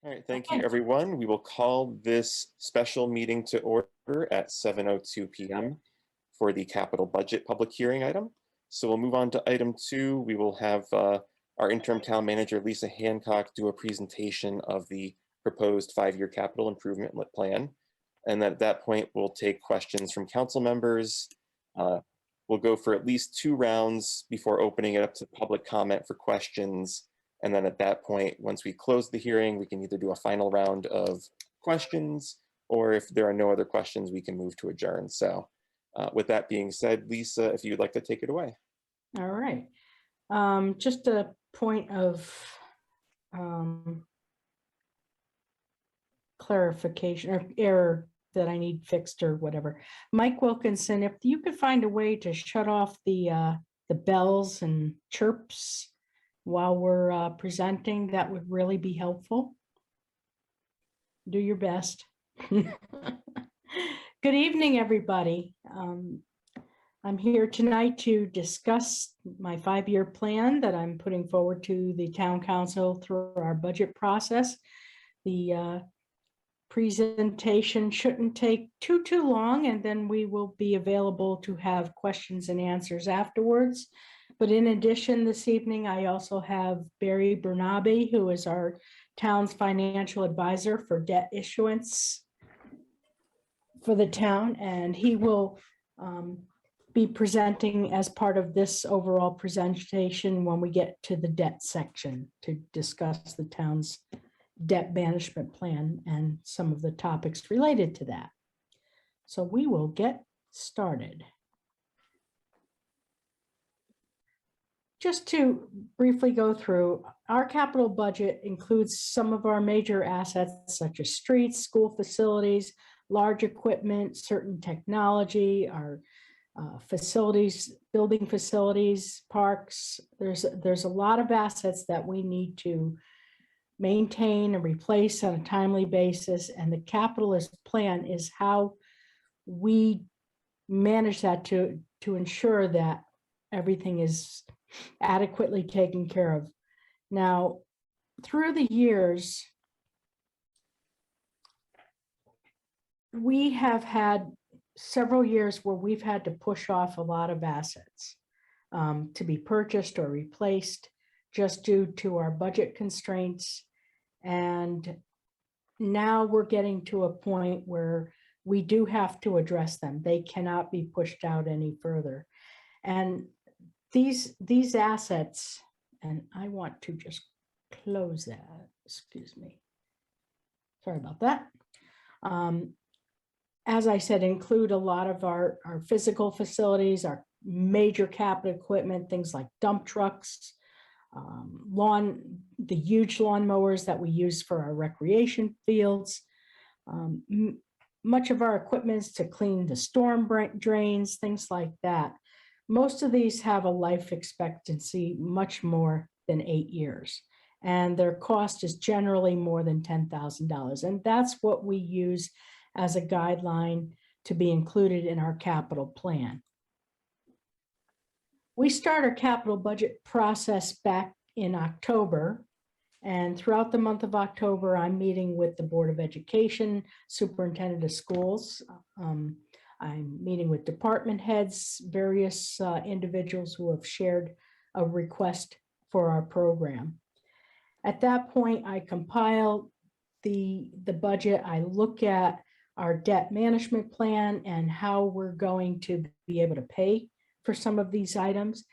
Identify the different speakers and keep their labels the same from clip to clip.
Speaker 1: All right, thank you, everyone. We will call this special meeting to order at 7:02 p.m. for the capital budget public hearing item. So we'll move on to item 2. We will have our interim town manager, Lisa Hancock, do a presentation of the proposed 5-year capital improvement plan. And then at that point, we'll take questions from council members. We'll go for at least 2 rounds before opening it up to public comment for questions. And then at that point, once we close the hearing, we can either do a final round of questions, or if there are no other questions, we can move to adjourn. So with that being said, Lisa, if you'd like to take it away.
Speaker 2: All right. Just a point of clarification or error that I need fixed or whatever. Mike Wilkinson, if you could find a way to shut off the bells and chirps while we're presenting, that would really be helpful. Do your best. Good evening, everybody. I'm here tonight to discuss my 5-year plan that I'm putting forward to the town council through our budget process. The presentation shouldn't take too long, and then we will be available to have questions and answers afterwards. But in addition, this evening, I also have Bernaby, who is our town's financial advisor for debt issuance for the town, and he will be presenting as part of this overall presentation when we get to the debt section to discuss the town's debt management plan and some of the topics related to that. So we will get started. Just to briefly go through, our capital budget includes some of our major assets such as streets, school facilities, large equipment, certain technology, our facilities, building facilities, parks. There's a lot of assets that we need to maintain and replace on a timely basis, and the capitalist plan is how we manage that to ensure that everything is adequately taken care of. Now, through the years, we have had several years where we've had to push off a lot of assets to be purchased or replaced just due to our budget constraints. And now we're getting to a point where we do have to address them. They cannot be pushed out any further. And these assets, and I want to just close that, excuse me. Sorry about that. As I said, include a lot of our physical facilities, our major capital equipment, things like dump trucks, the huge lawn mowers that we use for our recreation fields. Much of our equipment is to clean the storm drains, things like that. Most of these have a life expectancy much more than 8 years, and their cost is generally more than $10,000. And that's what we use as a guideline to be included in our capital plan. We start our capital budget process back in October, and throughout the month of October, I'm meeting with the Board of Education, Superintendent of Schools. I'm meeting with department heads, various individuals who have shared a request for our program. At that point, I compile the budget. I look at our debt management plan and how we're going to be able to pay for some of these items.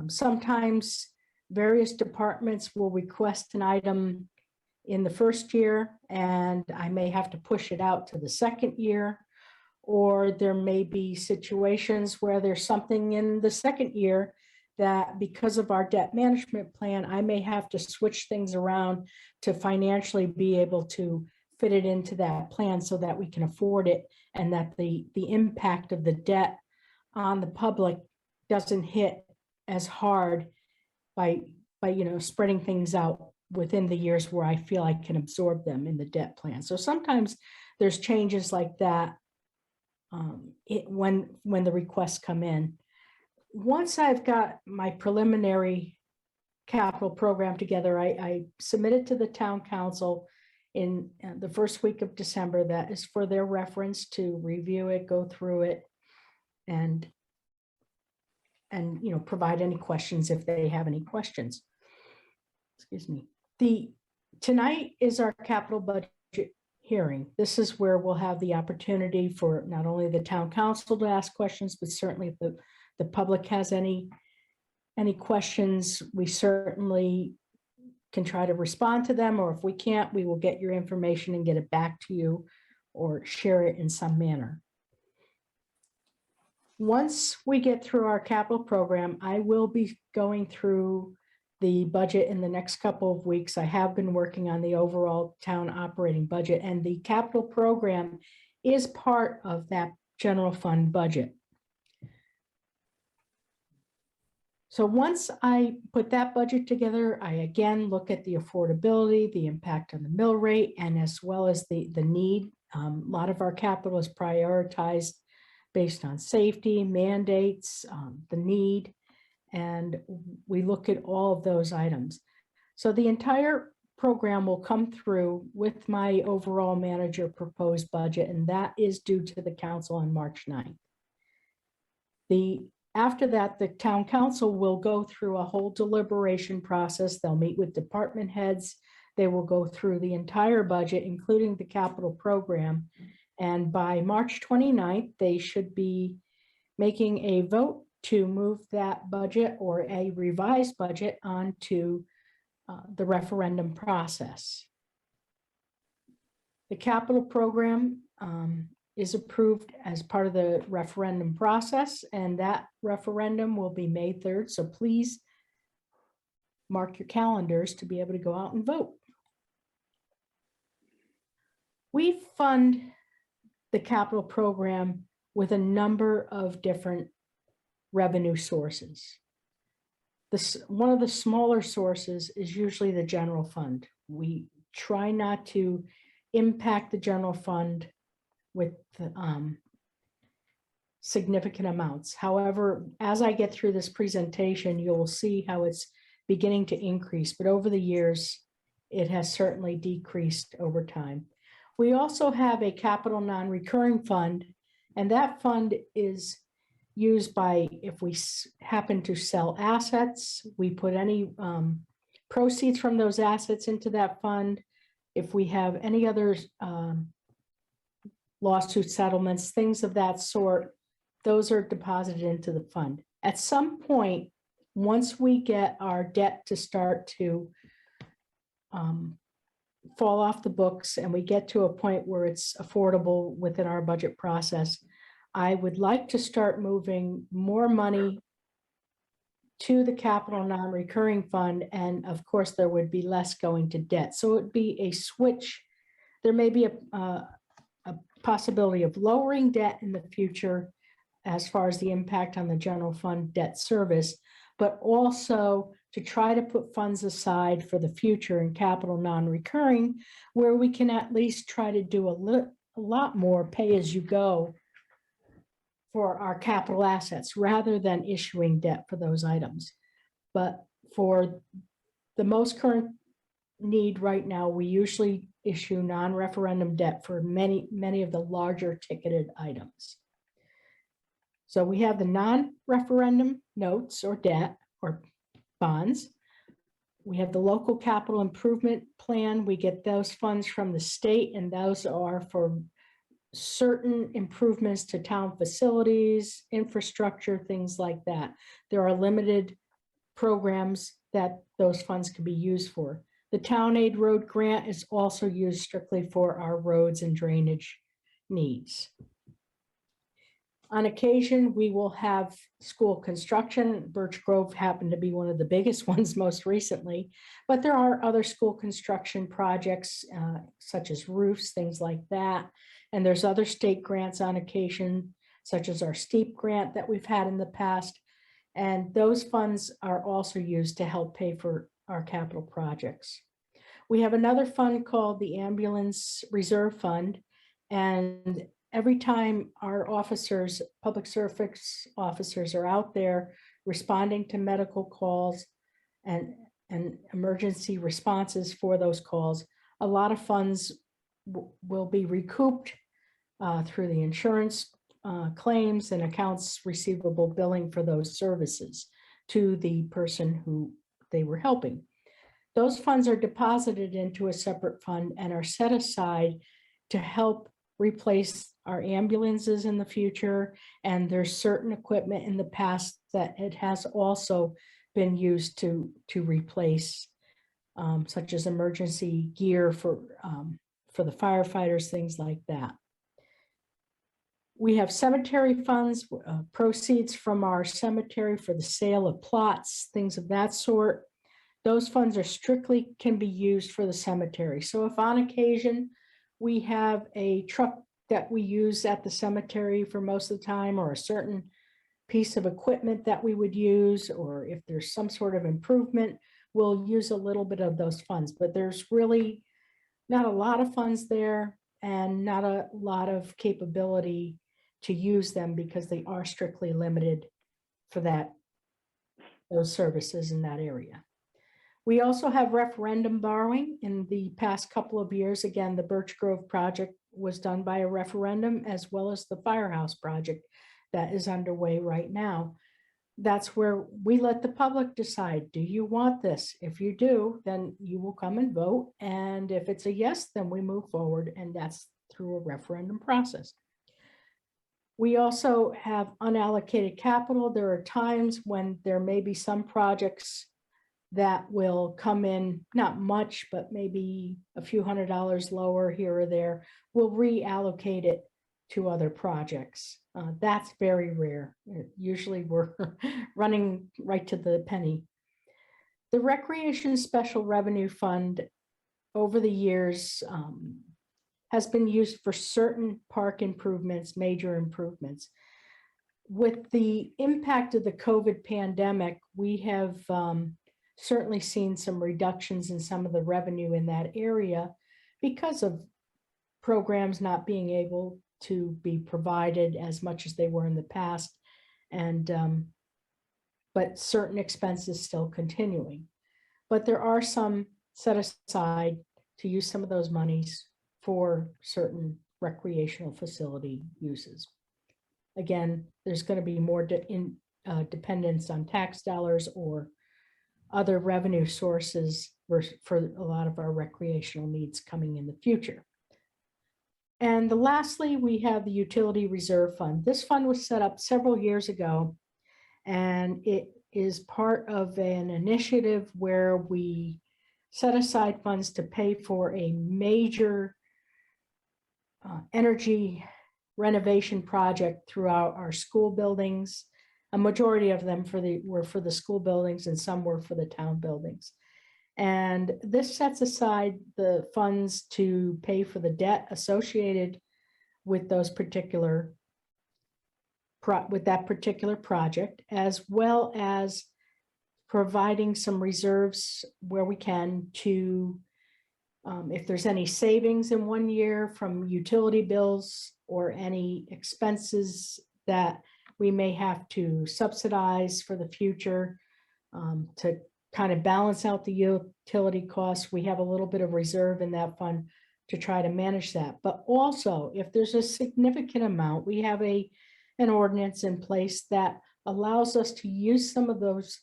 Speaker 2: Sometimes various departments will request an item in the first year, and I may have to push it out to the second year. Or there may be situations where there's something in the second year that, because of our debt management plan, I may have to switch things around to financially be able to fit it into that plan so that we can afford it, and that the impact of the debt on the public doesn't hit as hard by spreading things out within the years where I feel I can absorb them in the debt plan. So sometimes there's changes like that when the requests come in. Once I've got my preliminary capital program together, I submit it to the town council in the first week of December. That is for their reference to review it, go through it, and provide any questions if they have any questions. Excuse me. Tonight is our capital budget hearing. This is where we'll have the opportunity for not only the town council to ask questions, but certainly if the public has any questions, we certainly can try to respond to them, or if we can't, we will get your information and get it back to you or share it in some manner. Once we get through our capital program, I will be going through the budget in the next couple of weeks. I have been working on the overall town operating budget, and the capital program is part of that general fund budget. So once I put that budget together, I again look at the affordability, the impact on the mill rate, and as well as the need. A lot of our capital is prioritized based on safety, mandates, the need, and we look at all of those items. So the entire program will come through with my overall manager proposed budget, and that is due to the council on March 9th. After that, the town council will go through a whole deliberation process. They'll meet with department heads. They will go through the entire budget, including the capital program. And by March 29th, they should be making a vote to move that budget or a revised budget onto the referendum process. The capital program is approved as part of the referendum process, and that referendum will be May 3rd. So please mark your calendars to be able to go out and vote. We fund the capital program with a number of different revenue sources. One of the smaller sources is usually the general fund. We try not to impact the general fund with significant amounts. However, as I get through this presentation, you'll see how it's beginning to increase, but over the years, it has certainly decreased over time. We also have a capital non-recurring fund, and that fund is used by, if we happen to sell assets, we put any proceeds from those assets into that fund. If we have any other lawsuit settlements, things of that sort, those are deposited into the fund. At some point, once we get our debt to start to fall off the books and we get to a point where it's affordable within our budget process, I would like to start moving more money to the capital non-recurring fund. And of course, there would be less going to debt. So it would be a switch. There may be a possibility of lowering debt in the future as far as the impact on the general fund debt service, but also to try to put funds aside for the future in capital non-recurring, where we can at least try to do a lot more pay as you go for our capital assets rather than issuing debt for those items. But for the most current need right now, we usually issue non-referendum debt for many of the larger ticketed items. So we have the non-referendum notes or debt or bonds. We have the local capital improvement plan. We get those funds from the state, and those are for certain improvements to town facilities, infrastructure, things like that. There are limited programs that those funds can be used for. The town aid road grant is also used strictly for our roads and drainage needs. On occasion, we will have school construction. Birch Grove happened to be one of the biggest ones most recently, but there are other school construction projects such as roofs, things like that. And there's other state grants on occasion, such as our STEEP grant that we've had in the past. And those funds are also used to help pay for our capital projects. We have another fund called the Ambulance Reserve Fund. And every time our officers, public service officers, are out there responding to medical calls and emergency responses for those calls, a lot of funds will be recouped through the insurance claims and accounts receivable billing for those services to the person who they were helping. Those funds are deposited into a separate fund and are set aside to help replace our ambulances in the future. And there's certain equipment in the past that it has also been used to replace, such as emergency gear for the firefighters, things like that. We have cemetery funds, proceeds from our cemetery for the sale of plots, things of that sort. Those funds are strictly can be used for the cemetery. So if on occasion we have a truck that we use at the cemetery for most of the time, or a certain piece of equipment that we would use, or if there's some sort of improvement, we'll use a little bit of those funds. But there's really not a lot of funds there and not a lot of capability to use them because they are strictly limited for those services in that area. We also have referendum borrowing. In the past couple of years, again, the Birch Grove project was done by a referendum, as well as the firehouse project that is underway right now. That's where we let the public decide, do you want this? If you do, then you will come and vote. And if it's a yes, then we move forward, and that's through a referendum process. We also have unallocated capital. There are times when there may be some projects that will come in, not much, but maybe a few $100s lower here or there. We'll reallocate it to other projects. That's very rare. Usually we're running right to the penny. The Recreation Special Revenue Fund over the years has been used for certain park improvements, major improvements. With the impact of the COVID pandemic, we have certainly seen some reductions in some of the revenue in that area because of programs not being able to be provided as much as they were in the past, and but certain expenses still continuing. But there are some set aside to use some of those monies for certain recreational facility uses. Again, there's going to be more dependence on tax dollars or other revenue sources for a lot of our recreational needs coming in the future. And lastly, we have the Utility Reserve Fund. This fund was set up several years ago, and it is part of an initiative where we set aside funds to pay for a major energy renovation project throughout our school buildings. A majority of them were for the school buildings, and some were for the town buildings. And this sets aside the funds to pay for the debt associated with those particular that particular project, as well as providing some reserves where we can to, if there's any savings in one year from utility bills or any expenses that we may have to subsidize for the future, to kind of balance out the utility costs. We have a little bit of reserve in that fund to try to manage that. But also, if there's a significant amount, we have an ordinance in place that allows us to use some of those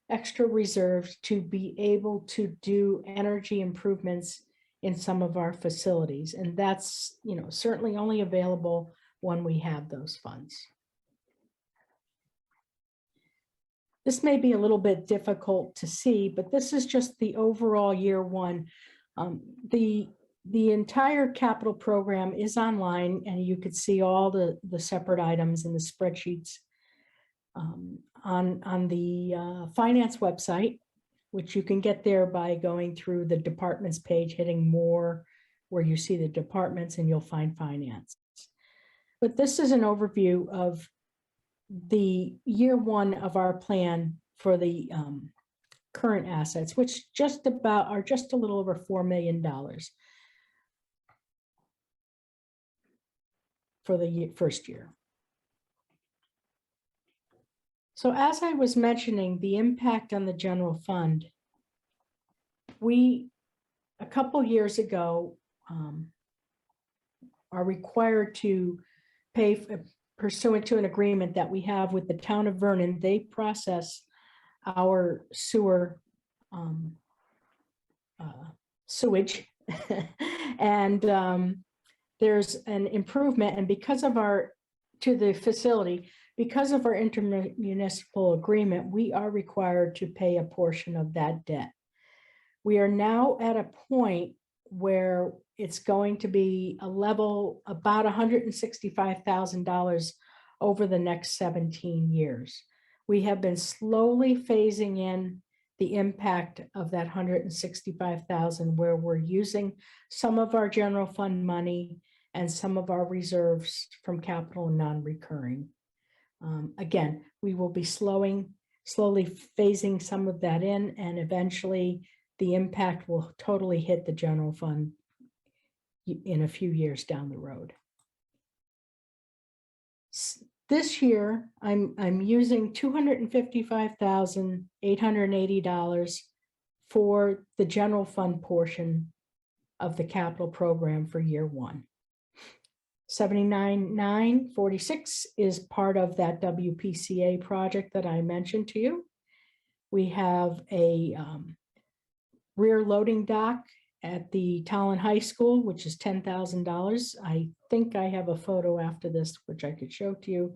Speaker 2: extra reserves to be able to do energy improvements in some of our facilities. And that's, certainly only available when we have those funds. This may be a little bit difficult to see, but this is just the overall year one. The entire capital program is online, and you could see all the separate items in the spreadsheets on the finance website, which you can get there by going through the departments page, hitting more, where you see the departments, and you'll find finance. But this is an overview of the year one of our plan for the current assets, which are just a little over $4 million for the first year. So as I was mentioning, the impact on the general fund, we a couple years ago, are required to pay pursuant to an agreement that we have with the town of Vernon. They process our sewer sewage. And there's an improvement, and because of to the facility, because of our intermunicipal agreement, we are required to pay a portion of that debt. We are now at a point where it's going to be a level about $165,000 over the next 17 years. We have been slowly phasing in the impact of that $165,000, where we're using some of our general fund money and some of our reserves from capital and non-recurring. Again, we will be slowly phasing some of that in, and eventually the impact will totally hit the general fund in a few years down the road. This year, I'm using $255,880 for the general fund portion of the capital program for year one. $79,946 is part of that WPCA project that I mentioned to you. We have a rear loading dock at the Tolland High School, which is $10,000. I think I have a photo after this, which I could show to you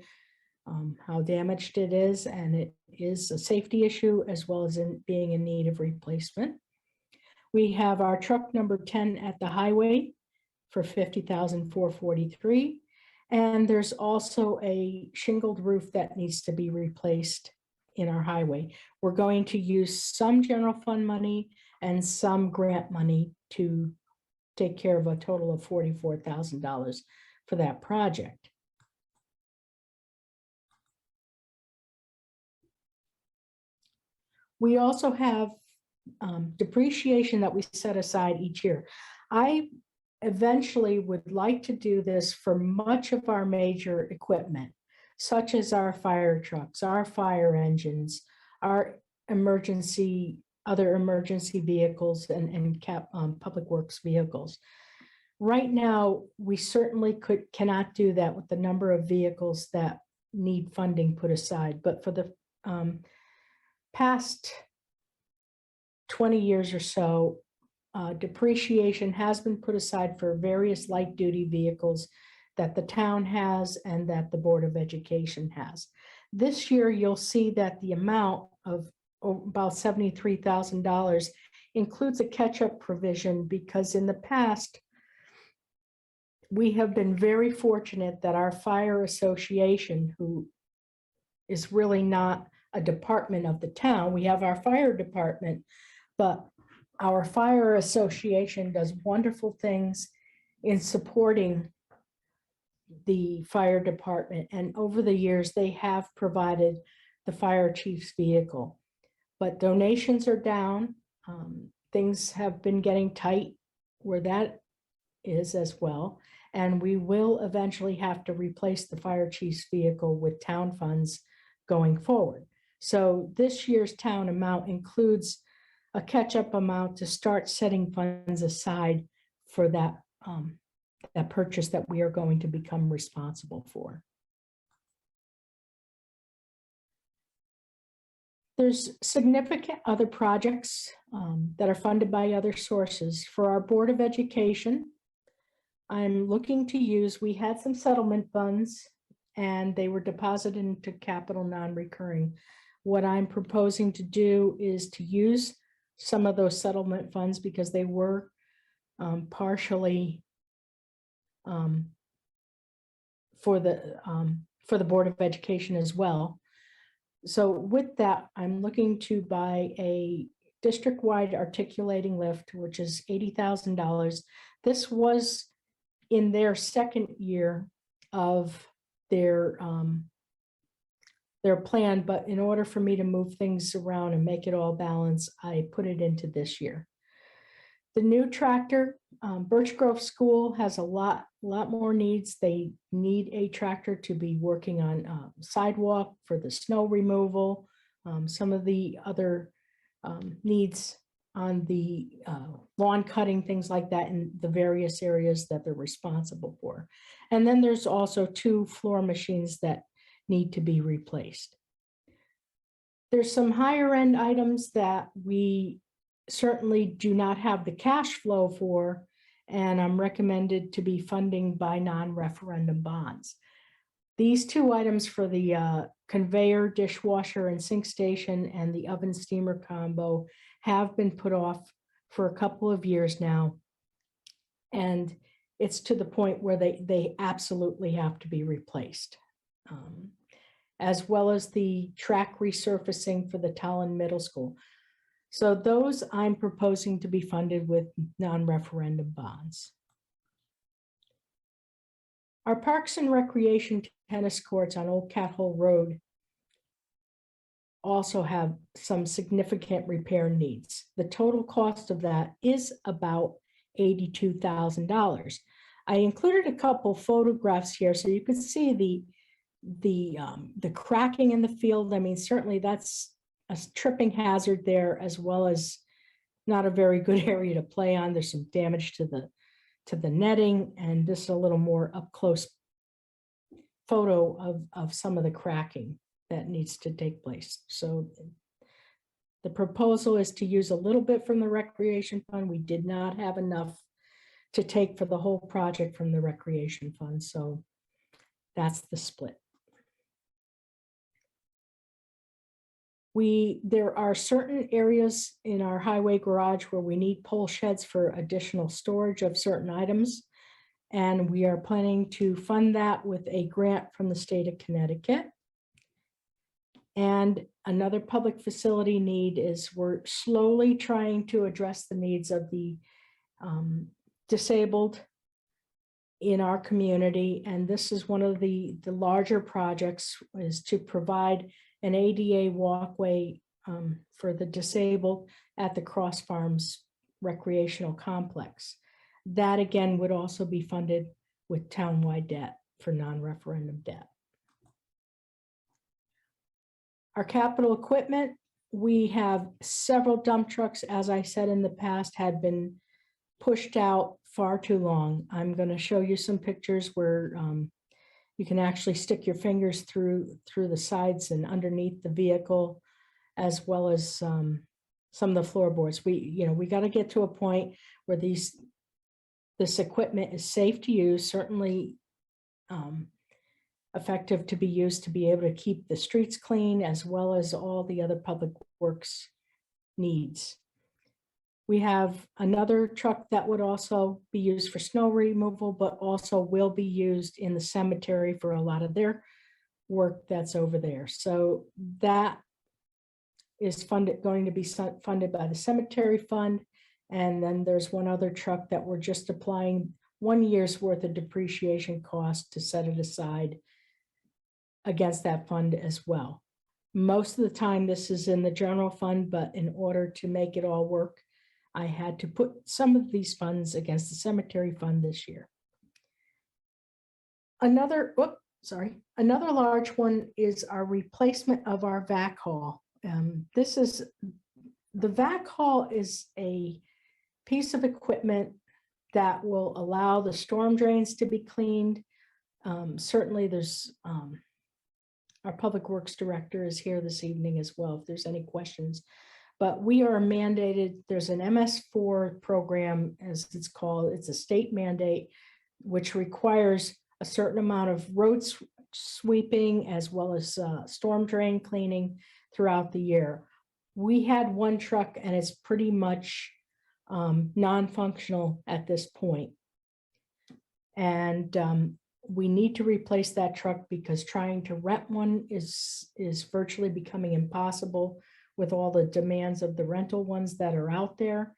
Speaker 2: how damaged it is, and it is a safety issue as well as being in need of replacement. We have our truck number 10 at the highway for $50,443. And there's also a shingled roof that needs to be replaced in our highway. We're going to use some general fund money and some grant money to take care of a total of $44,000 for that project. We also have depreciation that we set aside each year. I eventually would like to do this for much of our major equipment, such as our fire trucks, our fire engines, our other emergency vehicles and public works vehicles. Right now, we certainly cannot do that with the number of vehicles that need funding put aside. But for the past 20 years or so, depreciation has been put aside for various light duty vehicles that the town has and that the Board of Education has. This year, you'll see that the amount of about $73,000 includes a catch-up provision, because in the past, we have been very fortunate that our fire association, who is really not a department of the town, we have our fire department, but our fire association does wonderful things in supporting the fire department. And over the years, they have provided the fire chief's vehicle. But donations are down. Things have been getting tight where that is as well. And we will eventually have to replace the fire chief's vehicle with town funds going forward. So this year's town amount includes a catch-up amount to start setting funds aside for that, that purchase that we are going to become responsible for. There's significant other projects that are funded by other sources. For our Board of Education, I'm looking to use, we had some settlement funds and they were deposited into capital non-recurring. What I'm proposing to do is to use some of those settlement funds, because they were partially for the Board of Education as well. So with that, I'm looking to buy a district-wide articulating lift, which is $80,000. This was in their second year of their plan, but in order for me to move things around and make it all balance, I put it into this year. The new tractor, Birch Grove School has a lot more needs. They need a tractor to be working on sidewalk for the snow removal, some of the other needs on the lawn cutting, things like that, in the various areas that they're responsible for. And then there's also 2 floor machines that need to be replaced. There's some higher end items that we certainly do not have the cash flow for, and I'm recommended to be funding by non-referendum bonds. These 2 items for the conveyor, dishwasher, and sink station, and the oven steamer combo have been put off for a couple of years now. And it's to the point where they absolutely have to be replaced. As well as the track resurfacing for the Tolland Middle School. So those I'm proposing to be funded with non-referendum bonds. Our Parks and Recreation tennis courts on Old Cat Hole Road also have some significant repair needs. The total cost of that is about $82,000. I included a couple photographs here so you could see the cracking in the field. I mean, certainly that's a tripping hazard there, as well as not a very good area to play on. There's some damage to the netting, and this is a little more up close photo of some of the cracking that needs to take place. So the proposal is to use a little bit from the recreation fund. We did not have enough to take for the whole project from the recreation fund, so that's the split. There are certain areas in our highway garage where we need pole sheds for additional storage of certain items. And we are planning to fund that with a grant from the state of Connecticut. And another public facility need is we're slowly trying to address the needs of the disabled in our community. And this is one of the larger projects, is to provide an ADA walkway for the disabled at the Cross Farms Recreational Complex. That again would also be funded with townwide debt for non-referendum debt. Our capital equipment, we have several dump trucks, as I said in the past, had been pushed out far too long. I'm going to show you some pictures where you can actually stick your fingers through the sides and underneath the vehicle, as well as some of the floorboards. We got to get to a point where this equipment is safe to use, certainly effective to be used to be able to keep the streets clean, as well as all the other public works needs. We have another truck that would also be used for snow removal, but also will be used in the cemetery for a lot of their work that's over there. So that is going to be funded by the cemetery fund. And then there's one other truck that we're just applying 1 year's worth of depreciation cost to set it aside against that fund as well. Most of the time this is in the general fund, but in order to make it all work, I had to put some of these funds against the cemetery fund this year. Another large one is our replacement of our vac haul. The vac haul is a piece of equipment that will allow the storm drains to be cleaned. Certainly there's our public works director is here this evening as well, if there's any questions. But we are mandated, there's an MS4 program, as it's called, it's a state mandate, which requires a certain amount of road sweeping as well as storm drain cleaning throughout the year. We had one truck and it's pretty much non-functional at this point. And we need to replace that truck because trying to rent one is virtually becoming impossible with all the demands of the rental ones that are out there.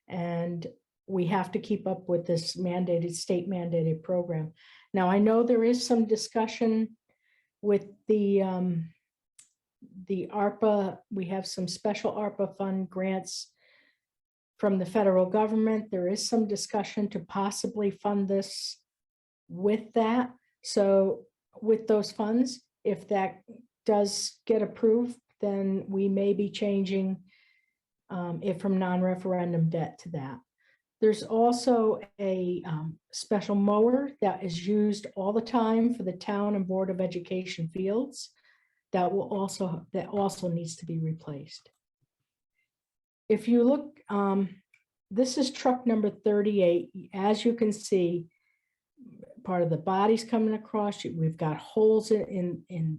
Speaker 2: And we have to keep up with this state mandated program. Now, I know there is some discussion with the ARPA. We have some special ARPA fund grants from the federal government. There is some discussion to possibly fund this with that. So with those funds, if that does get approved, then we may be changing it from non-referendum debt to that. There's also a special mower that is used all the time for the town and Board of Education fields that also needs to be replaced. If you look, this is truck number 38. As you can see, part of the body's coming across. We've got holes in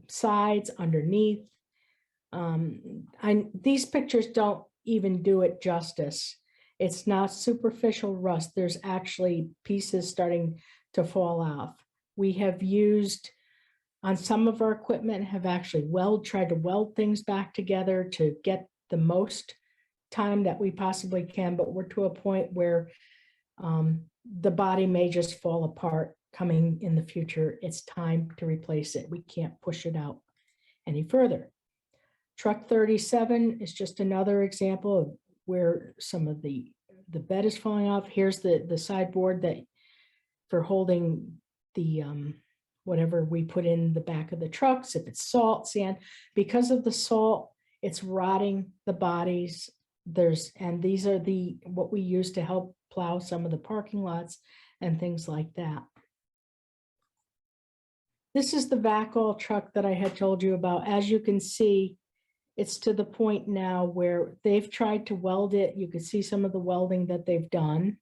Speaker 2: sides, underneath. These pictures don't even do it justice. It's not superficial rust. There's actually pieces starting to fall off. We have used, on some of our equipment, have actually tried to weld things back together to get the most time that we possibly can, but we're to a point where the body may just fall apart coming in the future. It's time to replace it. We can't push it out any further. Truck 37 is just another example of where some of the bed is falling off. Here's the sideboard that for holding the whatever we put in the back of the trucks. If it's salt, sand, because of the salt, it's rotting the bodies. And these are what we use to help plow some of the parking lots and things like that. This is the backhaul truck that I had told you about. As you can see, it's to the point now where they've tried to weld it. You can see some of the welding that they've done.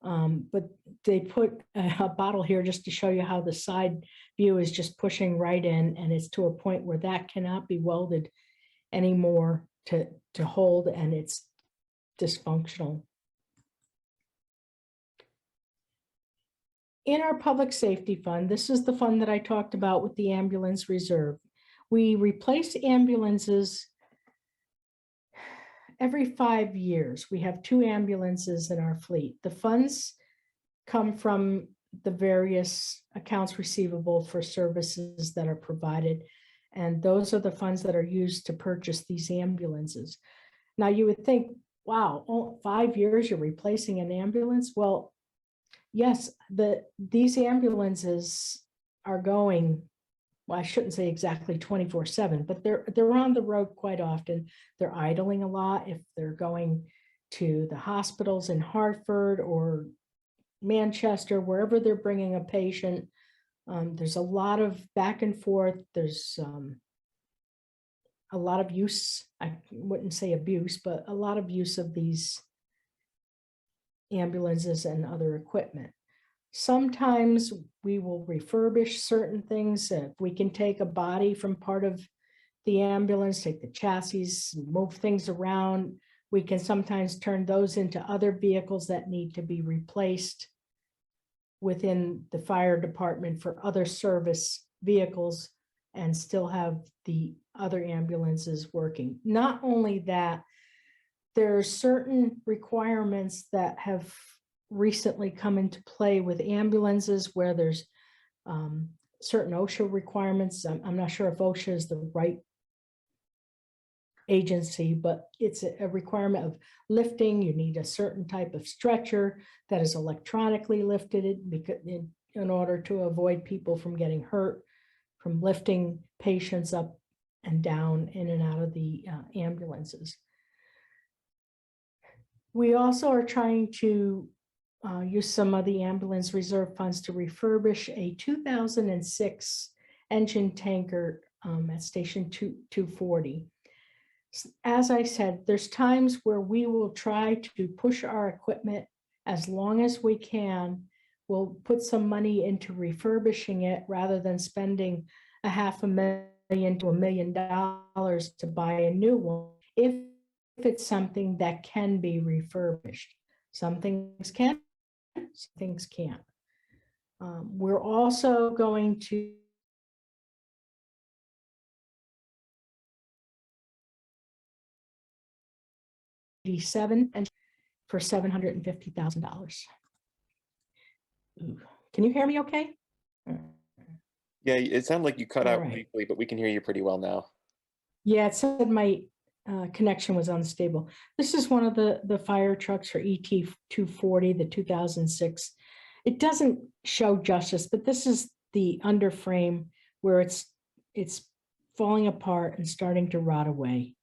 Speaker 2: But they put a bottle here just to show you how the side view is just pushing right in, and it's to a point where that cannot be welded anymore to hold, and it's dysfunctional. In our public safety fund, this is the fund that I talked about with the ambulance reserve. We replace ambulances every 5 years. We have 2 ambulances in our fleet. The funds come from the various accounts receivable for services that are provided. And those are the funds that are used to purchase these ambulances. Now you would think, wow, 5 years you're replacing an ambulance? Well, yes, these ambulances are going, well, I shouldn't say exactly 24/7, but they're on the road quite often. They're idling a lot if they're going to the hospitals in Hartford or Manchester, wherever they're bringing a patient. There's a lot of back and forth. There's a lot of use, I wouldn't say abuse, but a lot of use of these ambulances and other equipment. Sometimes we will refurbish certain things. If we can take a body from part of the ambulance, take the chassis, move things around, we can sometimes turn those into other vehicles that need to be replaced within the fire department for other service vehicles and still have the other ambulances working. Not only that, there are certain requirements that have recently come into play with ambulances where there's certain OSHA requirements. I'm not sure if OSHA is the right agency, but it's a requirement of lifting. You need a certain type of stretcher that is electronically lifted because in order to avoid people from getting hurt from lifting patients up and down in and out of the ambulances. We also are trying to use some of the ambulance reserve funds to refurbish a 2006 engine tanker at Station 240. As I said, there's times where we will try to push our equipment as long as we can. We'll put some money into refurbishing it rather than spending $500,000 to $1 million to buy a new one. If it's something that can be refurbished, some things can, some things can't. We're also going to and for $750,000. Can you hear me okay?
Speaker 1: Yeah, it sounded like you cut out
Speaker 2: All right.
Speaker 1: briefly, but we can hear you pretty well now.
Speaker 2: Yeah, it said my connection was unstable. This is one of the fire trucks for ET 240, the 2006. It doesn't show justice, but this is the underframe where it's falling apart and starting to rot away.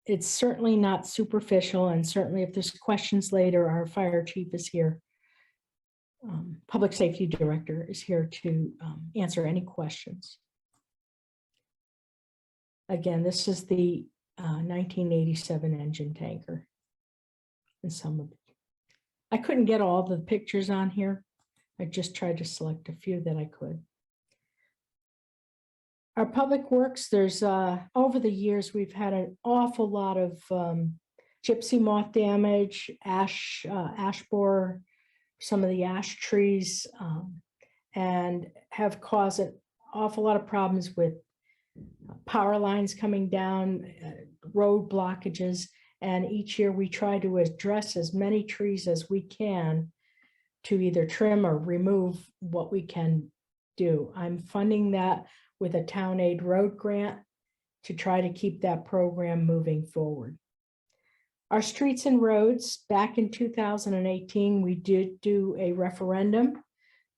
Speaker 2: it's certainly not superficial, and certainly if there's questions later, our fire chief is here. Public safety director is here to answer any questions. Again, this is the 1987 engine tanker. And some of it. I couldn't get all the pictures on here. I just tried to select a few that I could. Our public works, there's over the years, we've had an awful lot of gypsy moth damage, ash borer, some of the ash trees, and have caused an awful lot of problems with power lines coming down, road blockages. And each year we try to address as many trees as we can to either trim or remove what we can do. I'm funding that with a town aid road grant to try to keep that program moving forward. Our streets and roads, back in 2018, we did do a referendum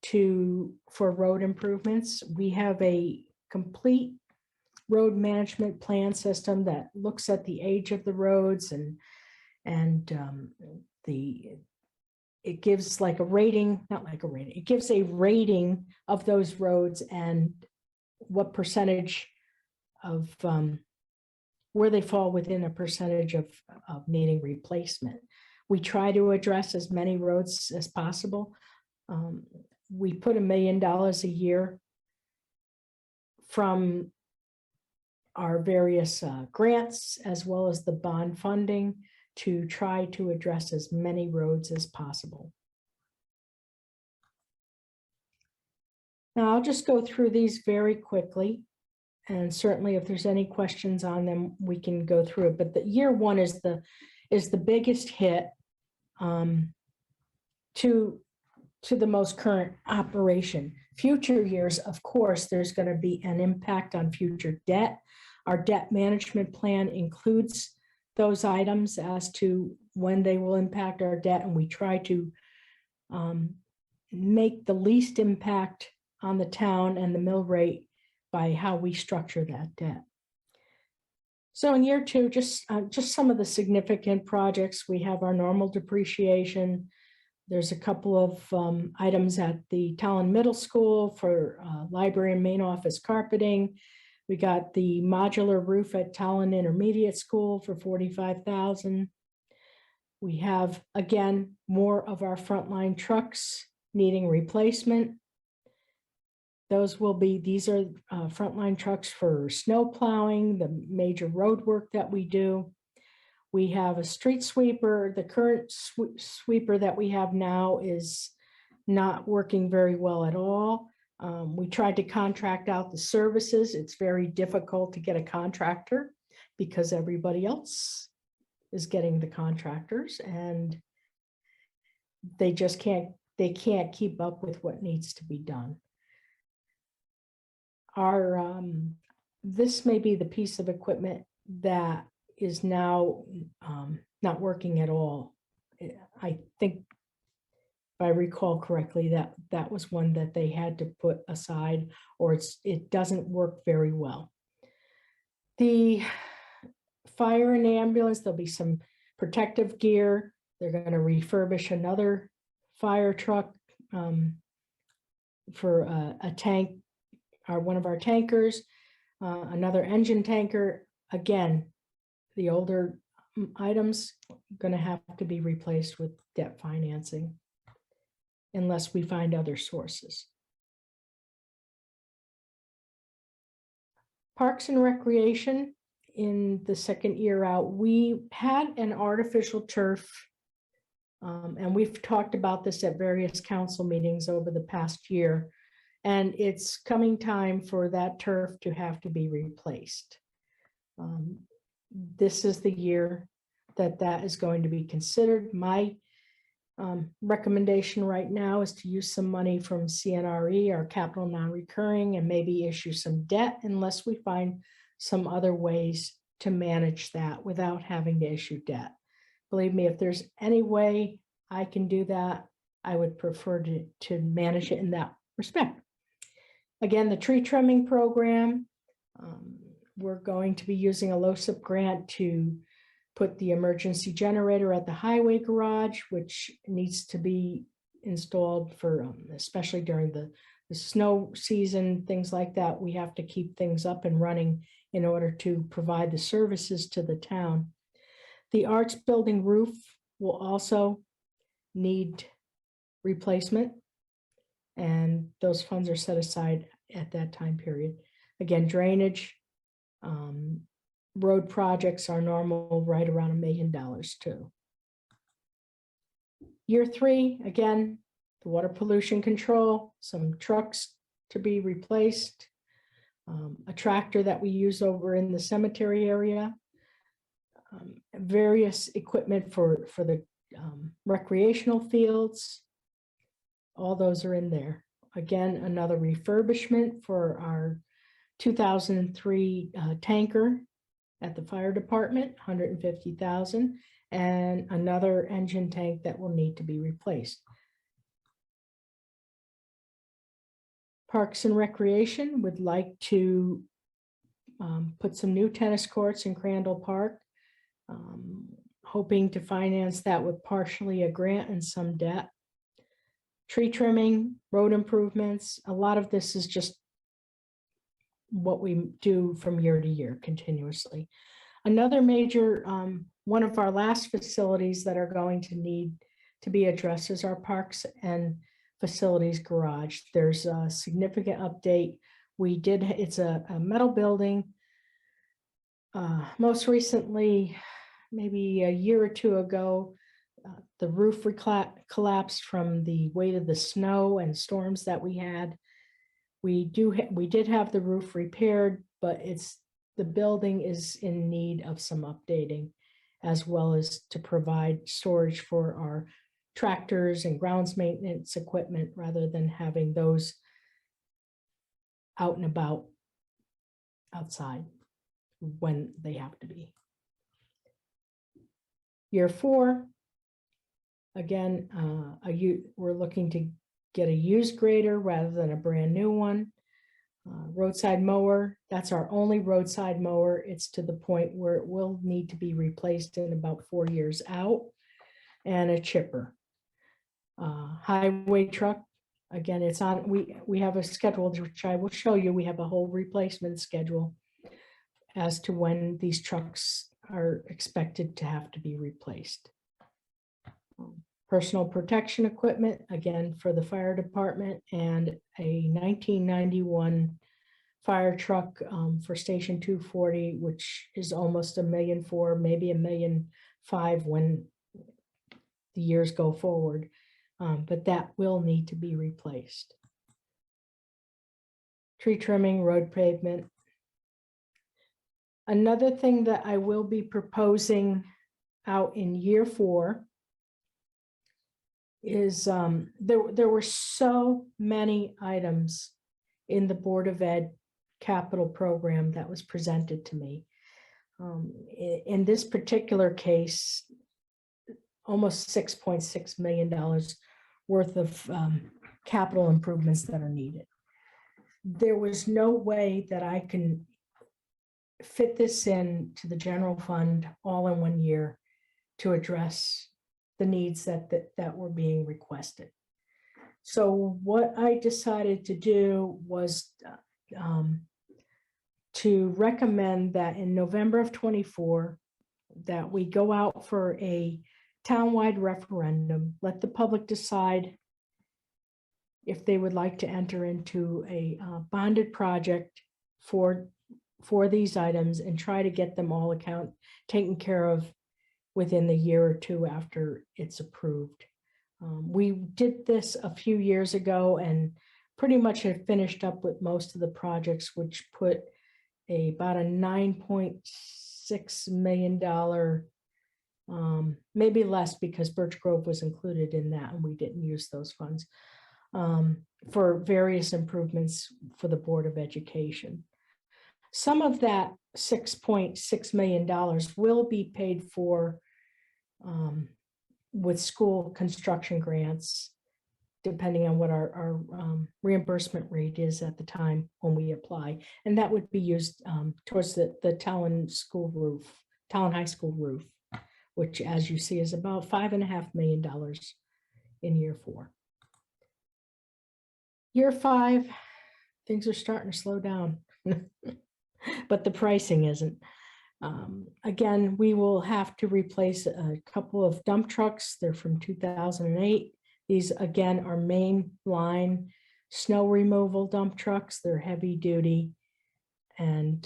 Speaker 2: for road improvements. We have a complete road management plan system that looks at the age of the roads and it gives like a rating, not like a rating, it gives a rating of those roads and what percentage of where they fall within a percentage of needing replacement. We try to address as many roads as possible. We put $1 million a year from our various grants as well as the bond funding to try to address as many roads as possible. Now I'll just go through these very quickly, and certainly if there's any questions on them, we can go through it. But the year one is the biggest hit to the most current operation. Future years, of course, there's going to be an impact on future debt. Our debt management plan includes those items as to when they will impact our debt, and we try to make the least impact on the town and the mill rate by how we structure that debt. So in year two, just some of the significant projects. We have our normal depreciation. There's a couple of items at the Tolland Middle School for library and main office carpeting. We got the modular roof at Tolland Intermediate School for $45,000. We have, again, more of our frontline trucks needing replacement. These are frontline trucks for snow plowing, the major road work that we do. We have a street sweeper. The current sweeper that we have now is not working very well at all. We tried to contract out the services. It's very difficult to get a contractor because everybody else is getting the contractors and they just can't keep up with what needs to be done. This may be the piece of equipment that is now not working at all. I think, if I recall correctly, that was one that they had to put aside, or it doesn't work very well. The fire and ambulance, there'll be some protective gear. They're going to refurbish another fire truck for a tank, one of our tankers, another engine tanker. Again, the older items going to have to be replaced with debt financing unless we find other sources. Parks and Recreation, in the second year out, we had an artificial turf, and we've talked about this at various council meetings over the past year, and it's coming time for that turf to have to be replaced. This is the year that is going to be considered. My recommendation right now is to use some money from CNRE, our capital non-recurring, and maybe issue some debt unless we find some other ways to manage that without having to issue debt. Believe me, if there's any way I can do that, I would prefer to manage it in that respect. Again, the tree trimming program, we're going to be using a LoSiP grant to put the emergency generator at the highway garage, which needs to be installed for, especially during the snow season, things like that. We have to keep things up and running in order to provide the services to the town. The arts building roof will also need replacement, and those funds are set aside at that time period. Again, drainage, road projects are normal, right around $1 million too. Year 3, again, the water pollution control, some trucks to be replaced, a tractor that we use over in the cemetery area, various equipment for the recreational fields. All those are in there. Again, another refurbishment for our 2003 tanker at the fire department, $150,000, and another engine tank that will need to be replaced. Parks and Recreation would like to put some new tennis courts in Crandall Park, hoping to finance that with partially a grant and some debt. Tree trimming, road improvements, a lot of this is just what we do from year to year continuously. Another major, one of our last facilities that are going to need to be addressed is our Parks and Facilities garage. There's a significant update. It's a metal building. Most recently, maybe a year or two ago, the roof collapsed from the weight of the snow and storms that we had. We did have the roof repaired, but the building is in need of some updating, as well as to provide storage for our tractors and grounds maintenance equipment, rather than having those out and about outside when they have to be. Year 4, again, we're looking to get a used grader rather than a brand new one. Roadside mower, that's our only roadside mower. It's to the point where it will need to be replaced in about 4 years out. And a chipper. Highway truck, again, it's on, we have a schedule, which I will show you. We have a whole replacement schedule as to when these trucks are expected to have to be replaced. Personal protection equipment, again, for the fire department, and a 1991 fire truck for Station 240, which is almost $1.4 million, maybe $1.5 million when the years go forward. But that will need to be replaced. Tree trimming, road pavement. Another thing that I will be proposing out in year 4 is there were so many items in the Board of Ed capital program that was presented to me. In this particular case, almost $6.6 million worth of capital improvements that are needed. There was no way that I can fit this in to the general fund all in 1 year to address the needs that were being requested. So what I decided to do was to recommend that in November of 24, that we go out for a townwide referendum, let the public decide if they would like to enter into a bonded project for these items, and try to get them all taken care of within the year or two after it's approved. We did this a few years ago and pretty much had finished up with most of the projects, which put about a $9.6 million, maybe less because Birch Grove was included in that and we didn't use those funds, for various improvements for the Board of Education. Some of that $6.6 million will be paid for with school construction grants, depending on what our reimbursement rate is at the time when we apply. And that would be used towards the Tolland High School roof. which, as you see, is about $5.5 million in year 4. Year 5, things are starting to slow down, but the pricing isn't. Again, we will have to replace a couple of dump trucks. They're from 2008. These, again, are main line snow removal dump trucks. They're heavy duty, and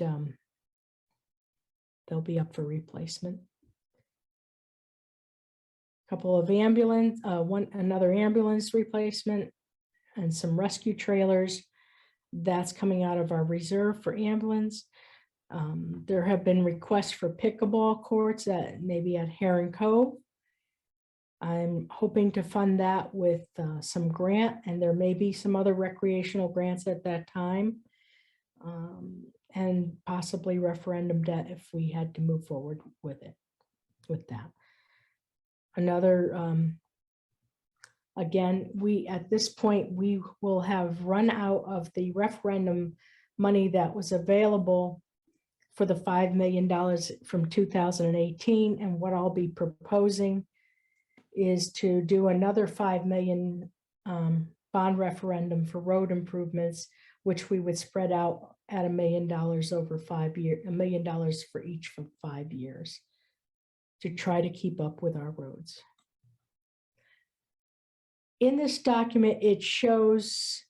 Speaker 2: they'll be up for replacement. Couple of another ambulance replacement, and some rescue trailers. That's coming out of our reserve for ambulance. There have been requests for pickleball courts maybe at Heron Cove. I'm hoping to fund that with some grant, and there may be some other recreational grants at that time, and possibly referendum debt if we had to move forward with that. Another, again, at this point, we will have run out of the referendum money that was available for the $5 million from 2018. And what I'll be proposing is to do another $5 million bond referendum for road improvements, which we would spread out at $1 million over 5 years, $1 million for each for 5 years, to try to keep up with our roads. In this document, it shows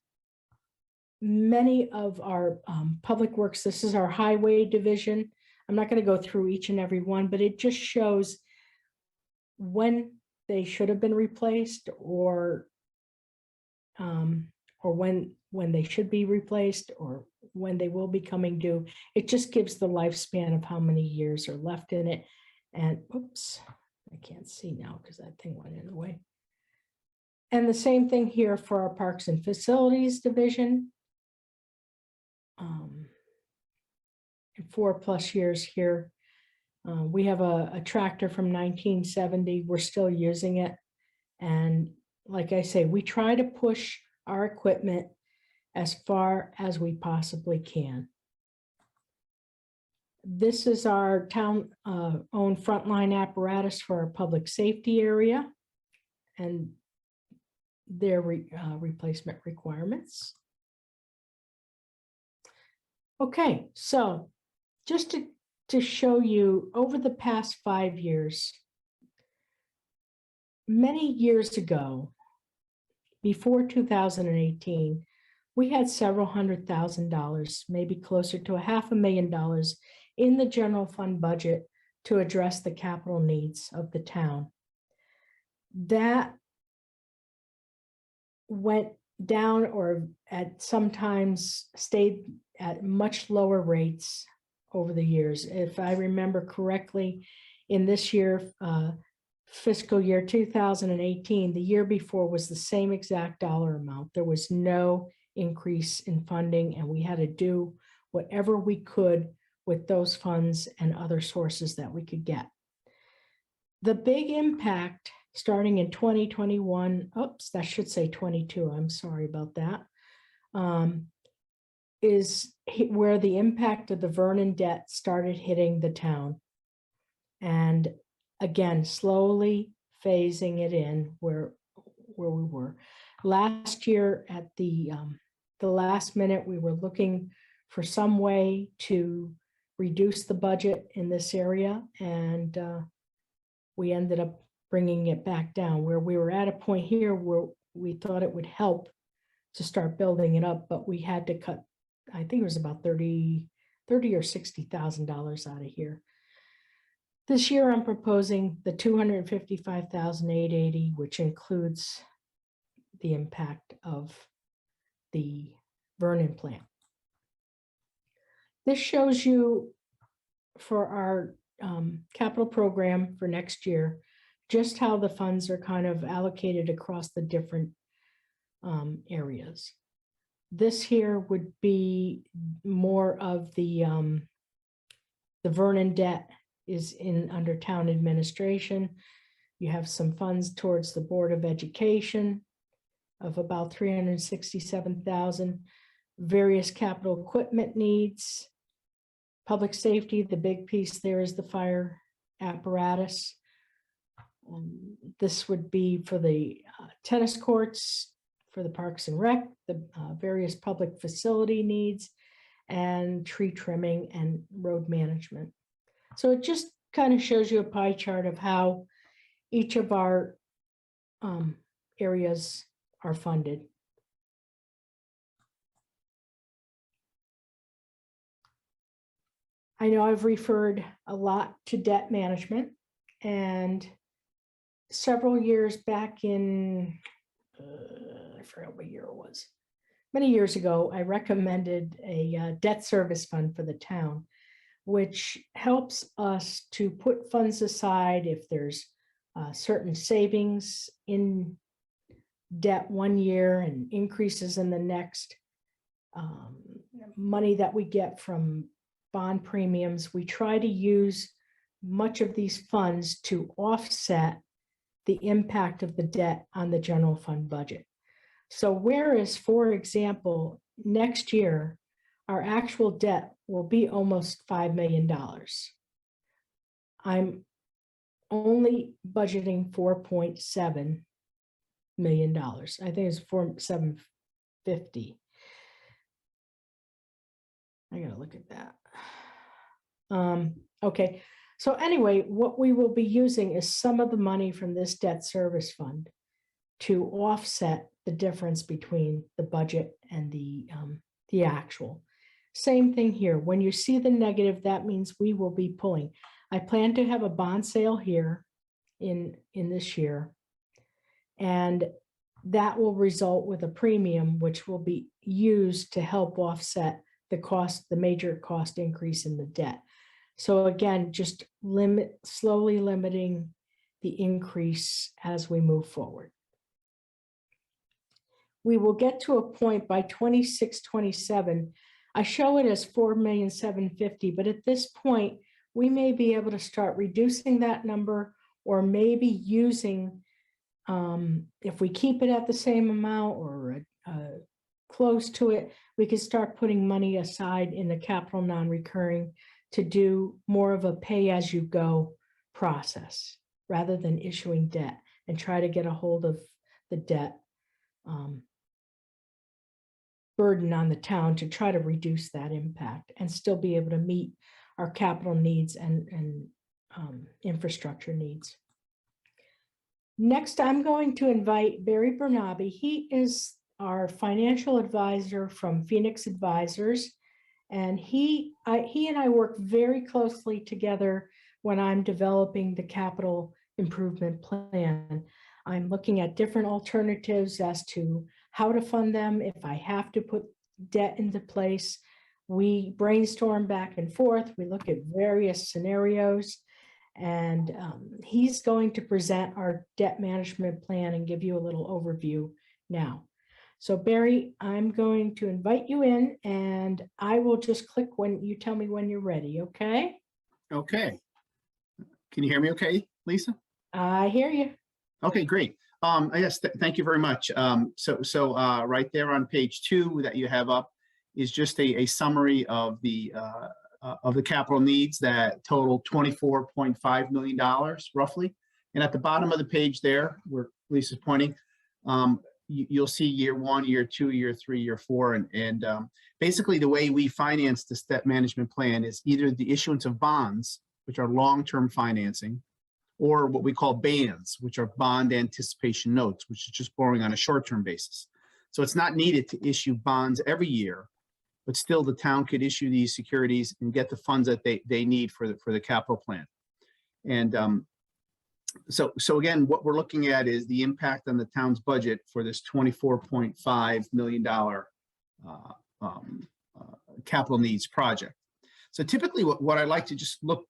Speaker 2: many of our public works. This is our highway division. I'm not going to go through each and every one, but it just shows when they should have been replaced, or when they should be replaced, or when they will be coming due. It just gives the lifespan of how many years are left in it. And oops, I can't see now because that thing went in the way. And the same thing here for our Parks and Facilities division. 4+ years here. We have a tractor from 1970. We're still using it. And like I say, we try to push our equipment as far as we possibly can. This is our town owned frontline apparatus for our public safety area and their replacement requirements. Okay, so just to show you, over the past 5 years, many years ago, before 2018, we had several $100,000, maybe closer to $500,000 in the general fund budget to address the capital needs of the town. That went down, or at sometimes stayed at much lower rates over the years. If I remember correctly, in this year, fiscal year 2018, the year before was the same exact dollar amount. There was no increase in funding, and we had to do whatever we could with those funds and other sources that we could get. The big impact starting in 2021, oops, that should say 22, I'm sorry about that, is where the impact of the Vernon debt started hitting the town. And again, slowly phasing it in where we were. Last year at the last minute, we were looking for some way to reduce the budget in this area, and we ended up bringing it back down, where we were at a point here where we thought it would help to start building it up, but we had to cut, I think it was about $30,000 or $60,000 out of here. This year, I'm proposing the $255,880, which includes the impact of the Vernon plant. This shows you for our capital program for next year, just how the funds are kind of allocated across the different areas. This here would be more of the Vernon debt is under town administration. You have some funds towards the Board of Education of about $367,000, various capital equipment needs, public safety. The big piece there is the fire apparatus. This would be for the tennis courts, for the Parks and Rec, the various public facility needs, and tree trimming and road management. So it just kind of shows you a pie chart of how each of our areas are funded. I know I've referred a lot to debt management, and several years back in, I forgot what year it was, many years ago, I recommended a debt service fund for the town, which helps us to put funds aside if there's certain savings in debt one year and increases in the next, money that we get from bond premiums. We try to use much of these funds to offset the impact of the debt on the general fund budget. So whereas, for example, next year, our actual debt will be almost $5 million. I'm only budgeting $4.7 million. I think it's $4.750. I gotta look at that. Okay, so anyway, what we will be using is some of the money from this debt service fund to offset the difference between the budget and the actual. Same thing here. When you see the negative, that means we will be pulling. I plan to have a bond sale here in this year, and that will result with a premium, which will be used to help offset the cost, the major cost increase in the debt. So again, just slowly limiting the increase as we move forward. We will get to a point by 26, 27. I show it as $4,750,000, but at this point, we may be able to start reducing that number, or maybe using, if we keep it at the same amount or close to it, we could start putting money aside in the capital non-recurring to do more of a pay-as-you-go process rather than issuing debt, and try to get a hold of the debt burden on the town to try to reduce that impact and still be able to meet our capital needs and infrastructure needs. Next, I'm going to invite Barry Bernaby. He is our financial advisor from Phoenix Advisors, and he and I work very closely together when I'm developing the capital improvement plan. I'm looking at different alternatives as to how to fund them. If I have to put debt into place, we brainstorm back and forth. We look at various scenarios, and he's going to present our debt management plan and give you a little overview now. So Barry, I'm going to invite you in, and I will just click when you tell me when you're ready, okay?
Speaker 3: Okay. Can you hear me okay, Lisa?
Speaker 2: I hear you.
Speaker 3: Okay, great. Yes, thank you very much. So right there on page 2 that you have up is just a summary of the capital needs that total $24.5 million roughly. And at the bottom of the page there, where Lisa's pointing, you'll see year 1, year 2, year 3, year 4, and basically the way we finance the debt management plan is either the issuance of bonds, which are long-term financing, or what we call bands, which are bond anticipation notes, which is just borrowing on a short-term basis. So it's not needed to issue bonds every year, but still the town could issue these securities and get the funds that they need for the capital plan. And so again, what we're looking at is the impact on the town's budget for this $24.5 million capital needs project. So typically what I like to just look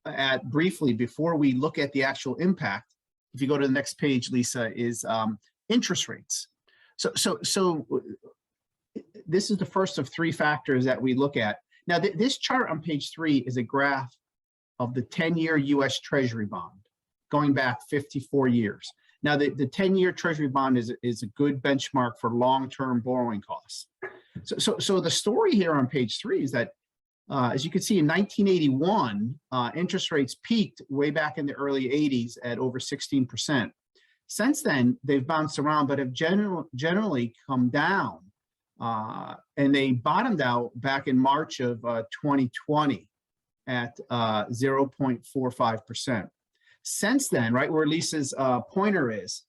Speaker 3: at briefly before we look at the actual impact, if you go to the next page, Lisa, is interest rates. So this is the first of 3 factors that we look at. Now, this chart on page 3 is a graph of the 10-year US Treasury bond going back 54 years. Now, the 10-year Treasury bond is a good benchmark for long-term borrowing costs. So the story here on page 3 is that As you can see, in 1981, interest rates peaked way back in the early 80s at over 16%. Since then, they've bounced around, but have generally come down. And they bottomed out back in March of 2020 at 0.45%. Since then, right where Lisa's pointer is,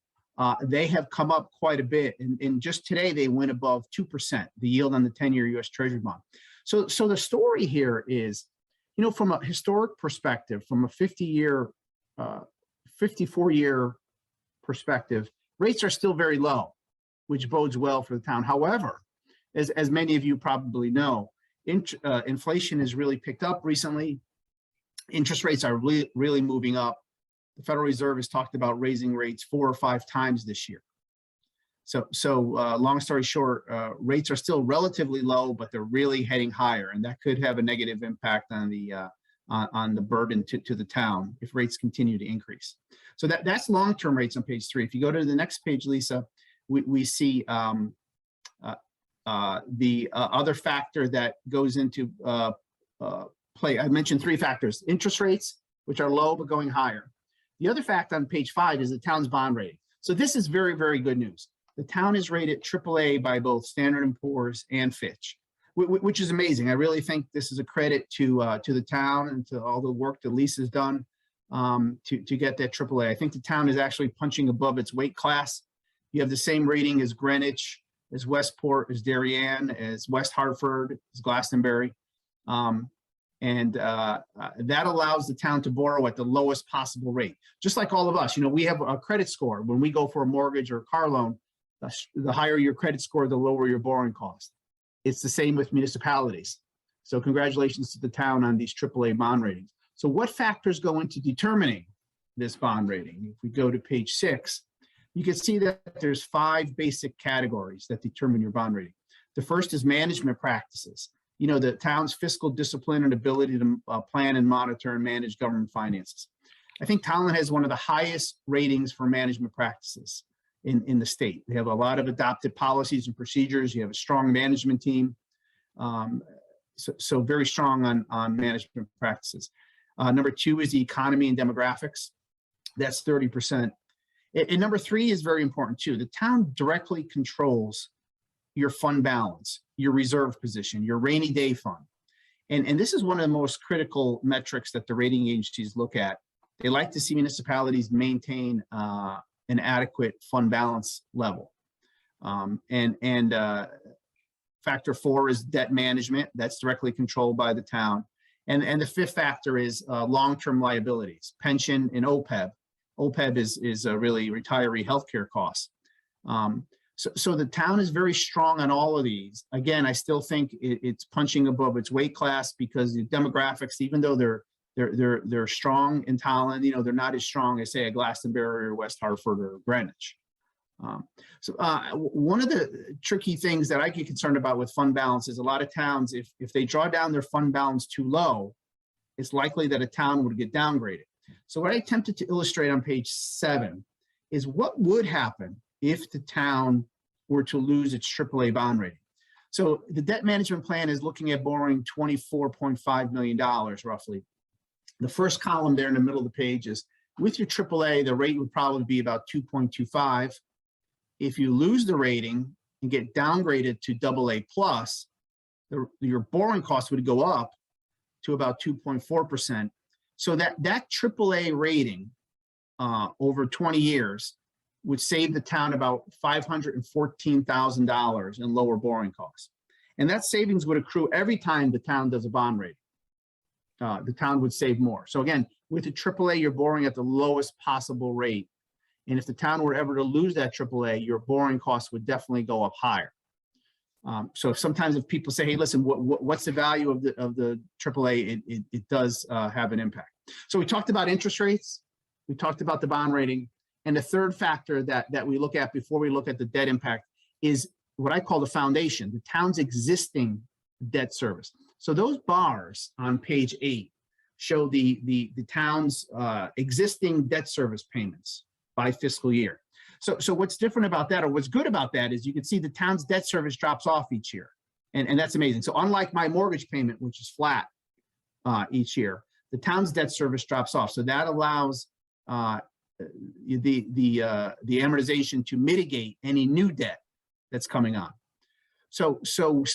Speaker 3: they have come up quite a bit. And just today, they went above 2%, the yield on the 10-year US Treasury bond. So the story here is, you know, from a historic perspective, from a 54-year perspective, rates are still very low, which bodes well for the town. However, as many of you probably know, inflation has really picked up recently. Interest rates are really moving up. The Federal Reserve has talked about raising rates 4 or 5 times this year. So long story short, rates are still relatively low, but they're really heading higher, and that could have a negative impact on the burden to the town if rates continue to increase. So that's long-term rates on page 3. If you go to the next page, Lisa, we see the other factor that goes into play. I mentioned 3 factors: interest rates, which are low but going higher. The other fact on page 5 is the town's bond rating. So this is very, very good news. The town is rated AAA by both Standard & Poor's and Fitch, which is amazing. I really think this is a credit to the town and to all the work that Lisa's done to get that AAA. I think the town is actually punching above its weight class. You have the same rating as Greenwich, as Westport, as Darien, as West Hartford, as Glastonbury. That allows the town to borrow at the lowest possible rate. Just like all of us, you know, we have a credit score. When we go for a mortgage or a car loan, the higher your credit score, the lower your borrowing cost. It's the same with municipalities. So congratulations to the town on these AAA bond ratings. So what factors go into determining this bond rating? If we go to page 6, you can see that there's 5 basic categories that determine your bond rating. The first is management practices. You know, the town's fiscal discipline and ability to plan and monitor and manage government finances. I think Tolland has one of the highest ratings for management practices in the state. They have a lot of adopted policies and procedures. You have a strong management team. So very strong on management practices. Number 2 is the economy and demographics. That's 30%. And number 3 is very important too. The town directly controls your fund balance, your reserve position, your rainy day fund. And this is one of the most critical metrics that the rating agencies look at. They like to see municipalities maintain an adequate fund balance level. Factor 4 is debt management. That's directly controlled by the town. And the 5th factor is long-term liabilities, pension and OPEB. OPEB is really retiree healthcare costs. So the town is very strong on all of these. Again, I still think it's punching above its weight class because the demographics, even though they're strong in Tolland, you know, they're not as strong as, say, a Glastonbury or West Hartford or Greenwich. One of the tricky things that I get concerned about with fund balance is a lot of towns, if they draw down their fund balance too low, it's likely that a town would get downgraded. So what I attempted to illustrate on page 7 is what would happen if the town were to lose its AAA bond rating. So the debt management plan is looking at borrowing $24.5 million roughly. The first column there in the middle of the page is with your AAA, the rate would probably be about 2.25. If you lose the rating and get downgraded to AA+, your borrowing cost would go up to about 2.4%. So that AAA rating over 20 years would save the town about $514,000 in lower borrowing costs. And that savings would accrue every time the town does a bond rating. The town would save more. So again, with the AAA, you're borrowing at the lowest possible rate. And if the town were ever to lose that AAA, your borrowing costs would definitely go up higher. So sometimes if people say, hey, listen, what's the value of the AAA, it does have an impact. So we talked about interest rates. We talked about the bond rating. And the third factor that we look at before we look at the debt impact is what I call the foundation, the town's existing debt service. So those bars on page 8 show the town's existing debt service payments by fiscal year. So what's different about that, or what's good about that, is you can see the town's debt service drops off each year. And that's amazing. So unlike my mortgage payment, which is flat each year, the town's debt service drops off. So that allows the amortization to mitigate any new debt that's coming on. So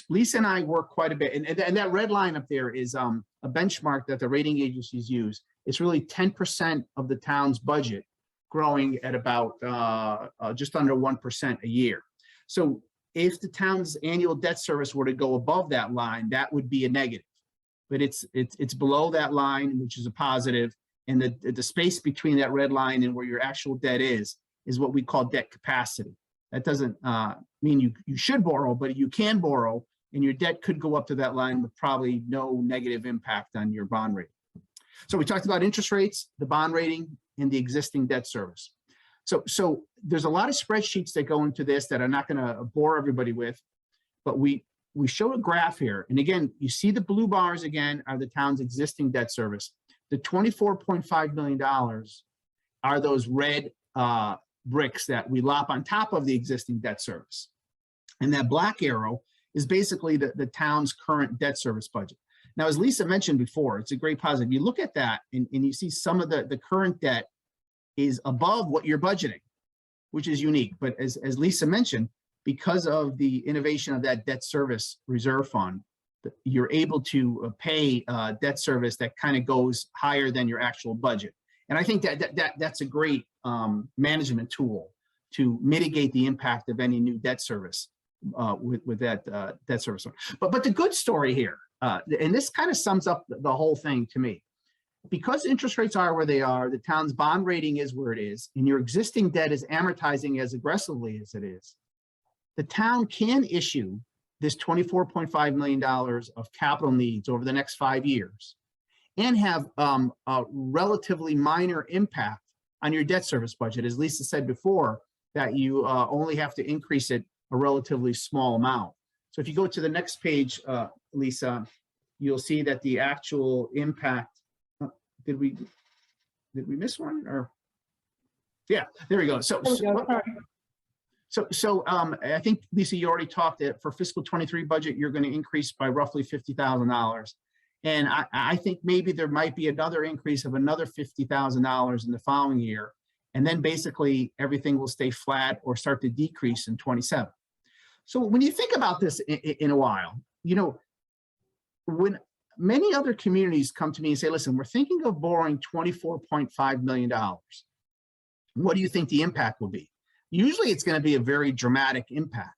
Speaker 3: Lisa and I work quite a bit, and that red line up there is a benchmark that the rating agencies use. It's really 10% of the town's budget growing at about just under 1% a year. So if the town's annual debt service were to go above that line, that would be a negative. But it's below that line, which is a positive, and the space between that red line and where your actual debt is what we call debt capacity. That doesn't mean you should borrow, but you can borrow, and your debt could go up to that line with probably no negative impact on your bond rating. So we talked about interest rates, the bond rating, and the existing debt service. So there's a lot of spreadsheets that go into this that I'm not going to bore everybody with, but we show a graph here. And again, you see the blue bars again are the town's existing debt service. The $24.5 million are those red bricks that we lop on top of the existing debt service. And that black arrow is basically the town's current debt service budget. Now, as Lisa mentioned before, it's a great positive. You look at that and you see some of the current debt is above what you're budgeting, which is unique. But as Lisa mentioned, because of the innovation of that debt service reserve fund, you're able to pay debt service that kind of goes higher than your actual budget. And I think that's a great management tool to mitigate the impact of any new debt service with that debt service. But the good story here, and this kind of sums up the whole thing to me, because interest rates are where they are, the town's bond rating is where it is, and your existing debt is amortizing as aggressively as it is, the town can issue this $24.5 million of capital needs over the next 5 years and have a relatively minor impact on your debt service budget. As Lisa said before, that you only have to increase it a relatively small amount. So if you go to the next page, Lisa, you'll see that the actual impact, did we miss one? Or yeah, there we go. So I think, Lisa, you already talked that for fiscal 23 budget, you're going to increase by roughly $50,000. And I think maybe there might be another increase of another $50,000 in the following year. And then basically everything will stay flat or start to decrease in 27. So when you think about this in a while, you know, when many other communities come to me and say, listen, we're thinking of borrowing $24.5 million. What do you think the impact will be? Usually it's going to be a very dramatic impact.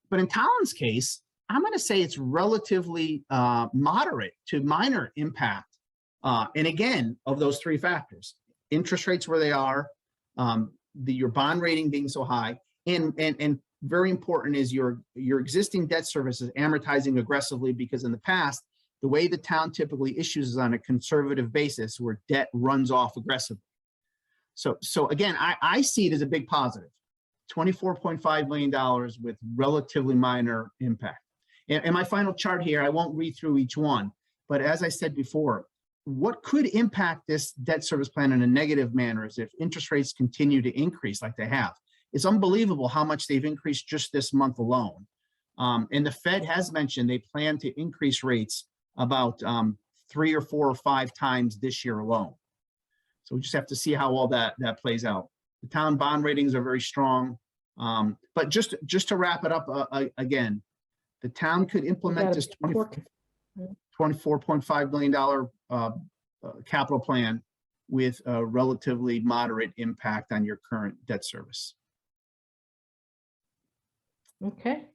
Speaker 3: But in Tolland's case, I'm going to say it's relatively moderate to minor impact. And again, of those three factors, interest rates where they are, your bond rating being so high, and very important is your existing debt service is amortizing aggressively, because in the past, the way the town typically issues is on a conservative basis where debt runs off aggressively. So again, I see it as a big positive. $24.5 million with relatively minor impact. And my final chart here, I won't read through each one, but as I said before, what could impact this debt service plan in a negative manner is if interest rates continue to increase like they have. It's unbelievable how much they've increased just this month alone. And the Fed has mentioned they plan to increase rates about 3 or 4 or 5 times this year alone. So we just have to see how all that plays out. The town bond ratings are very strong. But just to wrap it up again, the town could implement this $24.5 million capital plan with a relatively moderate impact on your current debt service.
Speaker 2: Okay.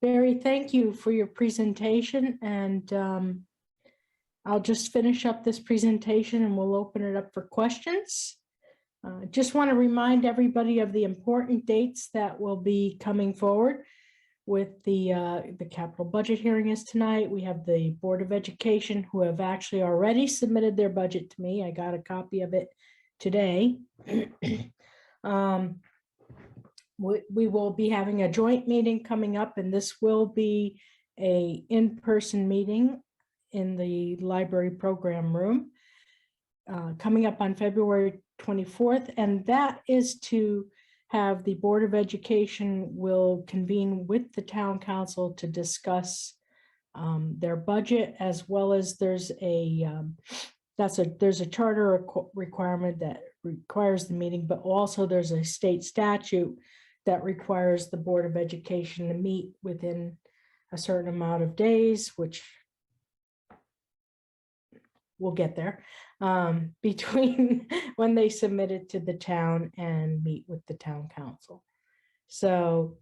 Speaker 2: Barry, thank you for your presentation, and I'll just finish up this presentation and we'll open it up for questions. Just want to remind everybody of the important dates that will be coming forward with the capital budget hearing is tonight. We have the Board of Education, who have actually already submitted their budget to me. I got a copy of it today. We will be having a joint meeting coming up, and this will be a in-person meeting in the library program room coming up on February 24th, and that is to have the Board of Education will convene with the town council to discuss their budget, as well as there's a charter requirement that requires the meeting, but also there's a state statute that requires the Board of Education to meet within a certain amount of days, which we'll get there, between when they submit it to the town and meet with the town council. So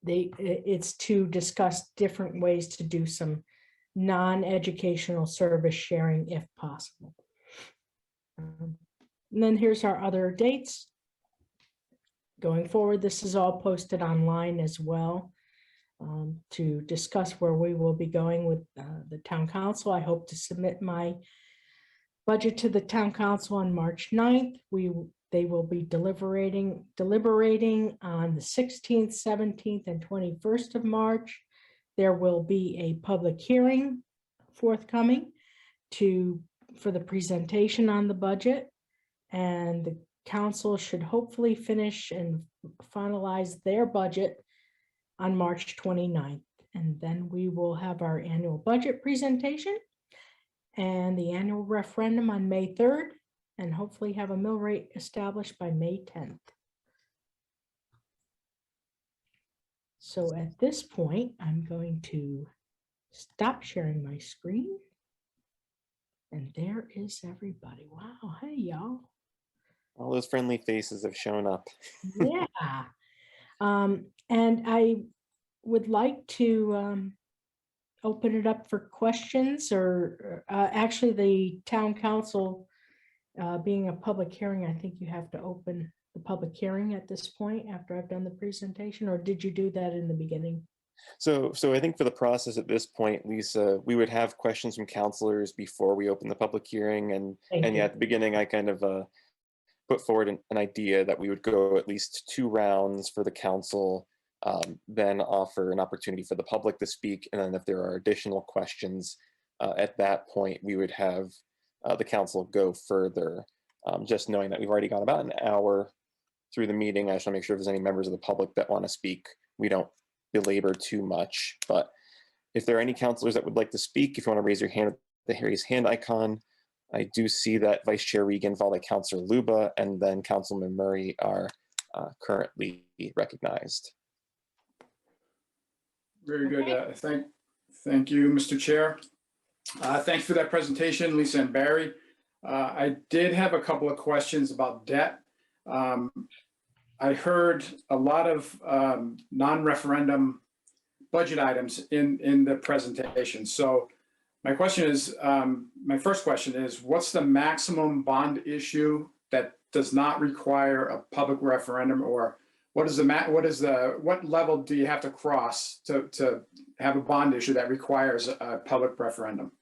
Speaker 2: it's to discuss different ways to do some non-educational service sharing if possible. And then here's our other dates. Going forward, this is all posted online as well, to discuss where we will be going with the town council. I hope to submit my budget to the town council on March 9th. They will be deliberating on the 16th, 17th, and 21st of March. There will be a public hearing forthcoming for the presentation on the budget, and the council should hopefully finish and finalize their budget on March 29th. And then we will have our annual budget presentation and the annual referendum on May 3rd, and hopefully have a mill rate established by May 10th. So at this point, I'm going to stop sharing my screen. And there is everybody. Wow, hey y'all.
Speaker 1: All those friendly faces have shown up.
Speaker 2: Yeah. And I would like to open it up for questions, or actually the town council being a public hearing, I think you have to open the public hearing at this point after I've done the presentation, or did you do that in the beginning?
Speaker 1: So I think for the process at this point, Lisa, we would have questions from counselors before we open the public hearing. And yeah, at the beginning, I kind of put forward an idea that we would go at least 2 rounds for the council, then offer an opportunity for the public to speak. And then if there are additional questions at that point, we would have the council go further. Just knowing that we've already gone about an hour through the meeting, I just want to make sure if there's any members of the public that want to speak, we don't belabor too much. But if there are any counselors that would like to speak, if you want to raise your hand, the raise hand icon. I do see that Vice Chair Regan, followed by Councilor Luba, and then Councilman Murray are currently recognized.
Speaker 4: Very good. Thank you, Mr. Chair. Thanks for that presentation, Lisa and Barry. I did have a couple of questions about debt. I heard a lot of non-referendum budget items in the presentation. So my question is, my first question is, what's the maximum bond issue that does not require a public referendum, or what level do you have to cross to have a bond issue that requires a public referendum?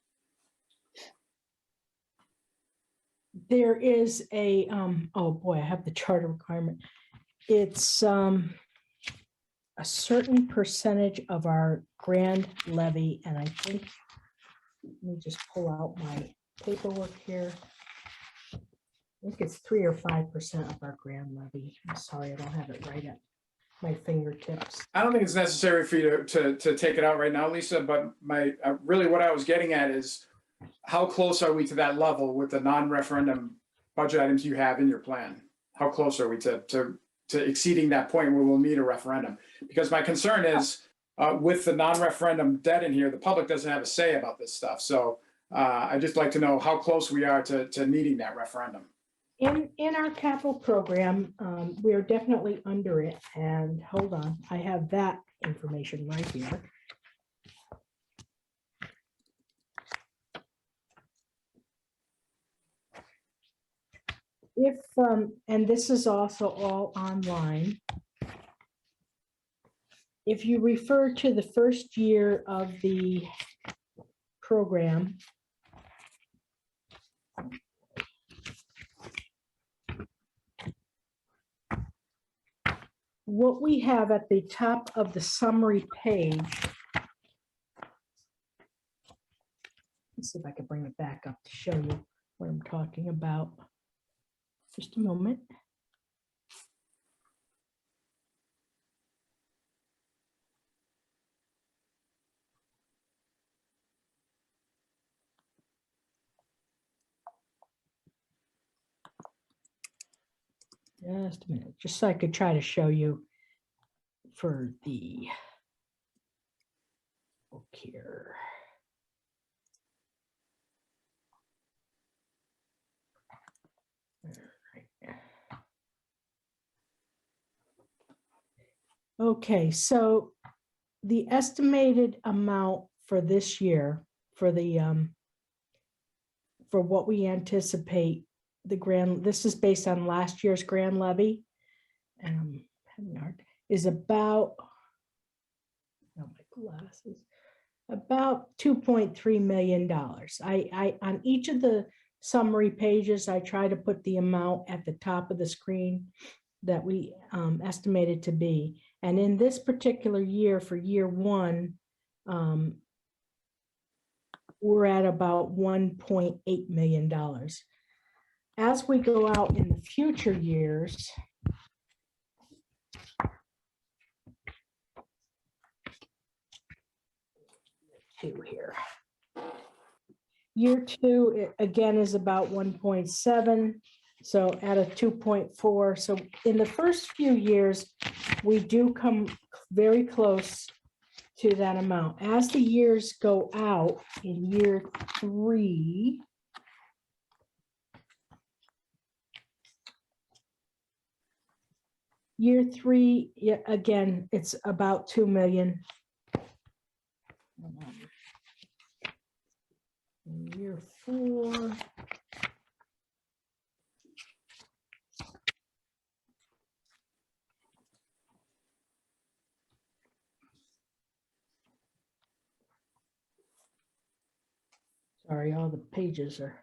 Speaker 2: There is a, oh boy, I have the charter requirement. It's a certain percentage of our grand levy, and I think, let me just pull out my paperwork here. I think it's 3 or 5% of our grand levy. I'm sorry, I don't have it right at my fingertips.
Speaker 4: I don't think it's necessary for you to take it out right now, Lisa, but really what I was getting at is, how close are we to that level with the non-referendum budget items you have in your plan? How close are we to exceeding that point where we'll need a referendum? Because my concern is with the non-referendum debt in here, the public doesn't have a say about this stuff. So I'd just like to know how close we are to needing that referendum.
Speaker 2: In our capital program, we are definitely under it. And hold on, I have that information right here. If, and this is also all online. If you refer to the first year of the program, what we have at the top of the summary page, let's see if I can bring it back up to show you what I'm talking about. Just a moment. Just a minute, just so I could try to show you for the book here. Okay, so the estimated amount for this year for the for what we anticipate the grand, this is based on last year's grand levy, is about, oh, my glasses, about $2.3 million. I on each of the summary pages, I try to put the amount at the top of the screen that we estimated to be. And in this particular year, for year one, we're at about $1.8 million. As we go out in the future years, here. Year two, again, is about 1.7. So at a 2.4. So in the first few years, we do come very close to that amount. As the years go out in year three, yeah, again, it's about 2 million. Year four. Sorry, all the pages are.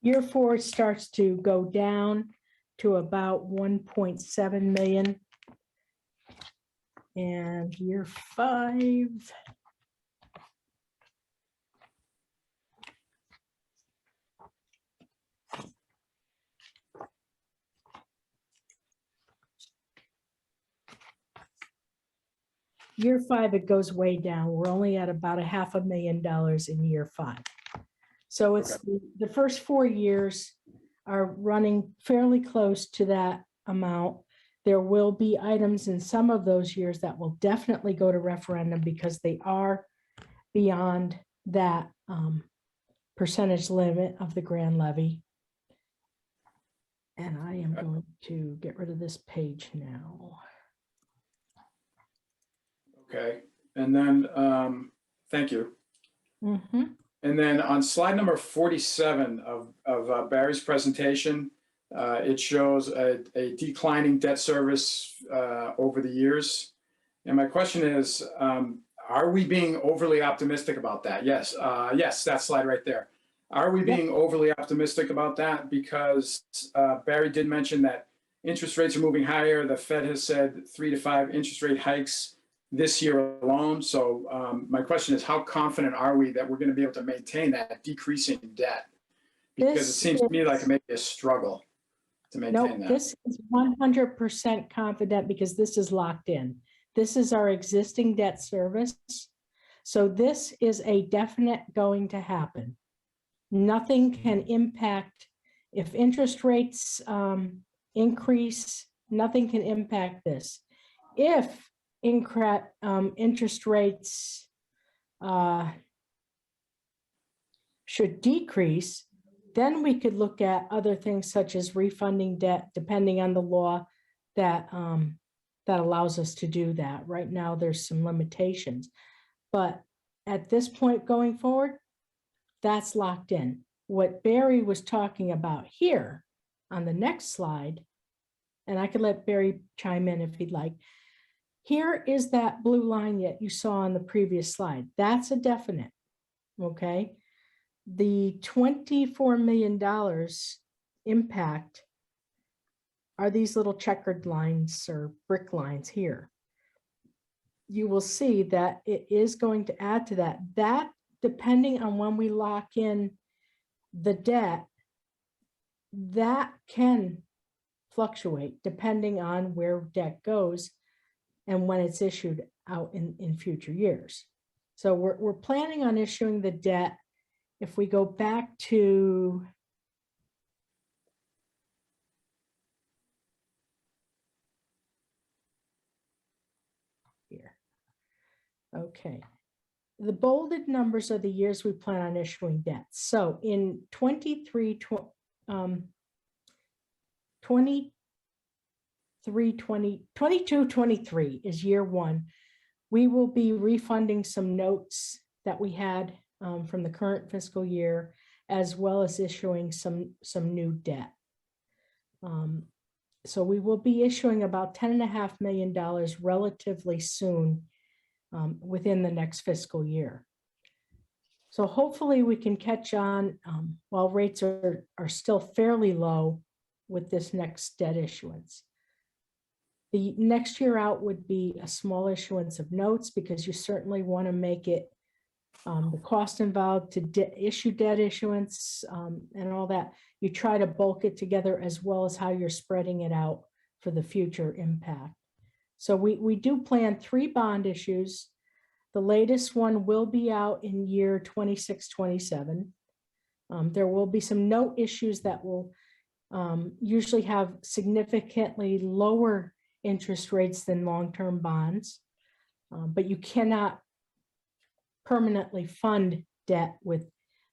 Speaker 2: Year four starts to go down to about 1.7 million. And year five. Year five, it goes way down. We're only at about $500,000 in year five. So it's the first 4 years are running fairly close to that amount. There will be items in some of those years that will definitely go to referendum because they are beyond that percentage limit of the grand levy. And I am going to get rid of this page now.
Speaker 4: Okay, and then, thank you.
Speaker 2: Mm-hmm.
Speaker 4: And then on slide number 47 of Barry's presentation, it shows a declining debt service over the years. And my question is, are we being overly optimistic about that? Yes, yes, that slide right there. Are we being overly optimistic about that? Because Barry did mention that interest rates are moving higher. The Fed has said 3 to 5 interest rate hikes this year alone. So my question is, how confident are we that we're going to be able to maintain that decreasing debt? Because it seems to me like it may be a struggle to maintain that.
Speaker 2: This is 100% confident because this is locked in. This is our existing debt service. So this is a definite going to happen. Nothing can impact, if interest rates increase, nothing can impact this. If interest rates should decrease, then we could look at other things such as refunding debt, depending on the law that that allows us to do that. Right now, there's some limitations, but at this point going forward, that's locked in. What Barry was talking about here on the next slide, and I could let Barry chime in if he'd like. Here is that blue line that you saw on the previous slide. That's a definite, okay? The $24 million impact are these little checkered lines or brick lines here. You will see that it is going to add to that. That, depending on when we lock in the debt, that can fluctuate depending on where debt goes and when it's issued out in future years. So we're planning on issuing the debt. If we go back to here. Okay. The bolded numbers are the years we plan on issuing debt. So in 22, 23 is year one. We will be refunding some notes that we had from the current fiscal year, as well as issuing some new debt. So we will be issuing about $10.5 million relatively soon within the next fiscal year. So hopefully we can catch on while rates are still fairly low with this next debt issuance. The next year out would be a small issuance of notes because you certainly want to make it the cost involved to issue debt issuance and all that. You try to bulk it together as well as how you're spreading it out for the future impact. So we do plan 3 bond issues. The latest one will be out in year 26, 27. There will be some note issues that will usually have significantly lower interest rates than long-term bonds, but you cannot permanently fund debt with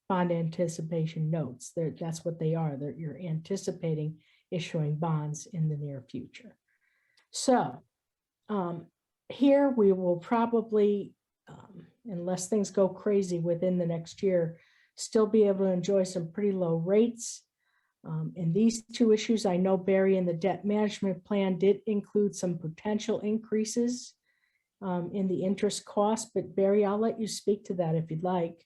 Speaker 2: bond anticipation notes. That's what they are. You're anticipating issuing bonds in the near future. So here we will probably, unless things go crazy within the next year, still be able to enjoy some pretty low rates. In these 2 issues, I know Barry in the debt management plan did include some potential increases in the interest cost, but Barry, I'll let you speak to that if you'd like.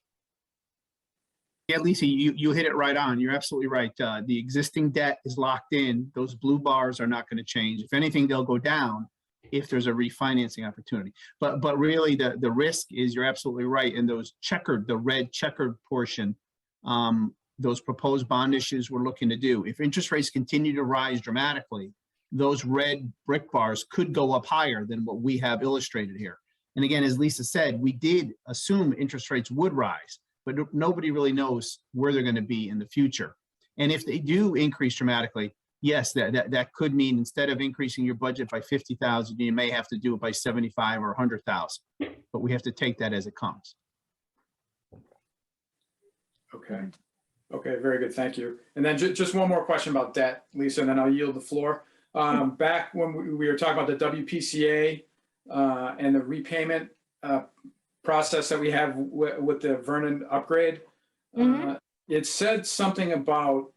Speaker 3: Yeah, Lisa, you hit it right on. You're absolutely right. The existing debt is locked in. Those blue bars are not going to change. If anything, they'll go down if there's a refinancing opportunity. But really the risk is, you're absolutely right. And those the red checkered portion, those proposed bond issues we're looking to do, if interest rates continue to rise dramatically, those red brick bars could go up higher than what we have illustrated here. And again, as Lisa said, we did assume interest rates would rise, but nobody really knows where they're going to be in the future. And if they do increase dramatically, yes, that could mean instead of increasing your budget by 50,000, you may have to do it by 75 or 100,000. But we have to take that as it comes.
Speaker 4: Okay. Okay, very good. Thank you. And then just one more question about debt, Lisa, and then I'll yield the floor. Back when we were talking about the WPCA and the repayment process that we have with the Vernon upgrade, it said something about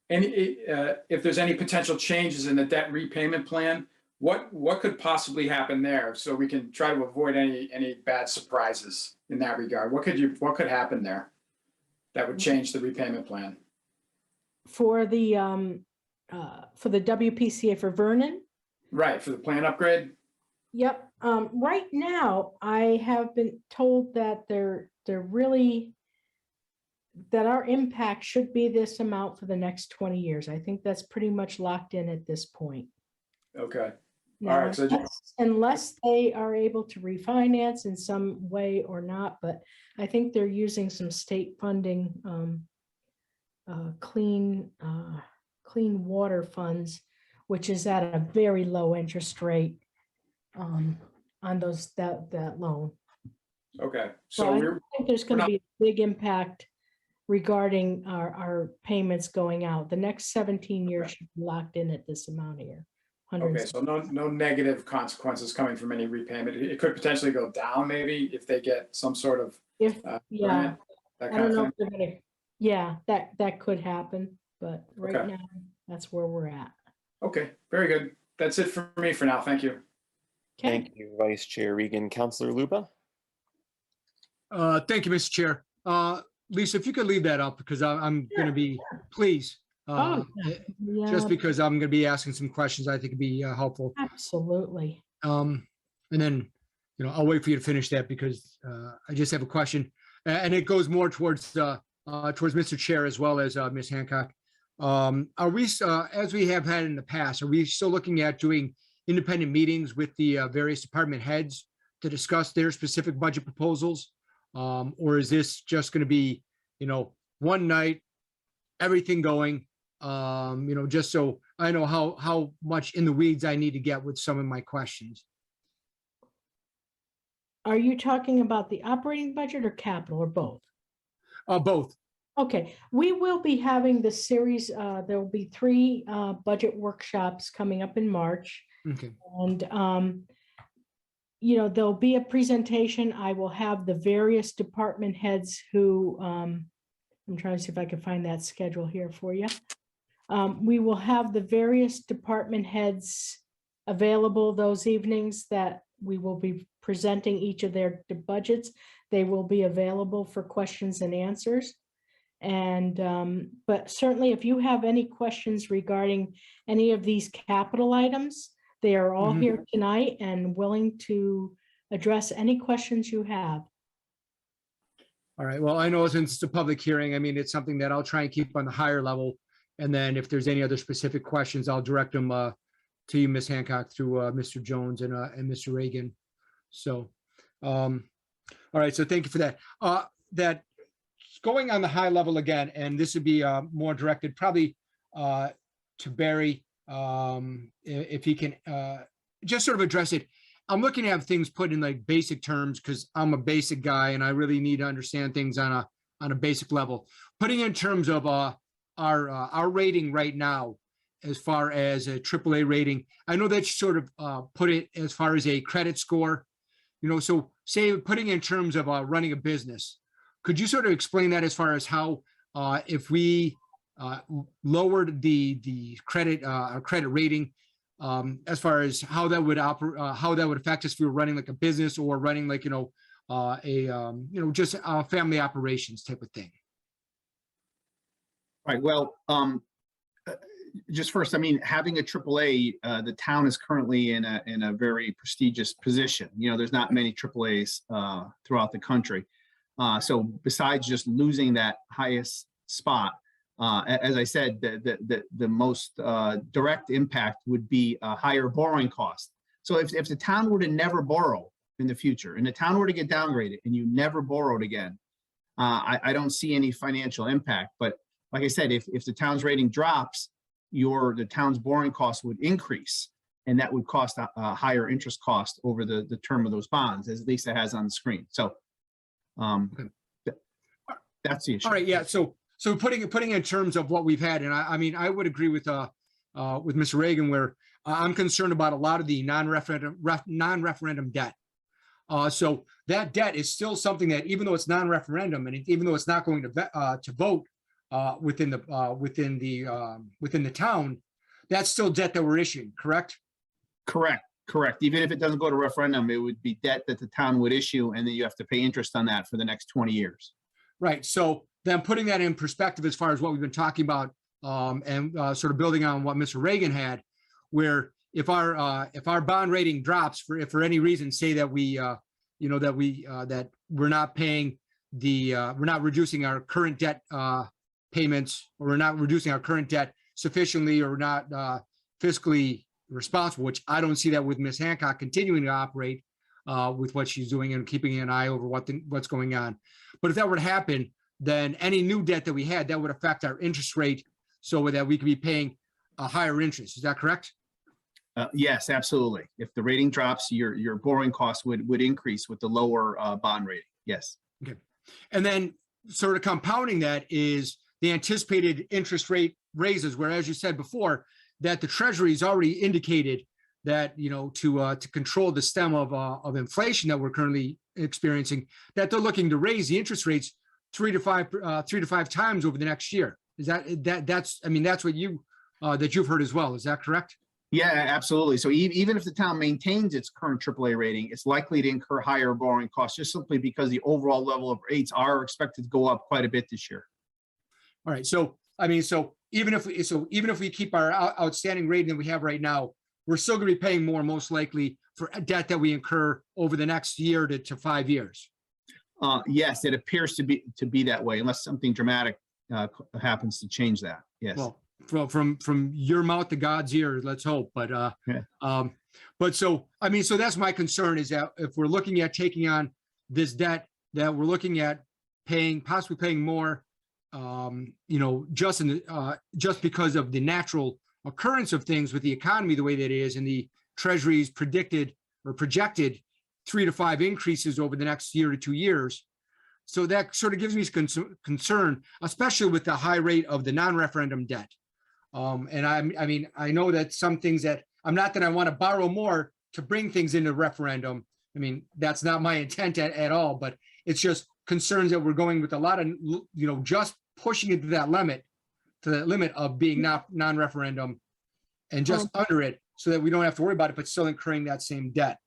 Speaker 4: if there's any potential changes in the debt repayment plan, what could possibly happen there, so we can try to avoid any bad surprises in that regard. What could happen there that would change the repayment plan?
Speaker 2: For the WPCA for Vernon?
Speaker 4: Right, for the plan upgrade?
Speaker 2: Yep. Right now, I have been told that they're really, that our impact should be this amount for the next 20 years. I think that's pretty much locked in at this point.
Speaker 4: Okay.
Speaker 2: Now,
Speaker 4: All right. So
Speaker 2: unless they are able to refinance in some way or not, but I think they're using some state funding, clean water funds, which is at a very low interest rate on that loan.
Speaker 4: okay.
Speaker 2: So
Speaker 4: So
Speaker 2: I don't think there's going to be a big impact regarding our payments going out. The next 17 years should be locked in at this amount here.
Speaker 4: okay. So no negative consequences coming from any repayment. It could potentially go down maybe if they get some sort of
Speaker 2: Yeah,
Speaker 4: grant, that
Speaker 2: I
Speaker 4: kind
Speaker 2: don't
Speaker 4: of
Speaker 2: know
Speaker 4: thing.
Speaker 2: if they're gonna, yeah, that could happen, but right
Speaker 4: Okay.
Speaker 2: now, that's where we're at.
Speaker 4: Okay, very good. That's it for me for now. Thank you.
Speaker 2: Okay,
Speaker 1: Thank you, Vice Chair Regan. Councillor Luba?
Speaker 5: Thank you, Mr. Chair. Lisa, if you could leave that up, because I'm going to be, please,
Speaker 2: oh,
Speaker 5: just
Speaker 2: yeah,
Speaker 5: because I'm going to be asking some questions I think would be helpful.
Speaker 2: absolutely.
Speaker 5: And then, I'll wait for you to finish that because I just have a question. And it goes more towards Mr. Chair as well as Ms. Hancock. Are we, as we have had in the past, are we still looking at doing independent meetings with the various department heads to discuss their specific budget proposals? Or is this just going to be, one night, everything going, just so I know how much in the weeds I need to get with some of my questions?
Speaker 2: Are you talking about the operating budget or capital or both?
Speaker 5: Both.
Speaker 2: Okay, we will be having this series, there will be 3 budget workshops coming up in March.
Speaker 5: Okay.
Speaker 2: And, there'll be a presentation. I will have the various department heads who, I'm trying to see if I can find that schedule here for you. We will have the various department heads available those evenings that we will be presenting each of their budgets. They will be available for questions and answers. And, but certainly if you have any questions regarding any of these capital items, they are all here tonight and willing to address any questions you have.
Speaker 5: All right. Well, I know since it's a public hearing, I mean, it's something that I'll try and keep on the higher level. And then if there's any other specific questions, I'll direct them to you, Ms. Hancock, through Mr. Jones and Mr. Reagan. So, all right. So thank you for that. That going on the high level again, and this would be more directed probably to Barry, if he can just sort of address it. I'm looking to have things put in like basic terms because I'm a basic guy and I really need to understand things on a basic level. Putting in terms of our rating right now, as far as a AAA rating, I know that you sort of put it as far as a credit score, so say putting in terms of running a business. Could you sort of explain that as far as how if we lowered the credit credit rating, as far as how that would how that would affect us if we were running like a business or running like just family operations type of thing?
Speaker 3: Right. Well, just first, I mean, having a AAA, the town is currently in a very prestigious position. There's not many AAAs throughout the country. So besides just losing that highest spot, as I said, the most direct impact would be a higher borrowing cost. So if the town were to never borrow in the future and the town were to get downgraded and you never borrowed again, I don't see any financial impact. But like I said, if the town's rating drops, the town's borrowing costs would increase, and that would cost a higher interest cost over the term of those bonds, as Lisa has on the screen. So that's the issue.
Speaker 5: All right. Yeah. So putting in terms of what we've had, and I mean, I would agree with Mr. Reagan, where I'm concerned about a lot of the non-referendum debt. So that debt is still something that, even though it's non-referendum, and even though it's not going to vote within the town, that's still debt that we're issuing. Correct. Even if it doesn't go to referendum, it would be debt that the town would issue, and then you have to pay interest on that for the next 20 years. Right. So then putting that in perspective as far as what we've been talking about, and sort of building on what Mr. Reagan had, where if our bond rating drops if for any reason, say that that we're not paying we're not reducing our current debt payments, or we're not reducing our current debt sufficiently, or not fiscally responsible, which I don't see that with Ms. Hancock continuing to operate with what she's doing and keeping an eye over what's going on. But if that were to happen, then any new debt that we had, that would affect our interest rate, so that we could be paying a higher interest. Is that correct?
Speaker 3: Yes, absolutely. If the rating drops, your borrowing costs would increase with the lower bond rating. Yes.
Speaker 5: Okay. And then sort of compounding that is the anticipated interest rate raises, where, as you said before, that the Treasury has already indicated that, to control the stem of inflation that we're currently experiencing, that they're looking to raise the interest rates 3 to 5 times over the next year. Is that's what that you've heard as well. Is that correct?
Speaker 3: Yeah, absolutely. So even if the town maintains its current AAA rating, it's likely to incur higher borrowing costs, just simply because the overall level of rates are expected to go up quite a bit this year.
Speaker 5: All right. So even if we keep our outstanding rating that we have right now, we're still going to be paying more, most likely, for debt that we incur over the next year to 5 years.
Speaker 3: Yes, it appears to be that way, unless something dramatic happens to change that. Yes.
Speaker 5: Well, from your mouth to God's ear, let's hope. But so, I mean, so that's my concern, is that if we're looking at taking on this debt, that we're looking at possibly paying more, just because of the natural occurrence of things with the economy the way that it is, and the Treasury's predicted or projected 3 to 5 increases over the next year to 2 years. So that sort of gives me concern, especially with the high rate of the non-referendum debt. And I know that some things that not that I want to borrow more to bring things into referendum. I mean, that's not my intent at all, but it's just concerns that we're going with a lot of, just pushing it to that limit of being non-referendum and just under it, so that we don't have to worry about it, but still incurring that same debt.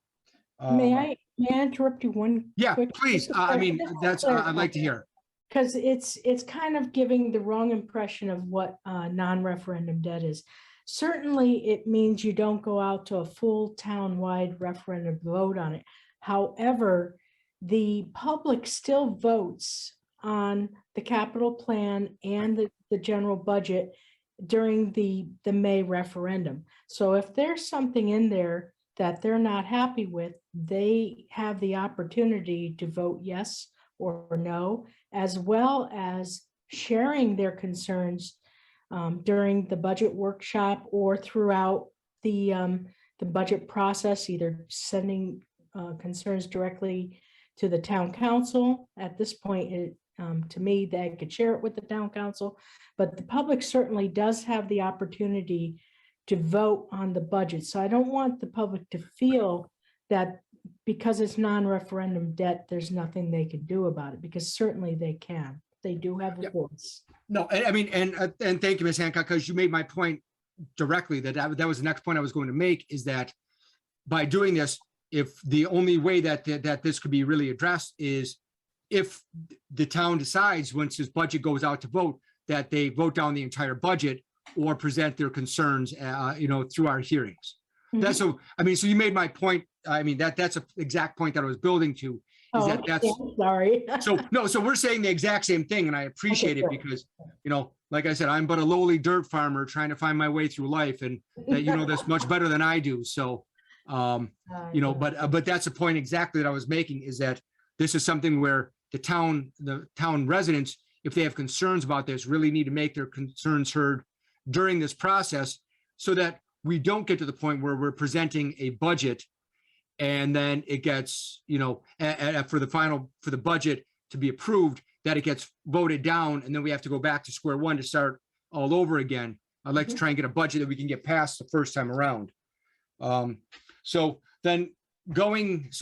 Speaker 2: May I interrupt you one?
Speaker 5: Yeah,
Speaker 2: quick-
Speaker 5: please. I'd like to hear.
Speaker 2: Because it's kind of giving the wrong impression of what non-referendum debt is. Certainly, it means you don't go out to a full town-wide referendum vote on it. However, the public still votes on the capital plan and the general budget during the May referendum. So if there's something in there that they're not happy with, they have the opportunity to vote yes or no, as well as sharing their concerns during the budget workshop or throughout the budget process, either sending concerns directly to the town council. At this point, to me, they could share it with the town council, but the public certainly does have the opportunity to vote on the budget. So I don't want the public to feel that because it's non-referendum debt, there's nothing they can do about it, because certainly they can. They do have a voice.
Speaker 5: No, I mean, and thank you, Ms. Hancock, because you made my point directly. That was the next point I was going to make, is that by doing this, if the only way that this could be really addressed is if the town decides, once this budget goes out to vote, that they vote down the entire budget or present their concerns, through our hearings. That's so. I mean, so you made my point. I mean, that's an exact point that I was building to. Is that's
Speaker 2: sorry.
Speaker 5: So we're saying the exact same thing, and I appreciate it, because, like I said, I'm but a lowly dirt farmer trying to find my way through life, and that you know this much better than I do. So, but that's the point exactly that I was making, is that this is something where the town residents, if they have concerns about this, really need to make their concerns heard during this process, so that we don't get to the point where we're presenting a budget and then it gets, for the budget to be approved, that it gets voted down, and then we have to go back to square one to start all over again. I'd like to try and get a budget that we can get past the first time around. So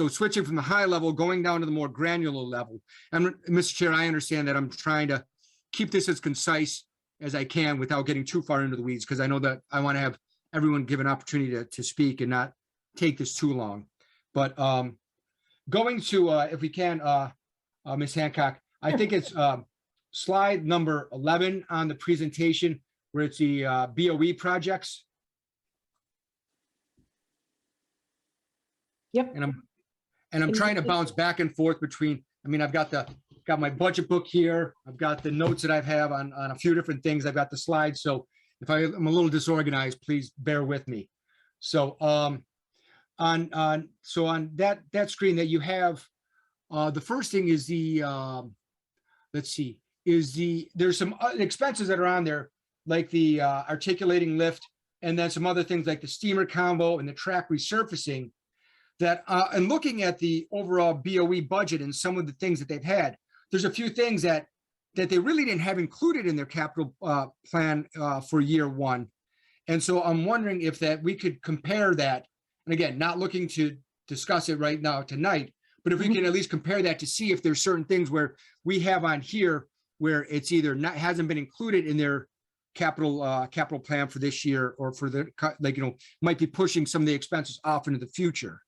Speaker 5: switching from the high level, going down to the more granular level. And Mr. Chair, I understand that I'm trying to keep this as concise as I can without getting too far into the weeds, because I know that I want to have everyone give an opportunity to speak and not take this too long. But going to, if we can, Ms. Hancock, I think it's slide number 11 on the presentation, where it's the BOE projects.
Speaker 2: Yep.
Speaker 5: And I'm trying to bounce back and forth between, I've got my budget book here. I've got the notes that I have on a few different things. I've got the slides. So if I'm a little disorganized, please bear with me. So on that screen that you have, the first thing is there's some expenses that are on there, like the articulating lift, and then some other things like the steamer combo and the track resurfacing. That and looking at the overall BOE budget and some of the things that they've had, there's a few things that they really didn't have included in their capital plan for year one. And so I'm wondering if that we could compare that. And again, not looking to discuss it right now tonight, but if we can at least compare that to see if there's certain things where we have on here where it's either hasn't been included in their capital plan for this year, or for the might be pushing some of the expenses off into the future.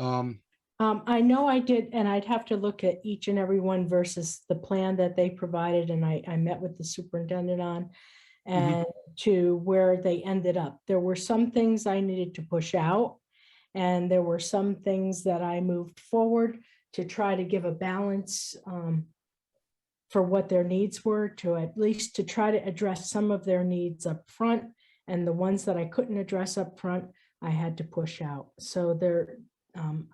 Speaker 2: I know I did, and I'd have to look at each and every one versus the plan that they provided, and I met with the superintendent on, and to where they ended up. There were some things I needed to push out, and there were some things that I moved forward to try to give a balance for what their needs were, to at least to try to address some of their needs up front. And the ones that I couldn't address up front, I had to push out. So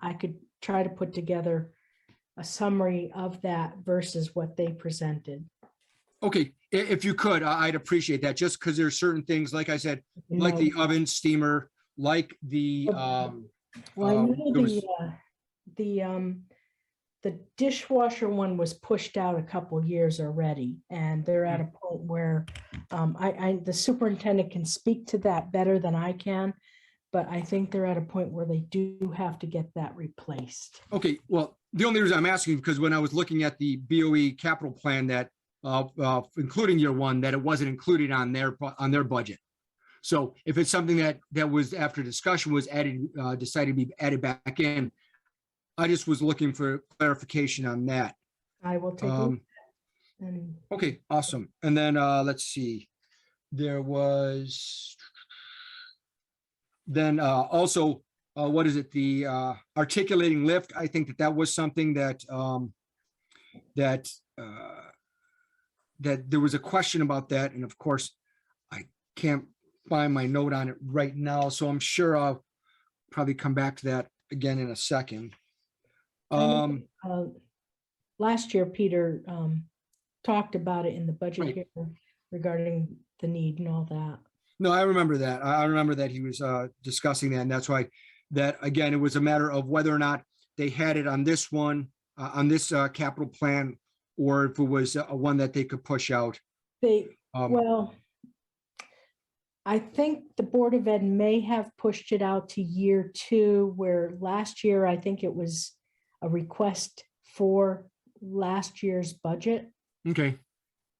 Speaker 2: I could try to put together a summary of that versus what they presented.
Speaker 5: Okay, if you could, I'd appreciate that, just because there's certain things, like I said, like the oven steamer, like the,
Speaker 2: Well, I know
Speaker 5: there was-
Speaker 2: the dishwasher one was pushed out a couple years already, and they're at a point where the superintendent can speak to that better than I can, but I think they're at a point where they do have to get that replaced.
Speaker 5: okay, well, the only reason I'm asking, because when I was looking at the BOE capital plan that, including year one, that it wasn't included on their budget. So if it's something that was, after discussion, was added, decided to be added back in, I just was looking for clarification on that.
Speaker 2: I will take a look. And
Speaker 5: Okay, awesome. And then, let's see, there was then, also, what is it? The, articulating lift. I think that was something that, that there was a question about that. And of course, I can't find my note on it right now, so I'm sure I'll probably come back to that again in a second.
Speaker 2: last year, Peter talked about it in the budget
Speaker 5: Right.
Speaker 2: hearing regarding the need and all that.
Speaker 5: No, I remember that. I remember that he was discussing that, and that's why that, again, it was a matter of whether or not they had it on this one, on this capital plan, or if it was one that they could push out.
Speaker 2: Well, I think the Board of Ed may have pushed it out to year two, where last year, I think it was a request for last year's budget.
Speaker 5: Okay,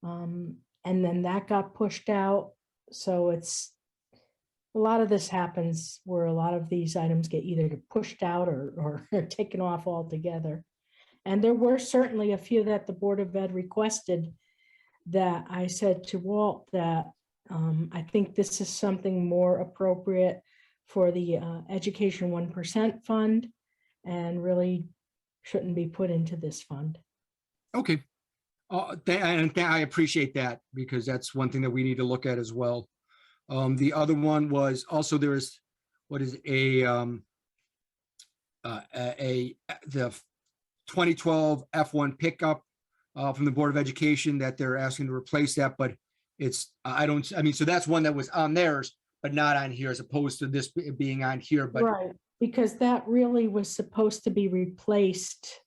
Speaker 2: And then that got pushed out. So it's, a lot of this happens where a lot of these items get either pushed out or taken off altogether. And there were certainly a few that the Board of Ed requested that I said to Walt that I think this is something more appropriate for the Education 1% fund and really shouldn't be put into this fund.
Speaker 5: okay. I appreciate that, because that's one thing that we need to look at as well. The other one was also, there is, what is the 2012 F1 pickup from the Board of Education that they're asking to replace that, but it's, so that's one that was on theirs, but not on here, as opposed to this being on here, but
Speaker 2: Right, because that really was supposed to be replaced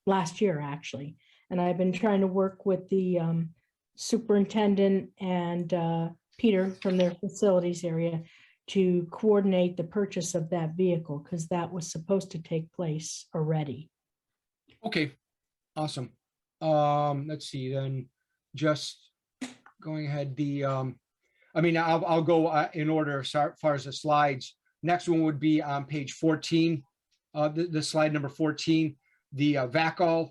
Speaker 2: last year, actually. And I've been trying to work with the superintendent and Peter from their facilities area to coordinate the purchase of that vehicle, because that was supposed to take place already.
Speaker 5: okay, awesome. Let's see, then, just going ahead, I'll go in order as far as the slides. Next one would be on page 14, the slide number 14, the VACOL.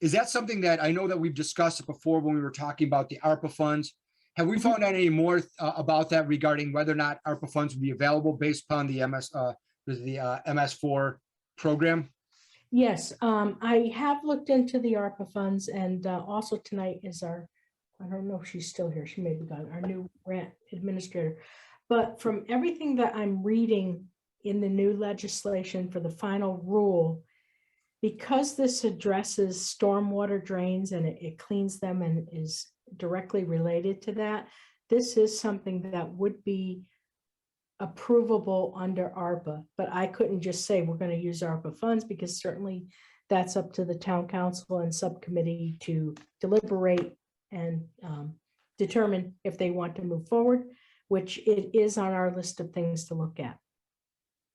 Speaker 5: Is that something that, I know that we've discussed it before when we were talking about the ARPA funds? Have we found out any more about that regarding whether or not ARPA funds will be available based upon the MS4 program?
Speaker 2: Yes, I have looked into the ARPA funds, and also tonight is I don't know if she's still here, she may be gone, our new grant administrator. But from everything that I'm reading in the new legislation for the final rule, because this addresses stormwater drains and it cleans them and is directly related to that, this is something that would be approvable under ARPA. But I couldn't just say we're going to use ARPA funds, because certainly that's up to the town council and subcommittee to deliberate and determine if they want to move forward, which it is on our list of things to look at.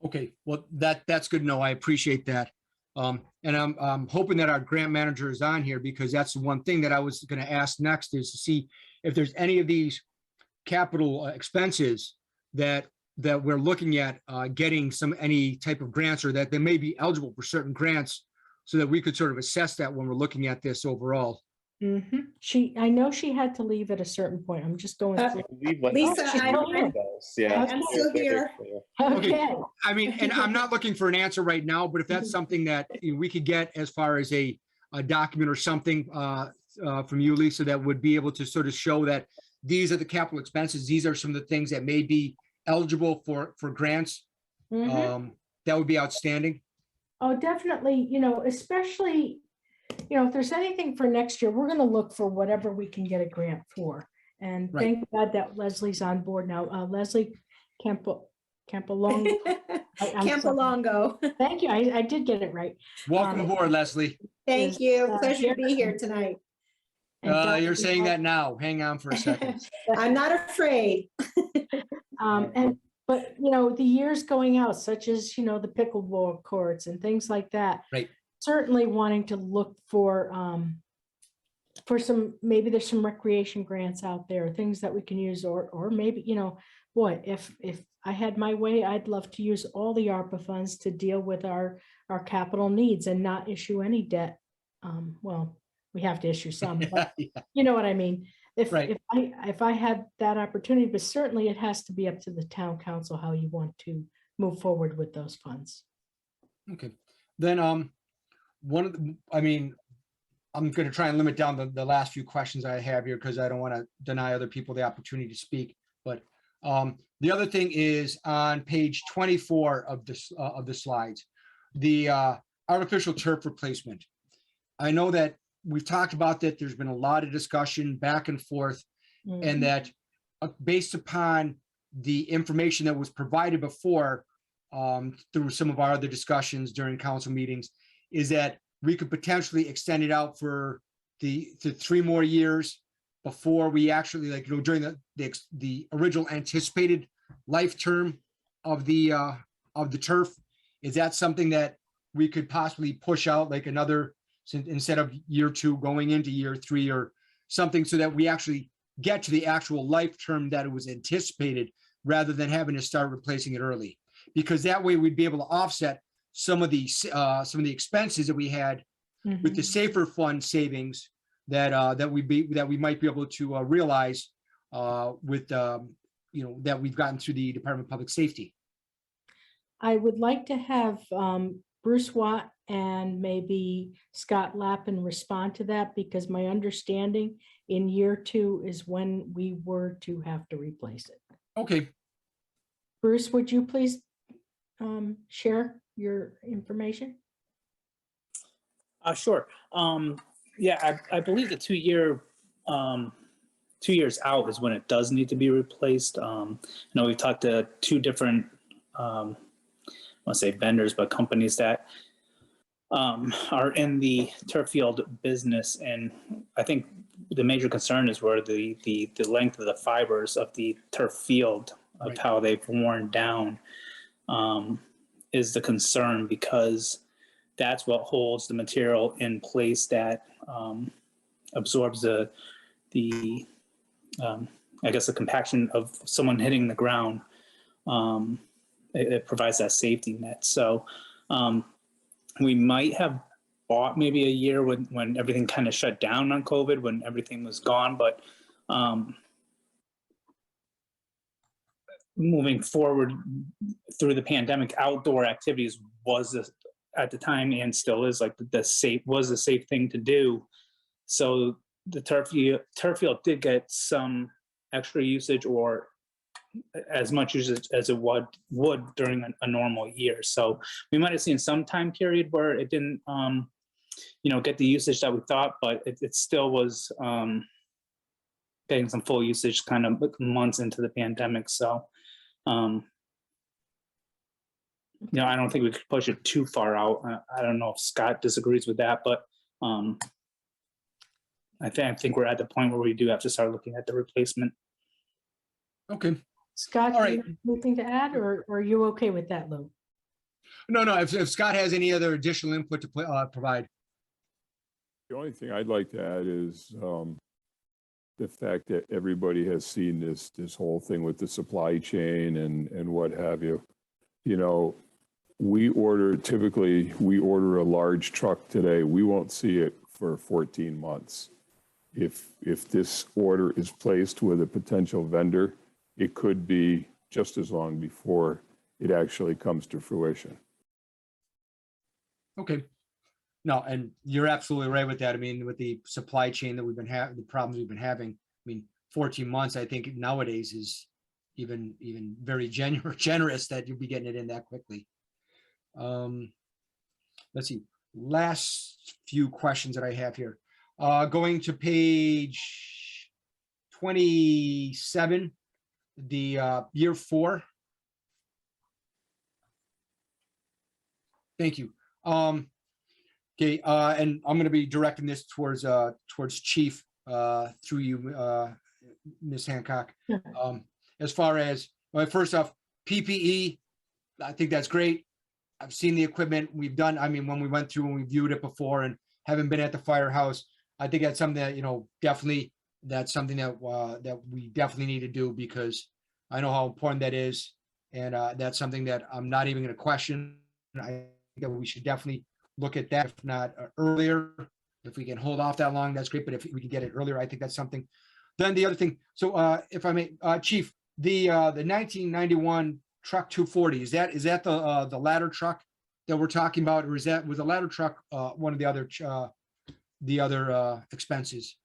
Speaker 5: Okay, well, that's good to know. I appreciate that. And I'm hoping that our grant manager is on here, because that's the one thing that I was going to ask next, is to see if there's any of these capital expenses that we're looking at getting any type of grants, or that they may be eligible for certain grants, so that we could sort of assess that when we're looking at this overall.
Speaker 2: I know she had to leave at a certain point. I'm just going through.
Speaker 6: Lisa,
Speaker 1: Yeah.
Speaker 6: I'm still here.
Speaker 2: Okay,
Speaker 5: I mean, and I'm not looking for an answer right now, but if that's something that we could get as far as a a document or something from you, Lisa, that would be able to sort of show that these are the capital expenses. These are some of the things that may be eligible for grants.
Speaker 2: Mhm.
Speaker 5: That would be outstanding.
Speaker 2: Oh, definitely, especially, if there's anything for next year, we're gonna look for whatever we can get a grant for. And
Speaker 5: Right.
Speaker 2: thank God that Leslie's on board now. Leslie Campolongo. I'm sorry.
Speaker 6: Campolongo.
Speaker 2: Thank you. I did get it right.
Speaker 5: Welcome
Speaker 2: Um,
Speaker 5: aboard, Leslie.
Speaker 6: Thank
Speaker 2: is,
Speaker 6: you.
Speaker 2: uh,
Speaker 6: Pleasure to be here
Speaker 2: here.
Speaker 6: tonight.
Speaker 2: And
Speaker 5: You're
Speaker 2: Darcy
Speaker 5: saying
Speaker 2: Hall.
Speaker 5: that now. Hang on for a second.
Speaker 6: I'm not afraid.
Speaker 2: But the years going out, such as, the pickleball courts and things like that.
Speaker 5: Right.
Speaker 2: Certainly wanting to look for some, maybe there's some recreation grants out there, things that we can use, or maybe, boy, if I had my way, I'd love to use all the ARPA funds to deal with our capital needs and not issue any debt. Well, we have to issue some, but
Speaker 5: Yeah.
Speaker 2: you know what I mean?
Speaker 5: Right.
Speaker 2: If I had that opportunity, but certainly it has to be up to the town council how you want to move forward with those funds.
Speaker 5: Okay. Then I'm going to try and limit down the last few questions I have here because I don't want to deny other people the opportunity to speak. But the other thing is on page 24 of the slides, the artificial turf replacement. I know that we've talked about that. There's been a lot of discussion back and forth, and that based upon the information that was provided before through some of our other discussions during council meetings, is that we could potentially extend it out for the 3 more years before we actually, during the original anticipated life term of the turf. Is that something that we could possibly push out like another, instead of year 2 going into year 3 or something, so that we actually get to the actual life term that it was anticipated, rather than having to start replacing it early? Because that way we'd be able to offset some of the expenses that we had with the safer fund savings that we might be able to realize with that we've gotten through the Department of Public Safety.
Speaker 2: I would like to have Bruce Watt and maybe Scott Lappin respond to that, because my understanding in year 2 is when we were to have to replace it.
Speaker 5: Okay.
Speaker 2: Bruce, would you please share your information?
Speaker 7: Sure. Yeah, I believe the 2 years out is when it does need to be replaced. We've talked to 2 different, I want to say vendors, but companies that are in the turf field business, and I think the major concern is where the length of the fibers of the turf field, of
Speaker 5: Right.
Speaker 7: how they've worn down, is the concern, because that's what holds the material in place that absorbs the I guess the compaction of someone hitting the ground. It provides that safety net. So we might have bought maybe a year when everything kind of shut down on COVID, when everything was gone, but moving forward through the pandemic, outdoor activities was at the time, and still is, like the safe thing to do. So the turf field did get some extra usage, or as much usage as it would during a normal year. So we might have seen some time period where it didn't get the usage that we thought, but it still was getting some full usage kind of months into the pandemic. So I don't think we could push it too far out. I don't know if Scott disagrees with that, but I think we're at the point where we do have to start looking at the replacement.
Speaker 2: Okay. Scott,
Speaker 5: All
Speaker 2: do you
Speaker 5: right.
Speaker 2: have anything to add, or are you okay with that, Lou?
Speaker 5: No. If Scott has any other additional input to provide.
Speaker 8: The only thing I'd like to add is the fact that everybody has seen this whole thing with the supply chain and what have you. Typically we order a large truck today. We won't see it for 14 months. If this order is placed with a potential vendor, it could be just as long before it actually comes to fruition.
Speaker 5: Okay. No, and you're absolutely right with that. I mean, with the supply chain that we've been having, the problems we've been having, I mean, 14 months, I think nowadays is even very generous that you'll be getting it in that quickly. Let's see, last few questions that I have here. Going to page 27, the year 4. Thank you. Okay, and I'm going to be directing this towards Chief through you, Ms. Hancock.
Speaker 2: Sure.
Speaker 5: As far as, well, first off, PPE, I think that's great. I've seen the equipment we've done. I mean, when we went through and we viewed it before and haven't been at the firehouse, I think that's something that, definitely, that's something that that we definitely need to do, because I know how important that is. And that's something that I'm not even going to question. I think that we should definitely look at that, if not earlier. If we can hold off that long, that's great. But if we can get it earlier, I think that's something. Then the other thing, so if I may, Chief, the 1991 truck 240, is that the ladder truck that we're talking about, or was the ladder truck one of the other expenses?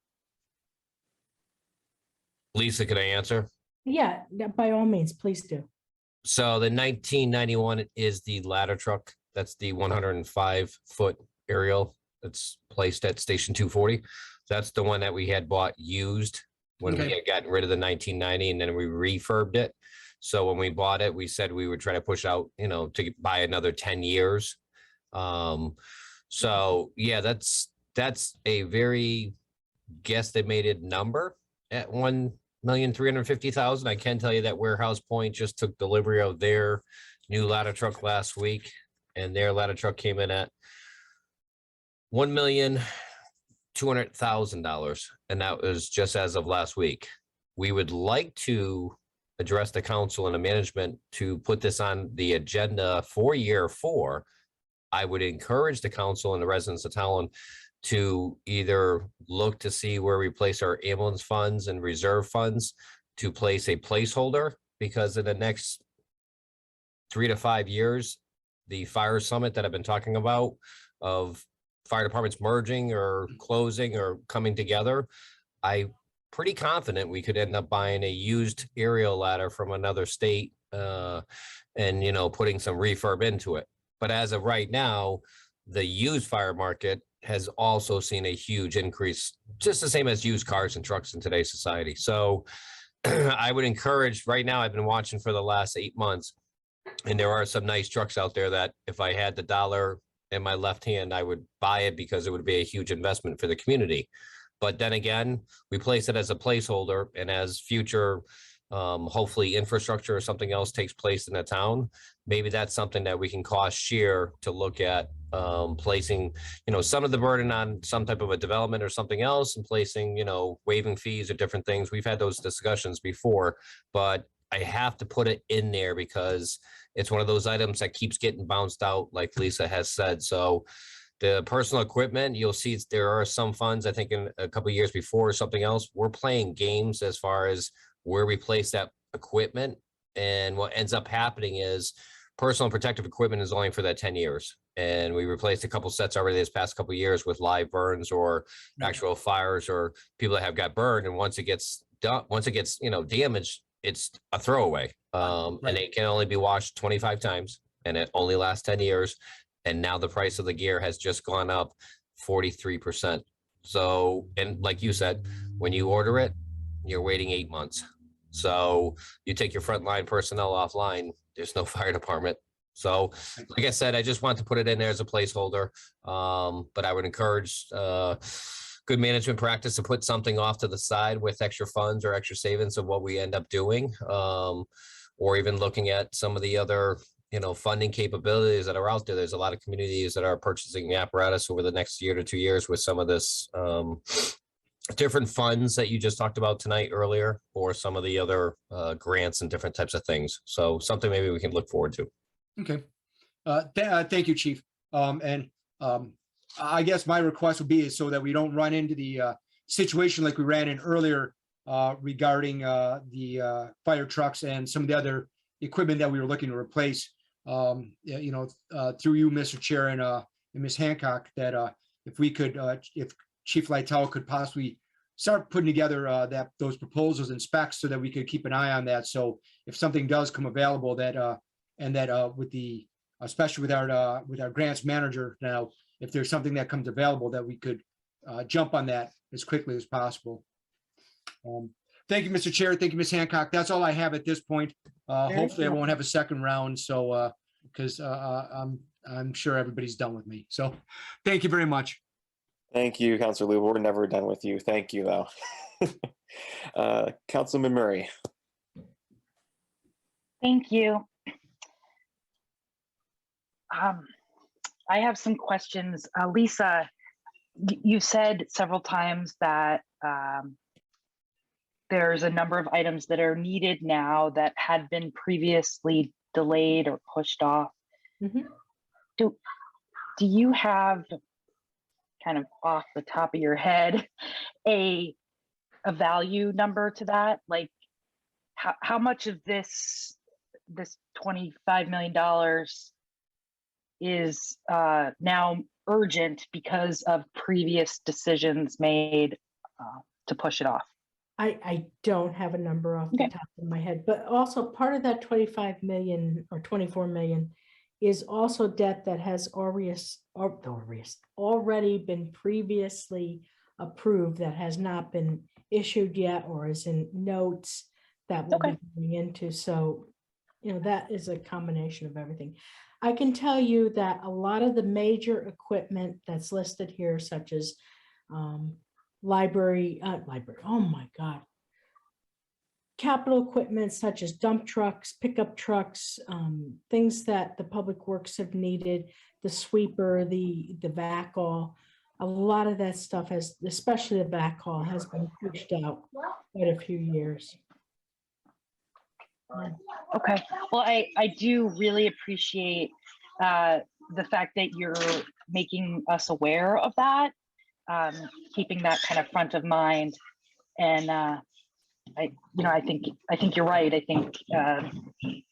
Speaker 9: Lisa, can I answer?
Speaker 2: Yeah, by all means, please do.
Speaker 9: So the 1991 is the ladder truck. That's the 105-foot aerial that's placed at Station 240. That's the one that we had bought used when we had gotten rid of the 1990, and then we refurbed it. So when we bought it, we said we would try to push out, to buy another 10 years. So yeah, that's a very guesstimated number at $1,350,000. I can tell you that Warehouse Point just took delivery of their new ladder truck last week, and their ladder truck came in at $1,200,000, and that was just as of last week. We would like to address the council and the management to put this on the agenda for year 4. I would encourage the council and the residents of Tolland to either look to see where we place our ambulance funds and reserve funds, to place a placeholder, because in the next 3 to 5 years, the fire summit that I've been talking about, of fire departments merging or closing or coming together, I'm pretty confident we could end up buying a used aerial ladder from another state and putting some refurb into it. But as of right now, the used fire market has also seen a huge increase, just the same as used cars and trucks in today's society. So I would encourage, right now, I've been watching for the last 8 months, and there are some nice trucks out there that if I had the dollar in my left hand, I would buy it, because it would be a huge investment for the community. But then again, we place it as a placeholder, and as future, hopefully infrastructure or something else takes place in the town, maybe that's something that we can cost share to look at, placing, some of the burden on some type of a development or something else, and placing, waiving fees or different things. We've had those discussions before, but I have to put it in there because it's one of those items that keeps getting bounced out, like Lisa has said. So the personal equipment, you'll see there are some funds, I think in a couple of years before, or something else, we're playing games as far as where we place that equipment. And what ends up happening is personal protective equipment is only for that 10 years. And we replaced a couple sets already this past couple of years with live burns or actual fires or people that have got burned. And once it gets done, damaged, it's a throwaway. And it can only be washed 25 times, and it only lasts 10 years. And now the price of the gear has just gone up 43%. So, and like you said, when you order it, you're waiting 8 months. So you take your frontline personnel offline, there's no fire department. So like I said, I just want to put it in there as a placeholder. But I would encourage good management practice to put something off to the side with extra funds or extra savings of what we end up doing. Or even looking at some of the other, funding capabilities that are out there. There's a lot of communities that are purchasing the apparatus over the next year to 2 years with some of this different funds that you just talked about tonight earlier, or some of the other grants and different types of things. So something maybe we can look forward to.
Speaker 5: Okay. Thank you, Chief. I guess my request would be so that we don't run into the situation like we ran in earlier regarding the fire trucks and some of the other equipment that we were looking to replace. Through you, Mr. Chair, and and Ms. Hancock that if we could, if Chief Lytle could possibly start putting together those proposals and specs so that we could keep an eye on that. So if something does come available that and that with the especially with our grants manager now, if there's something that comes available that we could jump on that as quickly as possible. Thank you, Mr. Chair. Thank you, Ms. Hancock. That's all I have at this point.
Speaker 2: Very
Speaker 5: Hopefully I
Speaker 2: good.
Speaker 5: won't have a second round. So because I'm sure everybody's done with me. So thank you very much.
Speaker 1: Thank you, Councilor Liu. We're never done with you. Thank you, though. Councilman Murray.
Speaker 10: Thank you. I have some questions. Lisa, you said several times that there's a number of items that are needed now that had been previously delayed or pushed off.
Speaker 2: Mhm.
Speaker 10: Do you have, kind of off the top of your head, a value number to that? Like how much of this $25 million is now urgent because of previous decisions made to push it off?
Speaker 2: I don't have a number off the
Speaker 10: Okay.
Speaker 2: top of my head, but also part of that 25 million or 24 million is also debt that has already been previously approved that has not been issued yet or is in notes that we'll
Speaker 10: Okay.
Speaker 2: be going into. So, that is a combination of everything. I can tell you that a lot of the major equipment that's listed here, such as library, oh my God. Capital equipment such as dump trucks, pickup trucks, things that the public works have needed, the sweeper, the backhaul, a lot of that stuff has, especially the backhaul, has been pushed out quite a few years.
Speaker 10: Okay. Well, I do really appreciate the fact that you're making us aware of that, keeping that kind of front of mind. And I think you're right. I think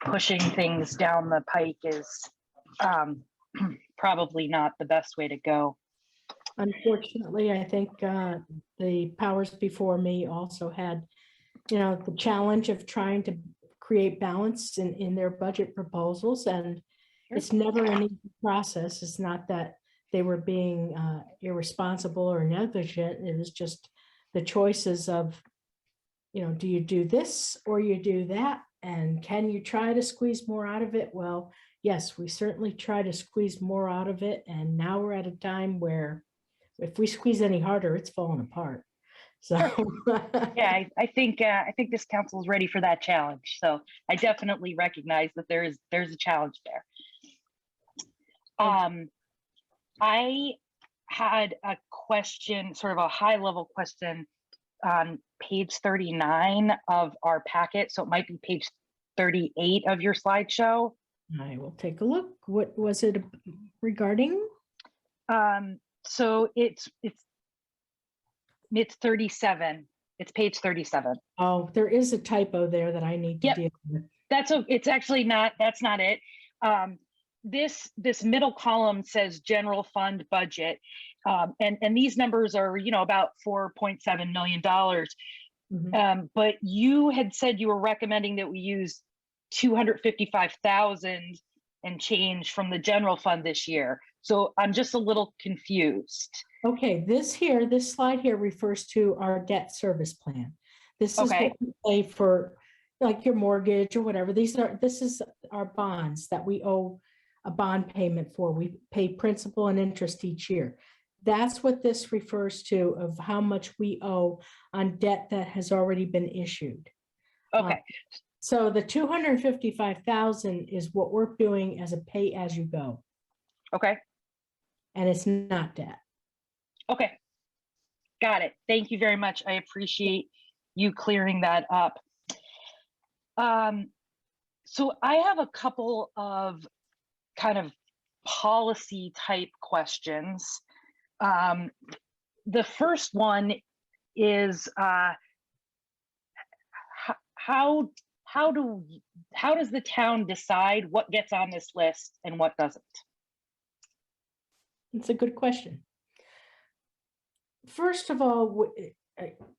Speaker 10: pushing things down the pike is probably not the best way to go.
Speaker 2: Unfortunately, I think the powers before me also had, the challenge of trying to create balance in their budget proposals, and it's never an easy process. It's not that they were being irresponsible or negligent. It was just the choices of, do you do this or you do that? And can you try to squeeze more out of it? Well, yes, we certainly try to squeeze more out of it. And now we're at a time where if we squeeze any harder, it's falling apart. So
Speaker 10: Yeah, I think this council is ready for that challenge. So I definitely recognize that there's a challenge there. I had a question, sort of a high level question on page 39 of our packet. So it might be page 38 of your slideshow.
Speaker 2: I will take a look. What was it regarding?
Speaker 10: So it's 37. It's page 37.
Speaker 2: Oh, there is a typo there that I need to
Speaker 10: Yep.
Speaker 2: deal with.
Speaker 10: It's actually not, that's not it. This middle column says general fund budget. And these numbers are, about $4.7 million.
Speaker 2: Mhm.
Speaker 10: But you had said you were recommending that we use 255,000 and change from the general fund this year. So I'm just a little confused.
Speaker 2: Okay, this slide here refers to our debt service plan. This is
Speaker 10: Okay.
Speaker 2: what we pay for, like your mortgage or whatever. This is our bonds that we owe a bond payment for. We pay principal and interest each year. That's what this refers to, of how much we owe on debt that has already been issued.
Speaker 10: Okay.
Speaker 2: So the 255,000 is what we're doing as a pay as you go,
Speaker 10: Okay.
Speaker 2: and it's not debt.
Speaker 10: Okay. Got it. Thank you very much. I appreciate you clearing that up. So I have a couple of kind of policy type questions. The first one is how does the town decide what gets on this list and what doesn't?
Speaker 2: It's a good question. First of all,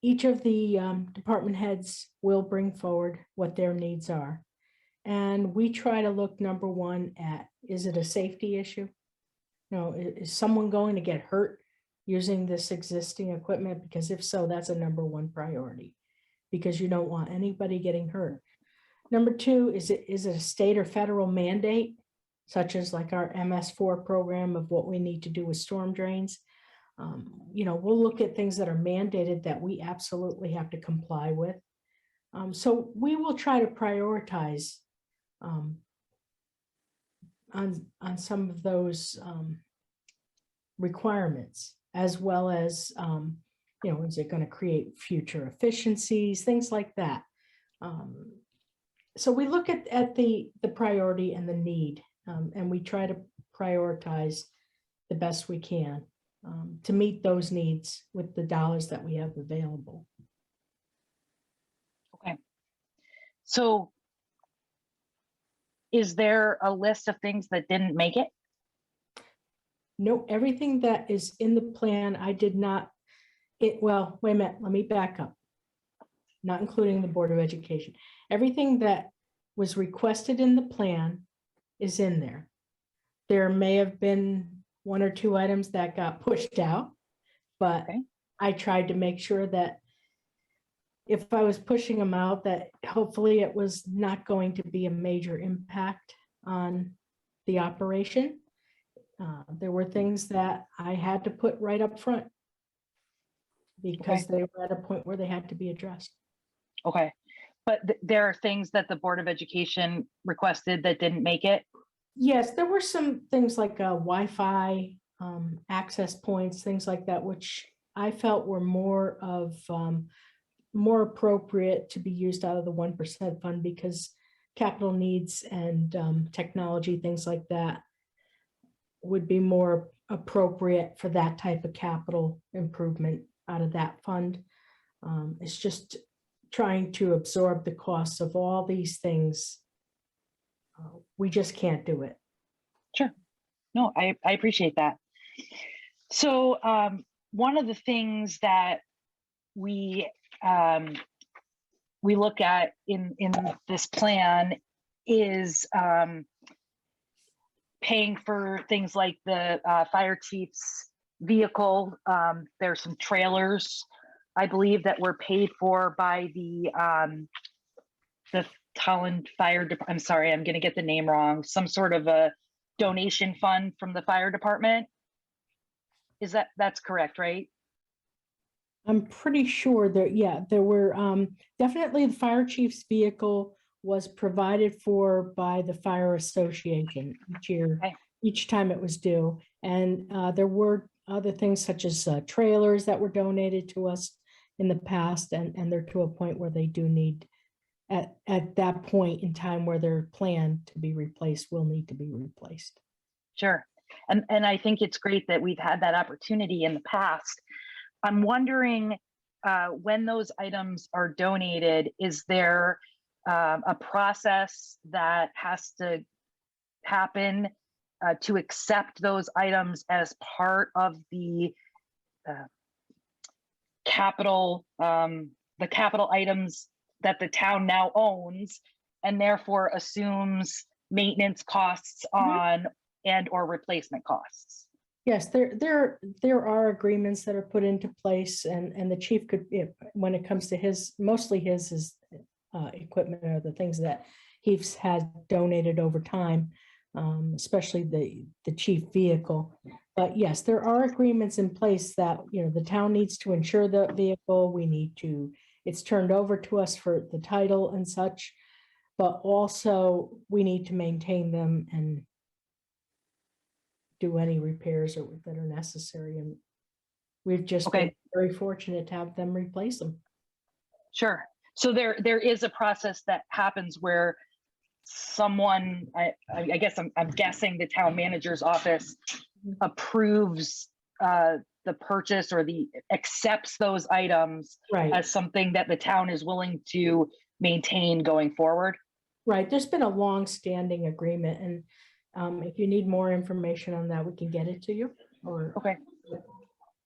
Speaker 2: each of the department heads will bring forward what their needs are. And we try to look, number one, at, is it a safety issue? No, is someone going to get hurt using this existing equipment? Because if so, that's a number one priority, because you don't want anybody getting hurt. Number two, is it a state or federal mandate, such as like our MS4 program of what we need to do with storm drains? We'll look at things that are mandated that we absolutely have to comply with. So we will try to prioritize on some of those requirements, as well as, is it going to create future efficiencies, things like that. So we look at the priority and the need, and we try to prioritize the best we can to meet those needs with the dollars that we have available.
Speaker 10: Okay. So is there a list of things that didn't make it?
Speaker 2: No, everything that is in the plan, I did not, well, wait a minute, let me back up. Not including the Board of Education. Everything that was requested in the plan is in there. There may have been one or two items that got pushed out, but
Speaker 10: Okay.
Speaker 2: I tried to make sure that if I was pushing them out, that hopefully it was not going to be a major impact on the operation. There were things that I had to put right up front because they were at a point where they had to be addressed.
Speaker 10: Okay. But there are things that the Board of Education requested that didn't make it?
Speaker 2: Yes, there were some things like Wi-Fi access points, things like that, which I felt were more appropriate to be used out of the 1% fund, because capital needs and technology, things like that, would be more appropriate for that type of capital improvement out of that fund. It's just trying to absorb the costs of all these things. We just can't do it.
Speaker 10: Sure. No, I appreciate that. So one of the things that we look at in this plan is paying for things like the fire chief's vehicle. There's some trailers, I believe, that were paid for by the Tolland Fire Department. I'm sorry, I'm going to get the name wrong. Some sort of a donation fund from the fire department. That's correct, right?
Speaker 2: I'm pretty sure that, yeah, there were definitely the fire chief's vehicle was provided for by the fire association each year,
Speaker 10: Okay.
Speaker 2: each time it was due. And there were other things such as trailers that were donated to us in the past, and they're to a point where they do need, at that point in time where they're planned to be replaced, will need to be replaced.
Speaker 10: Sure. And I think it's great that we've had that opportunity in the past. I'm wondering, when those items are donated, is there a process that has to happen to accept those items as part of the capital items that the town now owns, and therefore assumes maintenance costs on and or replacement costs?
Speaker 2: Yes, there are agreements that are put into place, and the chief could, when it comes to his, mostly his equipment or the things that he's had donated over time, especially the chief vehicle. But yes, there are agreements in place that, the town needs to insure the vehicle. It's turned over to us for the title and such, but also we need to maintain them and do any repairs that are necessary. And we've just been very fortunate to have them replace them.
Speaker 10: Sure. So there is a process that happens where someone, I guess I'm guessing the town manager's office approves the purchase or accepts those items as something that the town is willing to maintain going forward.
Speaker 2: Right. There's been a long-standing agreement, and if you need more information on that, we can get it to you. or,
Speaker 10: Okay.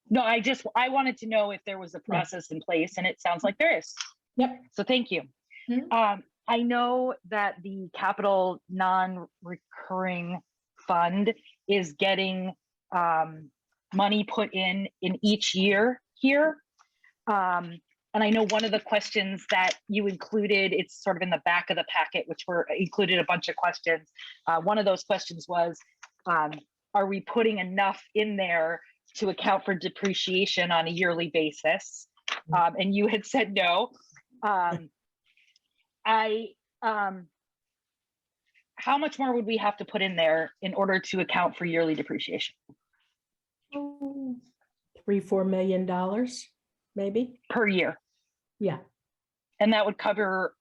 Speaker 10: No, I wanted to know if there was a process in place, and it sounds like there is.
Speaker 2: yep,
Speaker 10: So thank you.
Speaker 2: Mhm.
Speaker 10: I know that the capital non-recurring fund is getting money put in each year here. And I know one of the questions that you included, it's sort of in the back of the packet, which included a bunch of questions. One of those questions was, are we putting enough in there to account for depreciation on a yearly basis? And you had said no. How much more would we have to put in there in order to account for yearly depreciation
Speaker 2: $3-4 million, maybe.
Speaker 10: per year?
Speaker 2: Yeah,
Speaker 10: And that would cover,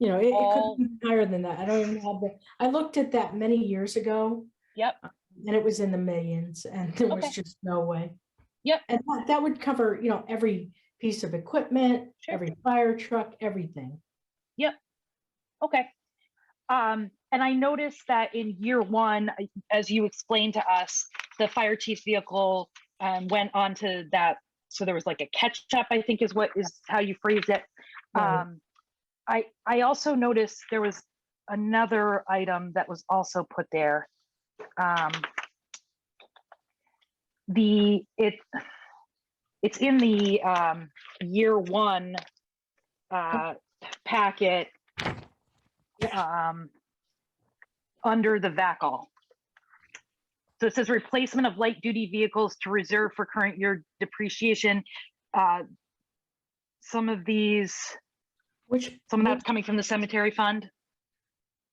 Speaker 2: it
Speaker 10: all-
Speaker 2: could be higher than that. I don't even have I looked at that many years ago.
Speaker 10: yep,
Speaker 2: And it was in the millions, and there was
Speaker 10: Okay.
Speaker 2: just no way.
Speaker 10: Yep.
Speaker 2: And that would cover, every piece of equipment,
Speaker 10: Sure.
Speaker 2: every fire truck, everything.
Speaker 10: okay. And I noticed that in year one, as you explained to us, the fire chief's vehicle went on to that. So there was like a catch up, I think is how you phrased it.
Speaker 2: Right.
Speaker 10: I also noticed there was another item that was also put there. It's in the year one packet under the VACL. So it says replacement of light duty vehicles to reserve for current year depreciation. Some of that's coming from the cemetery fund,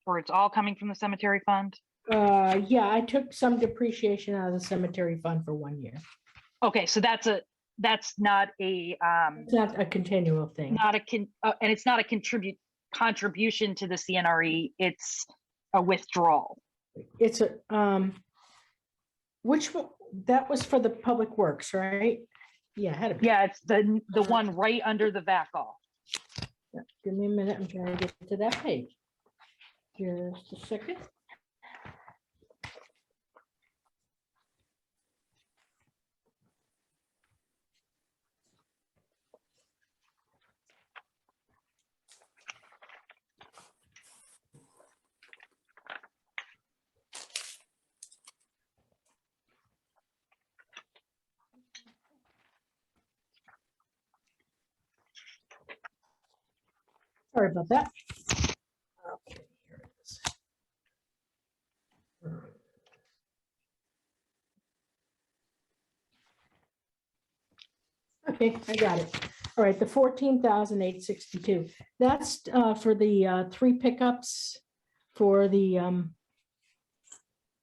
Speaker 10: or it's all coming from the cemetery fund.
Speaker 2: Yeah, I took some depreciation out of the cemetery fund for 1 year.
Speaker 10: Okay, so that's not a
Speaker 2: It's not a continual thing.
Speaker 10: and it's not a contribution to the CNRE. It's a withdrawal.
Speaker 2: It's which one? That was for the public works, right? Yeah, it had to be.
Speaker 10: Yeah, it's the one right under the VACL.
Speaker 2: Yeah, give me a minute. I'm trying to get to that page. Just a second. Sorry about that. Okay, here it is. Okay, I got it. All right, the 14,862. That's for the 3 pickups for the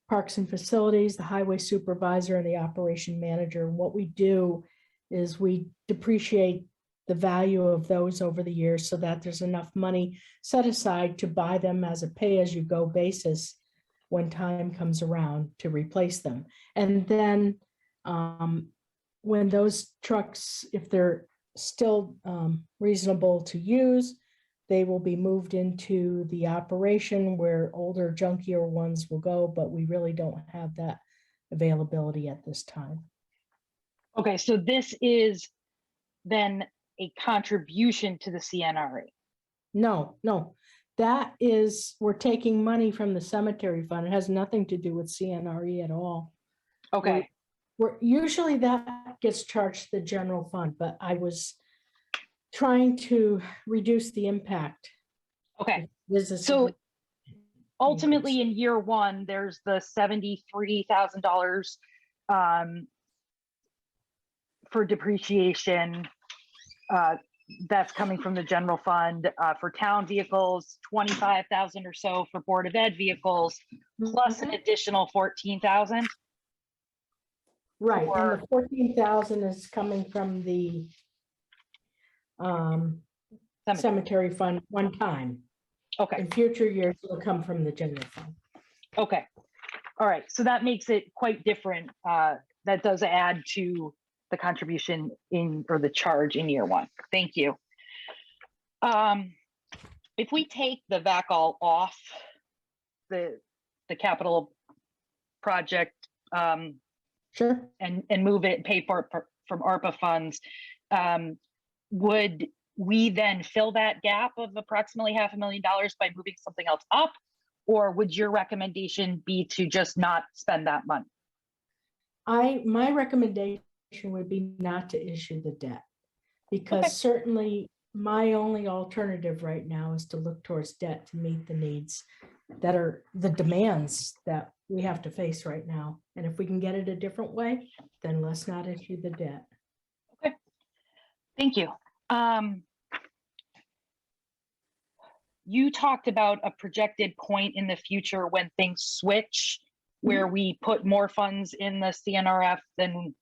Speaker 2: parks and facilities, the highway supervisor, and the operation manager. What we do is we depreciate the value of those over the years so that there's enough money set aside to buy them as a pay-as-you-go basis when time comes around to replace them. And then when those trucks, if they're still reasonable to use, they will be moved into the operation where older, junkier ones will go, but we really don't have that availability at this time.
Speaker 10: Okay, so this is then a contribution to the CNRE.
Speaker 2: No, that is, we're taking money from the cemetery fund. It has nothing to do with CNRE at all.
Speaker 10: Okay,
Speaker 2: We're usually that gets charged to the general fund, but I was trying to reduce the impact.
Speaker 10: okay.
Speaker 2: This is
Speaker 10: So ultimately in year one, there's the $73,000 for depreciation. That's coming from the general fund for town vehicles, 25,000 or so for Board of Ed vehicles, plus an additional 14,000.
Speaker 2: right, and the 14,000 is coming from the cemetery fund one time.
Speaker 10: Okay,
Speaker 2: In future years, it will come from the general fund.
Speaker 10: okay. All right, so that makes it quite different. That does add to the contribution or the charge in year one. Thank you. If we take the VACL off the capital project
Speaker 2: Sure.
Speaker 10: and move it, pay for it from ARPA funds, would we then fill that gap of approximately $500,000 by moving something else up? Or would your recommendation be to just not spend that money?
Speaker 2: My recommendation would be not to issue the debt. Because
Speaker 10: Okay.
Speaker 2: certainly my only alternative right now is to look towards debt to meet the needs that are the demands that we have to face right now. And if we can get it a different way, then let's not issue the debt.
Speaker 10: Thank you. You talked about a projected point in the future when things switch, where we put more funds in the CNRF than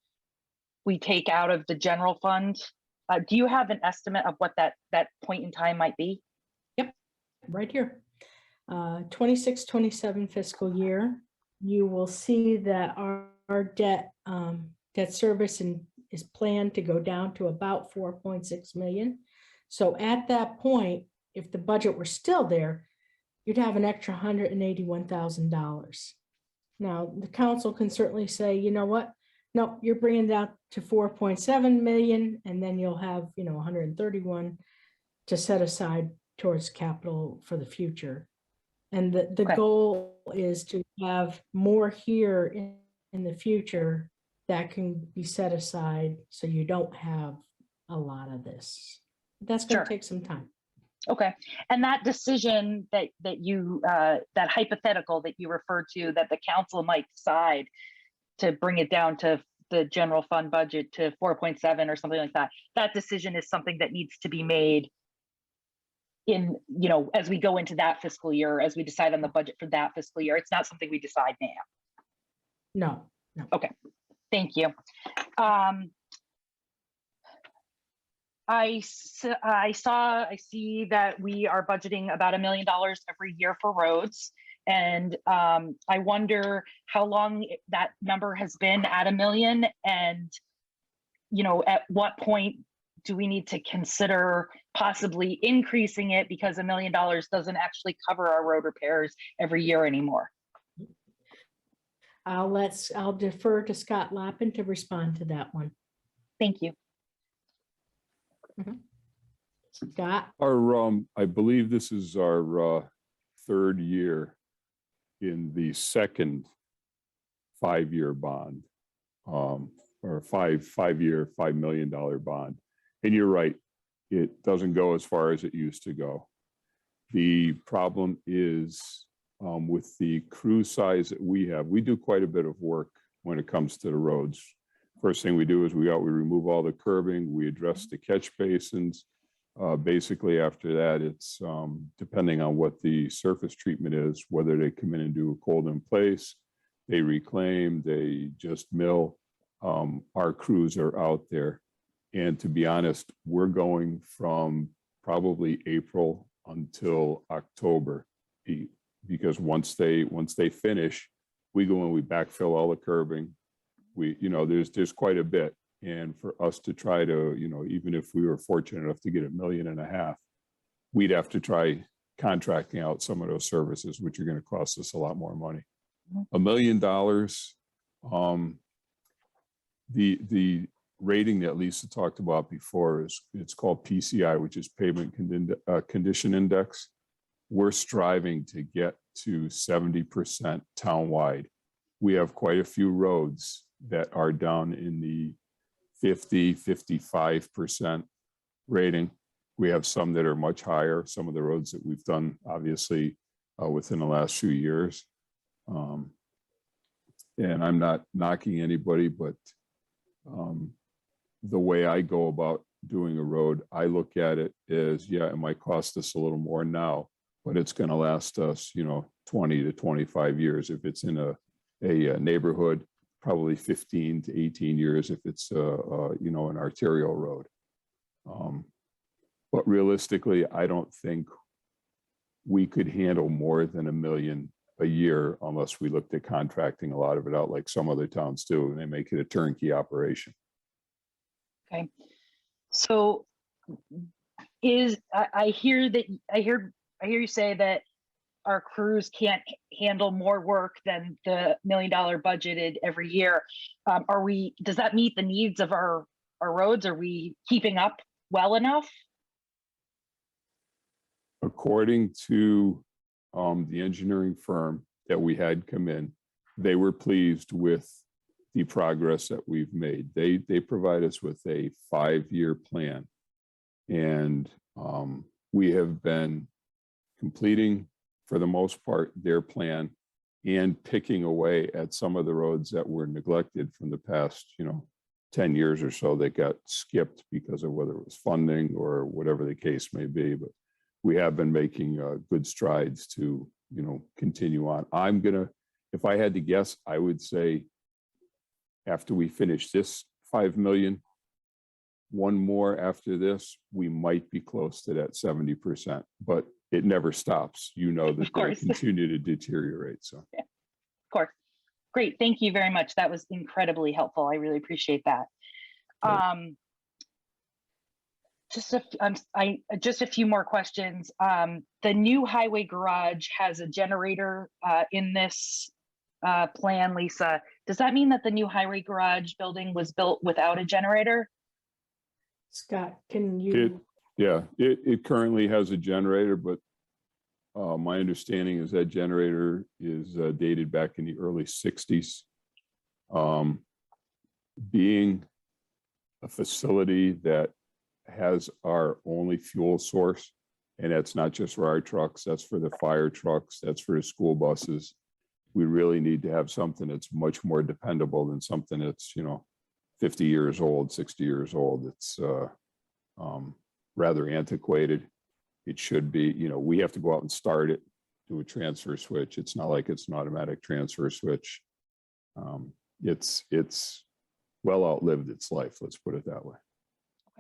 Speaker 10: we take out of the general fund. Do you have an estimate of what that point in time might be?
Speaker 2: Right here. 26-27 fiscal year, you will see that our debt service is planned to go down to about 4.6 million. So at that point, if the budget were still there, you'd have an extra $181,000. Now, the council can certainly say, you know what? No, you're bringing that to 4.7 million, and then you'll have, 131 to set aside towards capital for the future. And the
Speaker 10: Okay.
Speaker 2: goal is to have more here in the future that can be set aside so you don't have a lot of this. That's going
Speaker 10: Sure.
Speaker 2: to take some time.
Speaker 10: Okay. And that decision that you, that hypothetical that you referred to, that the council might decide to bring it down to the general fund budget to 4.7 or something like that, that decision is something that needs to be made in, as we go into that fiscal year, as we decide on the budget for that fiscal year. It's not something we decide now.
Speaker 2: No.
Speaker 10: Thank you. I see that we are budgeting about $1 million every year for roads. And I wonder how long that number has been at $1 million, and, at what point do we need to consider possibly increasing it, because $1 million doesn't actually cover our road repairs every year anymore?
Speaker 2: I'll defer to Scott Lappin to respond to that one.
Speaker 10: Thank you.
Speaker 2: Scott?
Speaker 8: I believe this is our third year in the second 5-year bond, or five-year, $5 million bond. And you're right, it doesn't go as far as it used to go. The problem is with the crew size that we have, we do quite a bit of work when it comes to the roads. First thing we do is we remove all the curbing, we address the catch basins. Basically after that, it's depending on what the surface treatment is, whether they come in and do a cold in place, they reclaim, they just mill. Our crews are out there. And to be honest, we're going from probably April until October, because once they finish, we go and we backfill all the curbing. There's quite a bit. And for us to try to, even if we were fortunate enough to get $1.5 million, we'd have to try contracting out some of those services, which are going to cost us a lot more money. $1 million, the rating that Lisa talked about before it's called PCI, which is Pavement Condition Index. We're striving to get to 70% townwide. We have quite a few roads that are down in the 55% rating. We have some that are much higher, some of the roads that we've done, obviously, within the last few years. And I'm not knocking anybody, but the way I go about doing a road, I look at it as, yeah, it might cost us a little more now, but it's going to last us, 20 to 25 years. If it's in a neighborhood, probably 15 to 18 years if it's an arterial road. But realistically, I don't think we could handle more than $1 million a year unless we looked at contracting a lot of it out like some other towns do, and they make it a turnkey operation.
Speaker 10: Okay. So I hear you say that our crews can't handle more work than the $1 million budgeted every year. Does that meet the needs of our roads? Are we keeping up well enough?
Speaker 8: According to the engineering firm that we had come in, they were pleased with the progress that we've made. They provide us with a 5-year plan. And we have been completing, for the most part, their plan and picking away at some of the roads that were neglected from the past, 10 years or so that got skipped because of whether it was funding or whatever the case may be. But we have been making good strides to, continue on. If I had to guess, I would say after we finish this 5 million, one more after this, we might be close to that 70%, but it never stops. That they
Speaker 10: course.
Speaker 8: continue to deteriorate. So,
Speaker 10: yeah. Of course. Great. Thank you very much. That was incredibly helpful. I really appreciate that. Just a few more questions. The new highway garage has a generator in this plan, Lisa. Does that mean that the new highway garage building was built without a generator?
Speaker 2: Scott, can you?
Speaker 8: It currently has a generator, but my understanding is that generator is dated back in the early 60s. Being a facility that has our only fuel source, and that's not just for our trucks, that's for the fire trucks, that's for the school buses. We really need to have something that's much more dependable than something that's, 50 years old, 60 years old. It's rather antiquated. It should be, we have to go out and start it, do a transfer switch. It's not like it's an automatic transfer switch. It's well outlived its life, let's put it that way.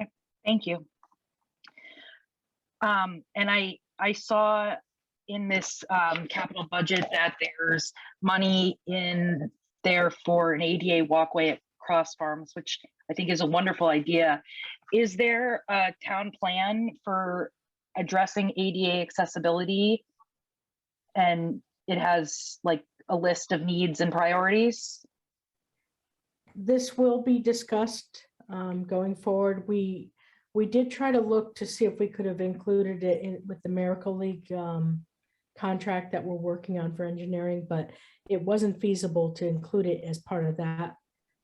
Speaker 10: Okay, thank you. And I saw in this capital budget that there's money in there for an ADA walkway at Cross Farms, which I think is a wonderful idea. Is there a town plan for addressing ADA accessibility? And it has like a list of needs and priorities?
Speaker 2: This will be discussed going forward. We did try to look to see if we could have included it with the Miracle League contract that we're working on for engineering, but it wasn't feasible to include it as part of that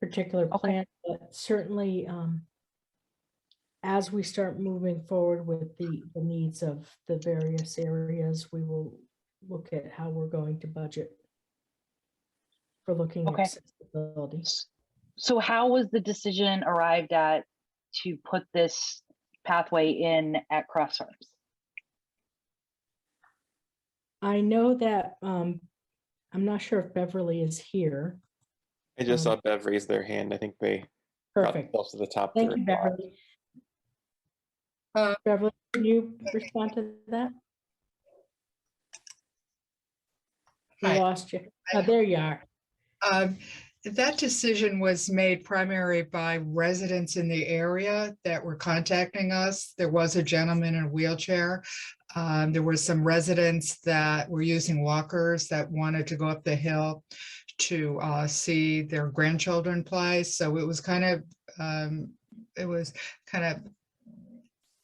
Speaker 2: particular plan. But certainly, as we start moving forward with the needs of the various areas, we will look at how we're going to budget for looking at accessibility.
Speaker 10: So how was the decision arrived at to put this pathway in at Cross Farms?
Speaker 2: I know that, I'm not sure if Beverly is here.
Speaker 1: I just saw Bev raise their hand. I think they got
Speaker 2: Perfect.
Speaker 1: themselves to the top.
Speaker 2: Thank you, Beverly. Beverly, can you respond to that? I
Speaker 11: Hi.
Speaker 2: lost you. Oh, there you are.
Speaker 11: That decision was made primarily by residents in the area that were contacting us. There was a gentleman in a wheelchair. There were some residents that were using walkers that wanted to go up the hill to see their grandchildren play. So it was kind of,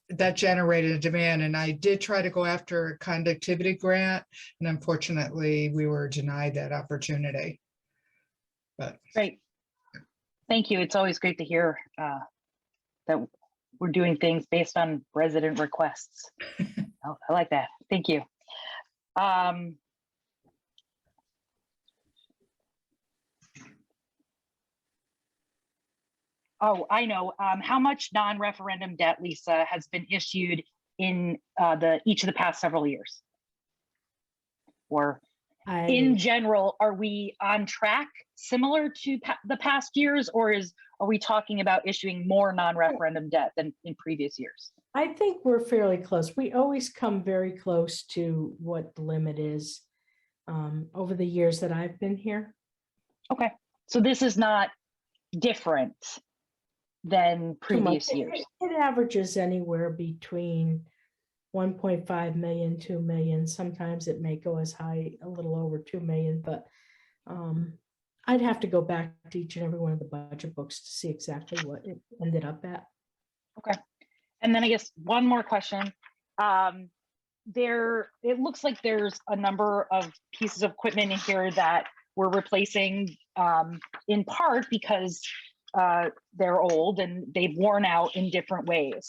Speaker 11: that generated a demand. And I did try to go after a conductivity grant, and unfortunately we were denied that opportunity. But
Speaker 10: great. Thank you. It's always great to hear that we're doing things based on resident requests. Oh, I like that. Thank you. Oh, I know. How much non-referendum debt, Lisa, has been issued in each of the past several years? Or in general, are we on track similar to the past years, or are we talking about issuing more non-referendum debt than in previous years?
Speaker 2: I think we're fairly close. We always come very close to what the limit is over the years that I've been here.
Speaker 10: Okay, so this is not different than previous years.
Speaker 2: It averages anywhere between 1.5 million, 2 million. Sometimes it may go as high, a little over 2 million, but I'd have to go back to each and every one of the budget books to see exactly what it ended up at.
Speaker 10: Okay. And then I guess one more question. It looks like there's a number of pieces of equipment in here that we're replacing in part because they're old and they've worn out in different ways.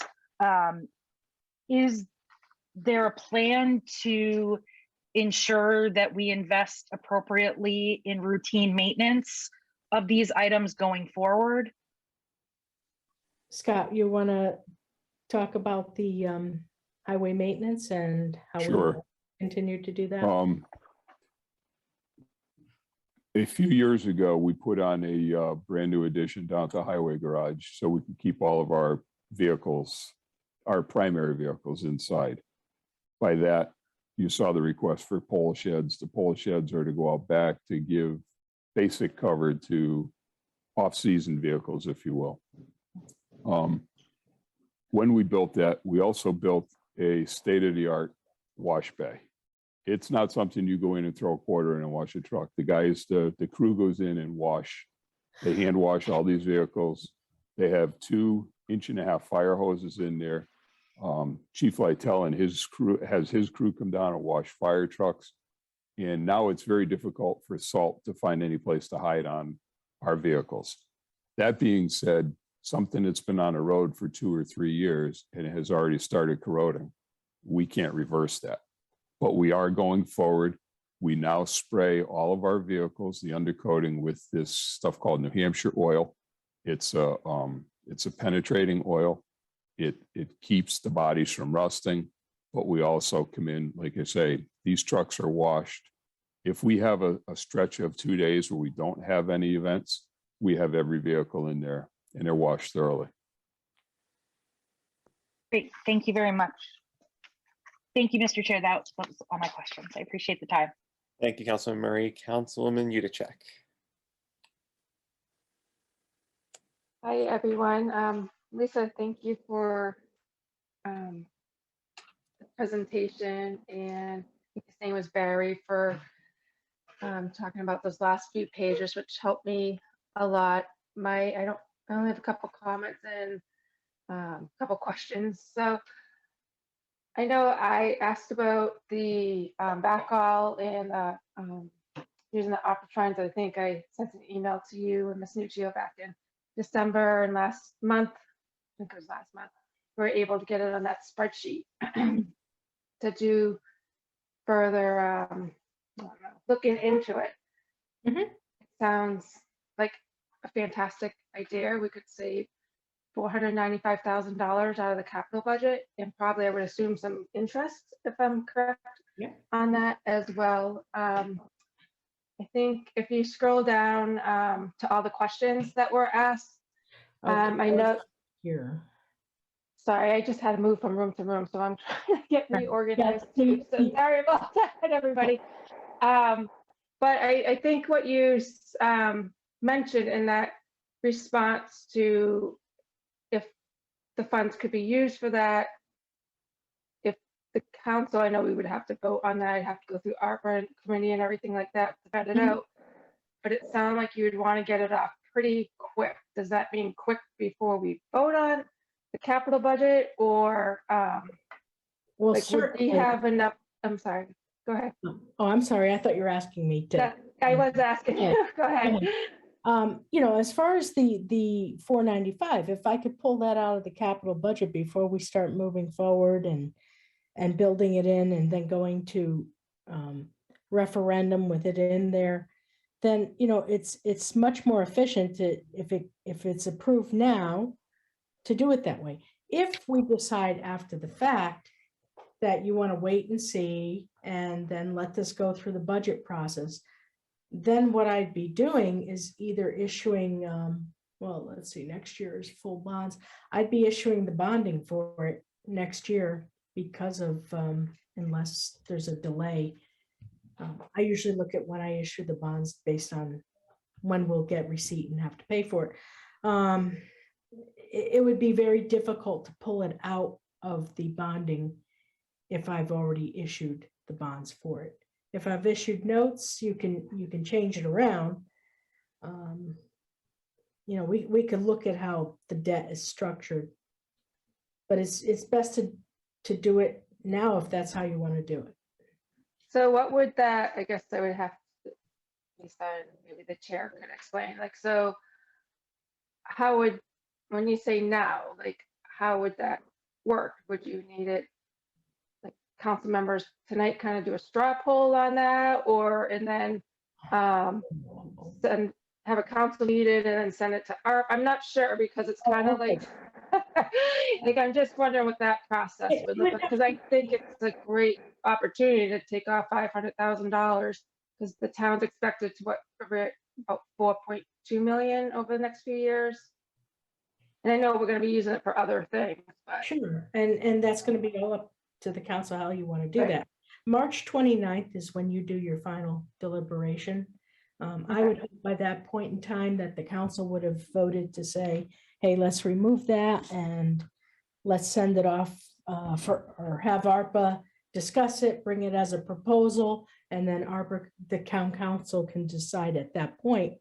Speaker 10: Is there a plan to ensure that we invest appropriately in routine maintenance of these items going forward?
Speaker 2: Scott, you want to talk about the highway maintenance and how we
Speaker 8: Sure.
Speaker 2: continue to do that?
Speaker 8: A few years ago, we put on a brand new addition down at the highway garage so we could keep all of our vehicles, our primary vehicles inside. By that, you saw the request for pole sheds. The pole sheds are to go out back to give basic cover to off-season vehicles, if you will. When we built that, we also built a state-of-the-art wash bay. It's not something you go in and throw a quarter in and wash a truck. The guys, the crew goes in and wash. They hand wash all these vehicles. They have 2.5-inch fire hoses in there. Chief Lytle and his crew has his crew come down and wash fire trucks. And now it's very difficult for salt to find any place to hide on our vehicles. That being said, something that's been on a road for 2 or 3 years and it has already started corroding, we can't reverse that. But we are going forward. We now spray all of our vehicles, the undercoating, with this stuff called New Hampshire oil. It's a penetrating oil. It keeps the bodies from rusting, but we also come in, like I say, these trucks are washed. If we have a stretch of 2 days where we don't have any events, we have every vehicle in there and they're washed thoroughly.
Speaker 10: Great, thank you very much. Thank you, Mr. Chair. That was all my questions. I appreciate the time.
Speaker 1: Thank you, Councilman Murray. Councilwoman Yudichak.
Speaker 12: Hi, everyone. Lisa, thank you for the presentation, and I think his name was Barry for talking about those last few pages, which helped me a lot. I only have a couple comments and a couple questions. So I know I asked about the backhaul and using the Opportrons. I think I sent an email to you and Ms. Nuccio back in December, and last month, I think it was last month, we were able to get it on that spreadsheet to do further I don't know, looking into it.
Speaker 2: Mhm.
Speaker 12: It sounds like a fantastic idea. We could save $495,000 out of the capital budget, and probably I would assume some interest, if I'm correct,
Speaker 2: Yeah.
Speaker 12: on that as well. I think if you scroll down to all the questions that were asked, I know.
Speaker 2: Here.
Speaker 12: Sorry, I just had to move from room to room, so I'm trying to get reorganized
Speaker 2: Yeah,
Speaker 12: too. So sorry about that, everybody. But I think what you mentioned in that response to if the funds could be used for that, if the council, I know we would have to vote on that, I'd have to go through ARPA committee and everything like that to vet it out. But it sounded like you would want to get it off pretty quick. Does that mean quick before we vote on the capital budget, or
Speaker 2: Well,
Speaker 12: like would we
Speaker 2: certainly.
Speaker 12: have enough? I'm sorry, go ahead.
Speaker 2: Oh, I'm sorry. I thought you were asking me to.
Speaker 12: I was asking you, go ahead.
Speaker 2: You know, as far as the 495, if I could pull that out of the capital budget before we start moving forward and building it in and then going to referendum with it in there, then, you know, it's much more efficient to, if it's approved now, to do it that way. If we decide after the fact that you want to wait and see and then let this go through the budget process, then what I'd be doing is either issuing, well, let's see, next year's full bonds. I'd be issuing the bonding for it next year because of, unless there's a delay. I usually look at when I issue the bonds based on when we'll get receipt and have to pay for it. It would be very difficult to pull it out of the bonding if I've already issued the bonds for it. If I've issued notes, you can change it around. You know, we could look at how the debt is structured. But it's best to do it now if that's how you want to do it.
Speaker 12: So what would that, I guess I would have to, Lisa, maybe the chair could explain, like, so how would, when you say now, like, how would that work? Would you need it, like, council members tonight kind of do a straw poll on that, or, and then send, have a council meeting and then send it to ARP? I'm not sure, because it's kind of like, like, I'm just wondering what that process would look like, because I think it's a great opportunity to take off $500,000, because the town's expected to what, about 4.2 million over the next few years. And I know we're going to be using it for other things, but
Speaker 2: Sure, and that's going to be all up to the council how you want to do
Speaker 12: Right.
Speaker 2: that. March 29th is when you do your final deliberation. I would hope by that point in time that the council would have voted to say, hey, let's remove that and let's send it off or have ARPA discuss it, bring it as a proposal, and then ARPA, the town council can decide at that point,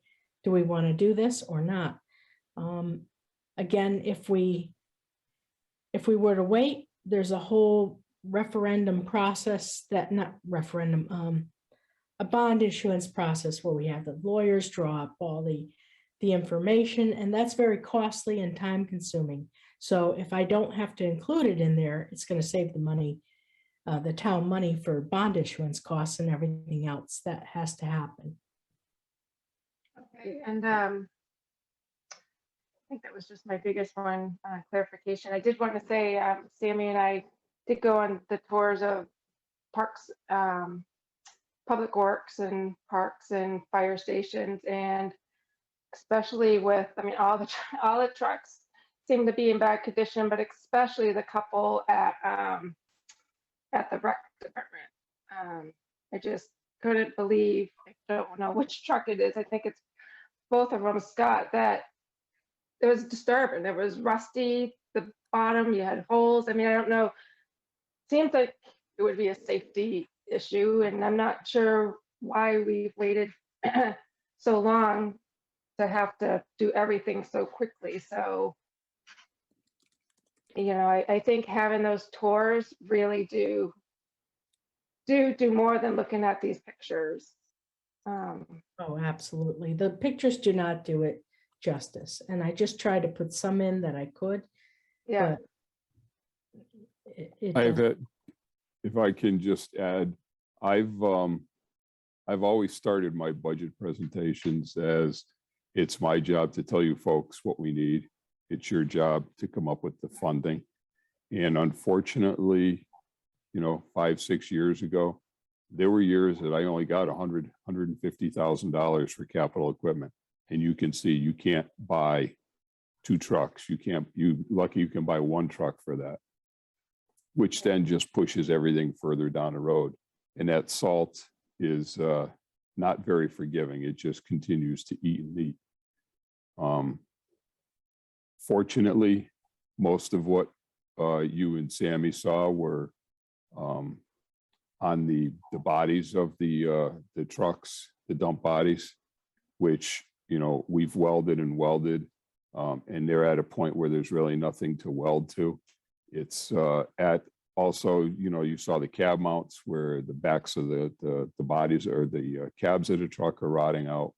Speaker 2: do we want to do this or not? Again, if we were to wait, there's a whole referendum process that, not referendum, a bond issuance process where we have the lawyers draw up all the information, and that's very costly and time consuming. So if I don't have to include it in there, it's going to save the money, the town money for bond issuance costs and everything else that has to happen.
Speaker 12: okay, and I think that was just my biggest one, clarification. I did want to say, Sammy and I did go on the tours of parks, public works and parks and fire stations, and especially with, I mean, all the trucks seem to be in bad condition, but especially the couple at the rec department. I just couldn't believe, I don't know which truck it is. I think it's both of them, Scott, that it was disturbing. It was rusty, the bottom, you had holes. I mean, I don't know. Seems like it would be a safety issue, and I'm not sure why we've waited so long to have to do everything so quickly. So, you know, I think having those tours really do more than looking at these pictures.
Speaker 2: Oh, absolutely. The pictures do not do it justice. And I just tried to put some in that I could.
Speaker 12: Yeah.
Speaker 2: But it
Speaker 8: I've
Speaker 2: doesn't-
Speaker 8: had, if I can just add, I've always started my budget presentations as it's my job to tell you folks what we need. It's your job to come up with the funding. And unfortunately, you know, 5-6 years ago, there were years that I only got $150,000 for capital equipment. And you can see you can't buy 2 trucks. You can buy 1 truck for that, which then just pushes everything further down the road. And that salt is not very forgiving. It just continues to eat and eat. Fortunately, most of what you and Sammy saw were on the bodies of the trucks, the dump bodies, which, you know, we've welded and welded, and they're at a point where there's really nothing to weld to. It's at also, you know, you saw the cab mounts where the backs of the bodies or the cabs of the truck are rotting out.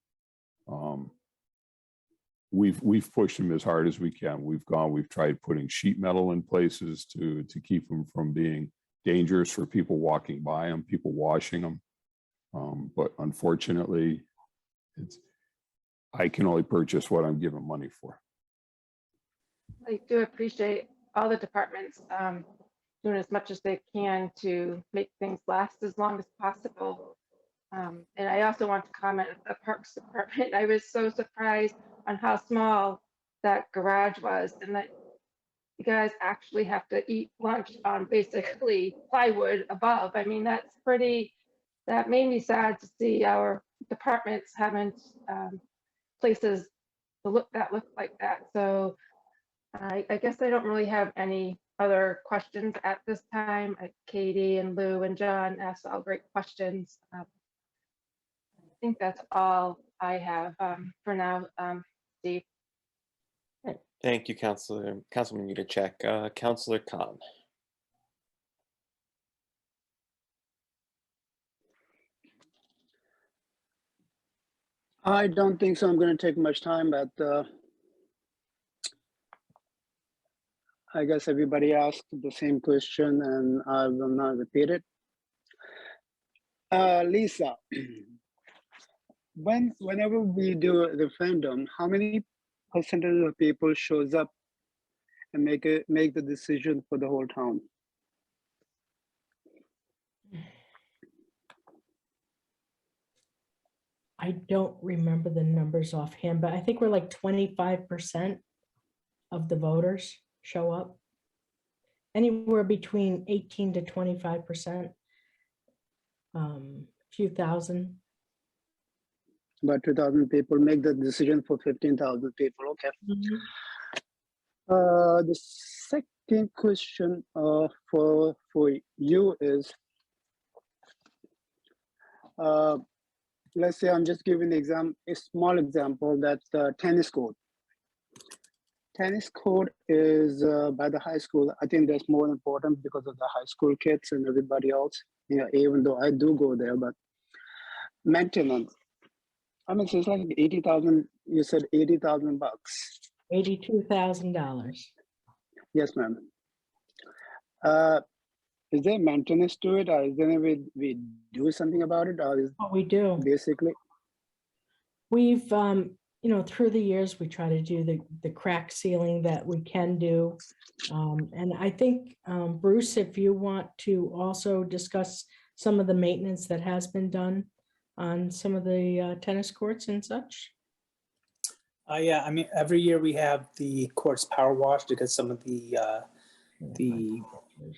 Speaker 8: We've pushed them as hard as we can. We've tried putting sheet metal in places to keep them from being dangerous for people walking by them, people washing them. But unfortunately, I can only purchase what I'm given money for.
Speaker 12: I do appreciate all the departments doing as much as they can to make things last as long as possible. And I also want to comment on the Parks Department. I was so surprised on how small that garage was, and that you guys actually have to eat lunch on basically plywood above. I mean, that made me sad to see our departments having places to look like that. So I guess I don't really have any other questions at this time. Katie and Lou and John asked all great questions. I think that's all I have for now, Steve.
Speaker 1: Thank you, Councilman Yudichak. Councilor Khan.
Speaker 13: I don't think so. I'm going to take much time, but I guess everybody asked the same question and I will not repeat it. Lisa, whenever we do a referendum, how many percentage of people shows up and make the decision for the whole town?
Speaker 2: I don't remember the numbers offhand, but I think we're like 25% of the voters show up. Anywhere between 18 to 25%. Few thousand.
Speaker 13: About 2,000 people make the decision for 15,000 people. Okay. The second question for you is, let's say I'm just giving a small example, that tennis court. Tennis court is by the high school. I think that's more important because of the high school kids and everybody else. Yeah, even though I do go there, but maintenance. I mean, so it's like 80,000. You said 80,000 bucks.
Speaker 2: $82,000.
Speaker 13: Yes, ma'am. Is there maintenance to it, or is there any way we do something about it, or is
Speaker 2: What we do,
Speaker 13: basically?
Speaker 2: we've, through the years, we try to do the crack sealing that we can do. And I think, Bruce, if you want to also discuss some of the maintenance that has been done on some of the tennis courts and such.
Speaker 7: Yeah, I mean, every year we have the courts power washed to get some of the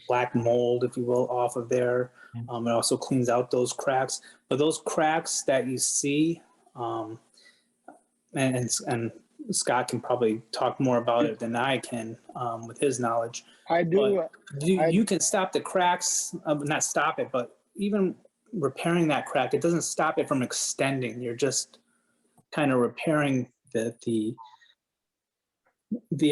Speaker 7: black mold, if you will, off of there. It also cleans out those cracks. But those cracks that you see, and Scott can probably talk more about it than I can with his knowledge.
Speaker 13: I do.
Speaker 7: You can stop the cracks, not stop it, but even repairing that crack, it doesn't stop it from extending. You're just kind of repairing the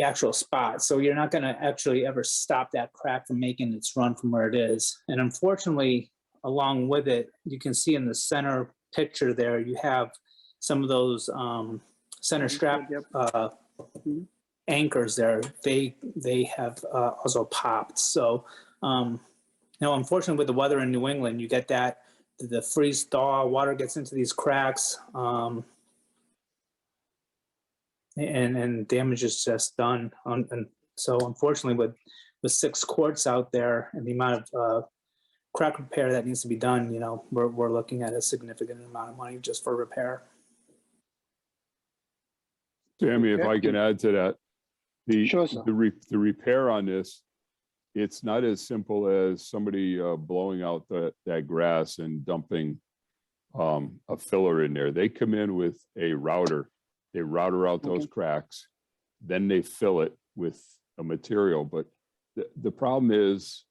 Speaker 7: actual spot. So you're not going to actually ever stop that crack from making its run from where it is. And unfortunately, along with it, you can see in the center picture there, you have some of those center strap anchors there. They have also popped. So now, unfortunately, with the weather in New England, you get that the freeze thaw, water gets into these cracks, and damage is just done. And so, unfortunately, with 6 courts out there and the amount of crack repair that needs to be done, we're looking at a significant amount of money just for repair.
Speaker 8: Sammy, if I can add to that, the repair on this, it's not as simple as somebody blowing out that grass and dumping a filler in there. They come in with a router. They router out those cracks, then they fill it with a material. But the problem is,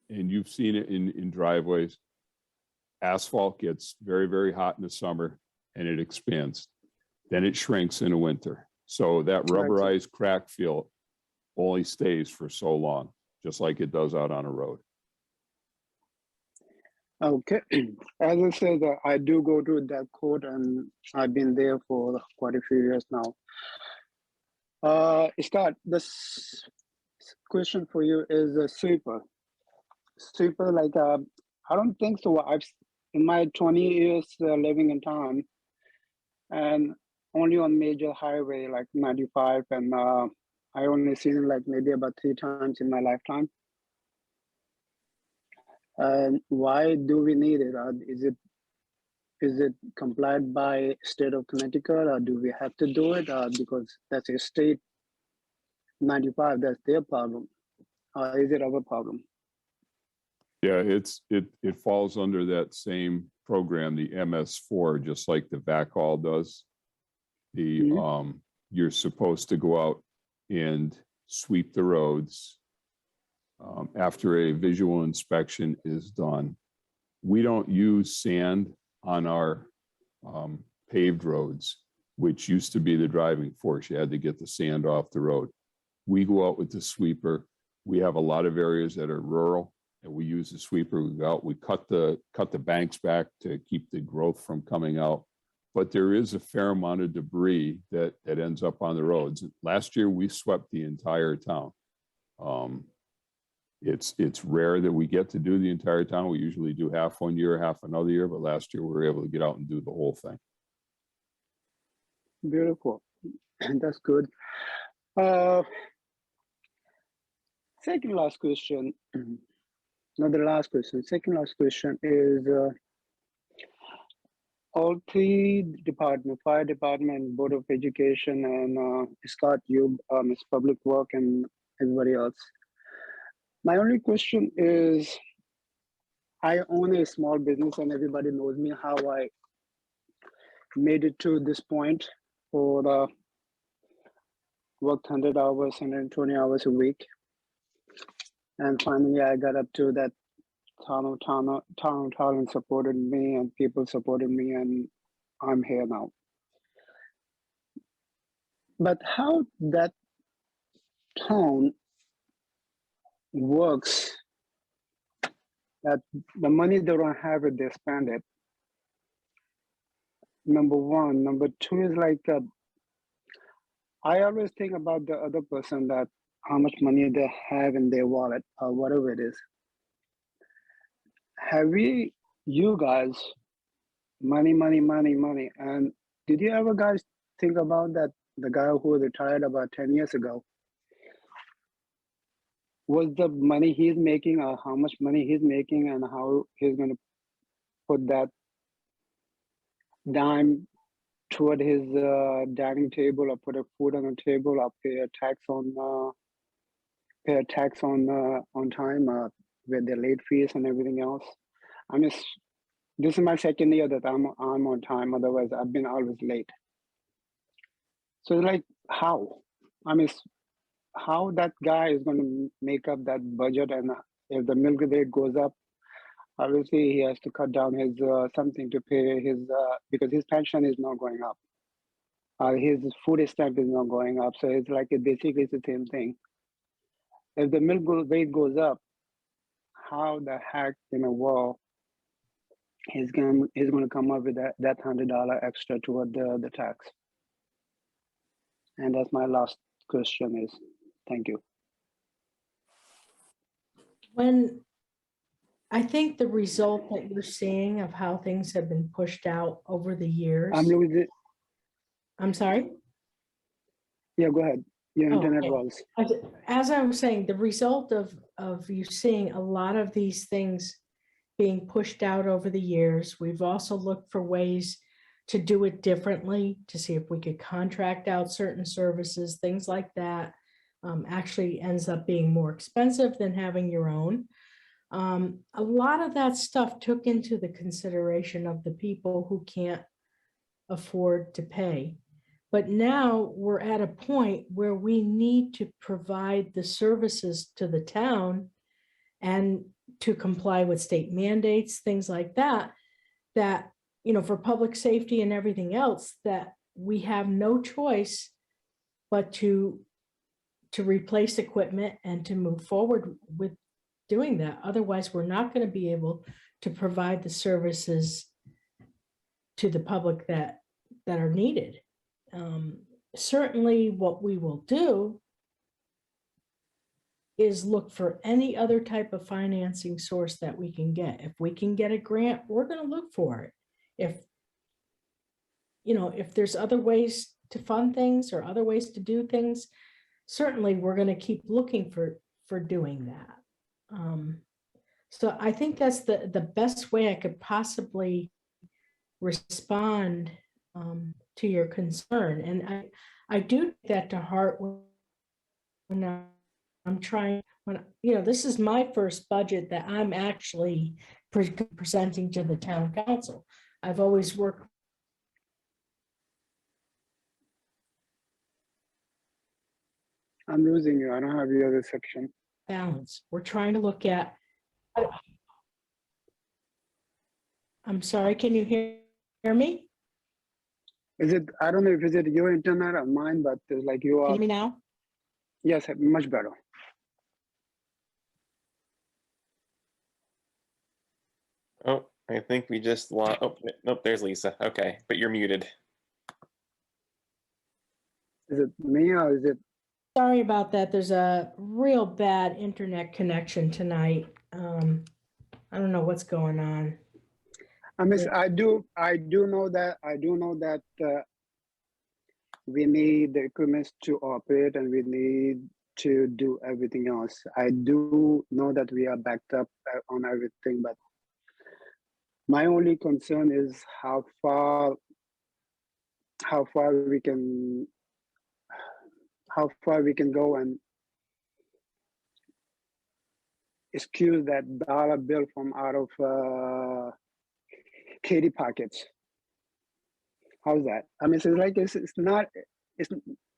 Speaker 8: and you've seen it in driveways, asphalt gets very, very hot in the summer and it expands. Then it shrinks in the winter. So that rubberized crack fill only stays for so long, just like it does out on a road.
Speaker 13: Okay. As I said, I do go to that court and I've been there for quite a few years now. Scott, this question for you is a sweeper. Sweeper, like, I don't think so. In my 20 years living in town, and only on major highway like 95, and I only seen it like maybe about 3 times in my lifetime. And why do we need it? Is it complied by state of Connecticut, or do we have to do it? Because that's a state 95, that's their problem. Is it our problem?
Speaker 8: Yeah, it falls under that same program, the MS4, just like the VACOL does. You're supposed to go out and sweep the roads after a visual inspection is done. We don't use sand on our paved roads, which used to be the driving force. You had to get the sand off the road. We go out with the sweeper. We have a lot of areas that are rural, and we use the sweeper. We go out, we cut the banks back to keep the growth from coming out. But there is a fair amount of debris that ends up on the roads. Last year, we swept the entire town. It's rare that we get to do the entire town. We usually do half one year, half another year, but last year we were able to get out and do the whole thing.
Speaker 13: Beautiful. That's good. Second last question. Not the last question. Second last question is all three departments, fire department, Board of Education, and Scott, you, Ms. Public Work, and everybody else. My only question is, I own a small business and everybody knows me, how I made it to this point for worked 100 hours, 120 hours a week. And finally I got up to that town of Tolland supported me and people supported me and I'm here now. But how that town works, that the money they don't have it, they spend it. Number one. Number two is like, I always think about the other person, that how much money they have in their wallet or whatever it is. Have you guys, money, and did you ever guys think about that, the guy who retired about 10 years ago, was the money he's making or how much money he's making and how he's going to put that dime toward his dining table or put a food on the table or pay a tax on time with the late fees and everything else. I mean, this is my second year that I'm on time. Otherwise, I've been always late. So like, how? I mean, how that guy is going to make up that budget, and if the milk rate goes up, obviously he has to cut down his something to pay his because his pension is not going up. His food stamp is not going up, so it's like basically it's the same thing. If the milk rate goes up, how the heck in a world he's going to come up with that $100 extra toward the tax? And that's my last question is, thank you.
Speaker 2: When I think the result that you're seeing of how things have been pushed out over the years. I'm sorry?
Speaker 13: Yeah, go ahead. Your internet
Speaker 2: okay.
Speaker 13: was.
Speaker 2: As I was saying, the result of you seeing a lot of these things being pushed out over the years, we've also looked for ways to do it differently, to see if we could contract out certain services, things like that. Actually ends up being more expensive than having your own. A lot of that stuff took into the consideration of the people who can't afford to pay. But now we're at a point where we need to provide the services to the town and to comply with state mandates, things like that, that, you know, for public safety and everything else, that we have no choice but to replace equipment and to move forward with doing that. Otherwise, we're not going to be able to provide the services to the public that are needed. Certainly what we will do is look for any other type of financing source that we can get. If we can get a grant, we're going to look for it. If there's other ways to fund things or other ways to do things, certainly we're going to keep looking for doing that. So I think that's the best way I could possibly respond to your concern. And I do take that to heart when I'm trying, this is my first budget that I'm actually presenting to the town council. I've always worked.
Speaker 13: I'm losing you. I don't have the other section.
Speaker 2: balance. We're trying to look at. I'm sorry, can you hear me?
Speaker 13: Is it, I don't know if is it your internet or mine, but it's like you
Speaker 2: Can you
Speaker 13: are,
Speaker 2: hear me now?
Speaker 13: yes, much better.
Speaker 1: Oh, I think we just lost. Oh, nope, there's Lisa. Okay, but you're muted.
Speaker 13: Is it me or is it,
Speaker 2: Sorry about that. There's a real bad internet connection tonight. I don't know what's going on.
Speaker 13: I mean, I do know that we need the equipment to operate and we need to do everything else. I do know that we are backed up on everything, but my only concern is how far we can go and excuse that dollar bill from out of Katie pockets. How's that? I mean, it's like it's not. It's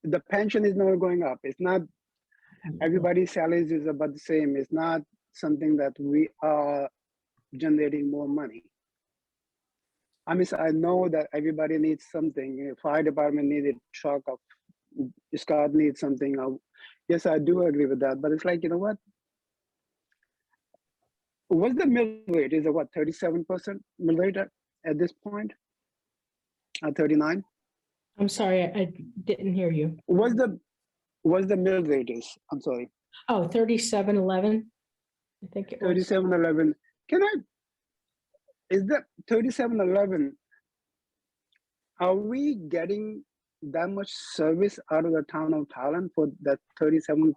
Speaker 13: the pension is not going up. It's not. Everybody's salaries is about the same. It's not something that we are generating more money. I mean, I know that everybody needs something. Fire department needed a truck. Scott needs something. Yes, I do agree with that. But it's like, you know what? What's the mill rate? Is it what, 37% mill rate at this point? 39?
Speaker 2: I'm sorry, I didn't hear you.
Speaker 13: What's the mill rate is? I'm sorry.
Speaker 2: Oh, 3711. I think it was.
Speaker 13: 3711. Is that 3711? Are we getting that much service out of the town of Tolland for that 37%?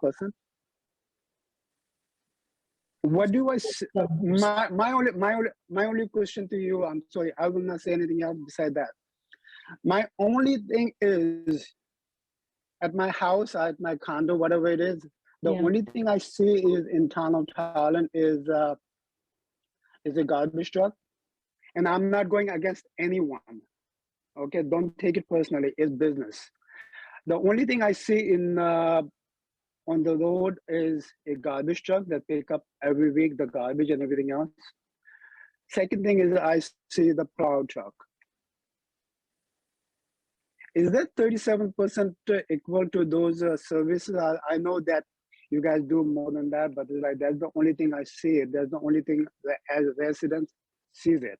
Speaker 13: What do I say? My only question to you, I'm sorry, I will not say anything else beside that. My only thing is at my house, at my condo, whatever it is, the only thing I see is in town of Tolland is a garbage truck. And I'm not going against anyone. Okay, don't take it personally, it's business. The only thing I see in on the road is a garbage truck that pick up every week the garbage and everything else. Second thing is I see the plow truck. Is that 37% equal to those services? I know that you guys do more than that, but it's like that's the only thing I see. That's the only thing that as residents sees it.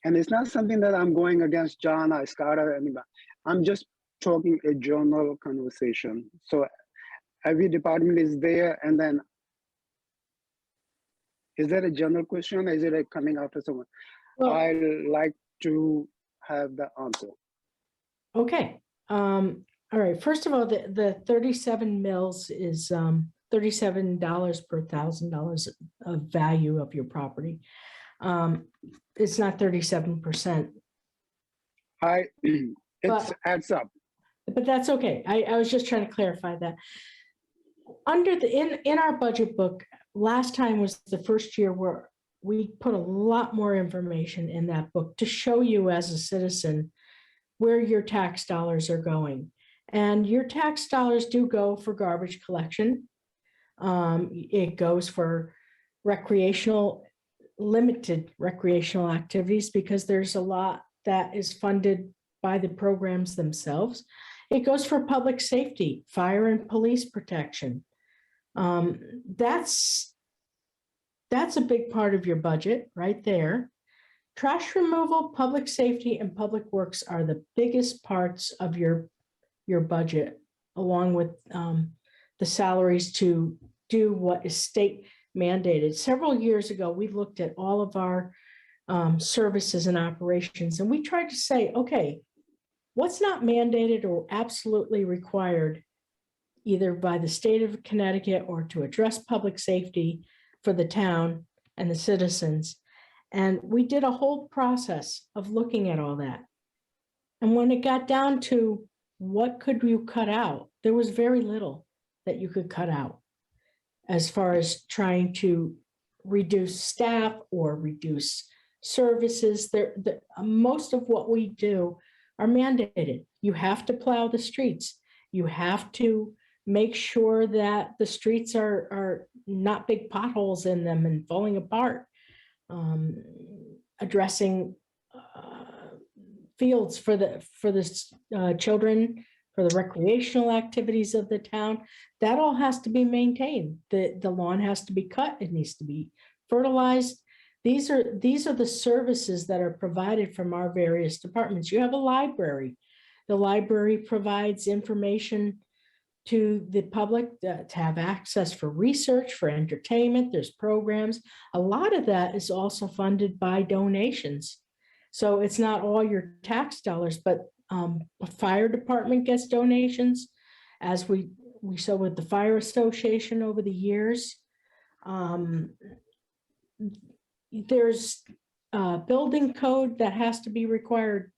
Speaker 13: And it's not something that I'm going against John or Scott or anybody. I'm just talking a general conversation. So every department is there, and then is that a general question or is it like coming after someone?
Speaker 2: Well,
Speaker 13: I like to have the answer.
Speaker 2: Okay. All right. First of all, the 37 mils is $37 per $1,000 of value of your property. It's not 37%.
Speaker 13: It adds up.
Speaker 2: But that's okay. I was just trying to clarify that. Under in our budget book, last time was the first year where we put a lot more information in that book to show you as a citizen where your tax dollars are going. And your tax dollars do go for garbage collection. It goes for limited recreational activities because there's a lot that is funded by the programs themselves. It goes for public safety, fire and police protection. That's a big part of your budget right there. Trash removal, public safety, and public works are the biggest parts of your budget, along with the salaries to do what is state mandated. Several years ago, we looked at all of our services and operations, and we tried to say, okay, what's not mandated or absolutely required, either by the state of Connecticut or to address public safety for the town and the citizens. And we did a whole process of looking at all that. And when it got down to what could you cut out, there was very little that you could cut out as far as trying to reduce staff or reduce services. Most of what we do are mandated. You have to plow the streets. You have to make sure that the streets are not big potholes in them and falling apart. Addressing fields for the children, for the recreational activities of the town. That all has to be maintained. The lawn has to be cut. It needs to be fertilized. These are the services that are provided from our various departments. You have a library. The library provides information to the public to have access for research, for entertainment. There's programs. A lot of that is also funded by donations. So it's not all your tax dollars, but a fire department gets donations, as we saw with the fire association over the years. There's a building code that has to be required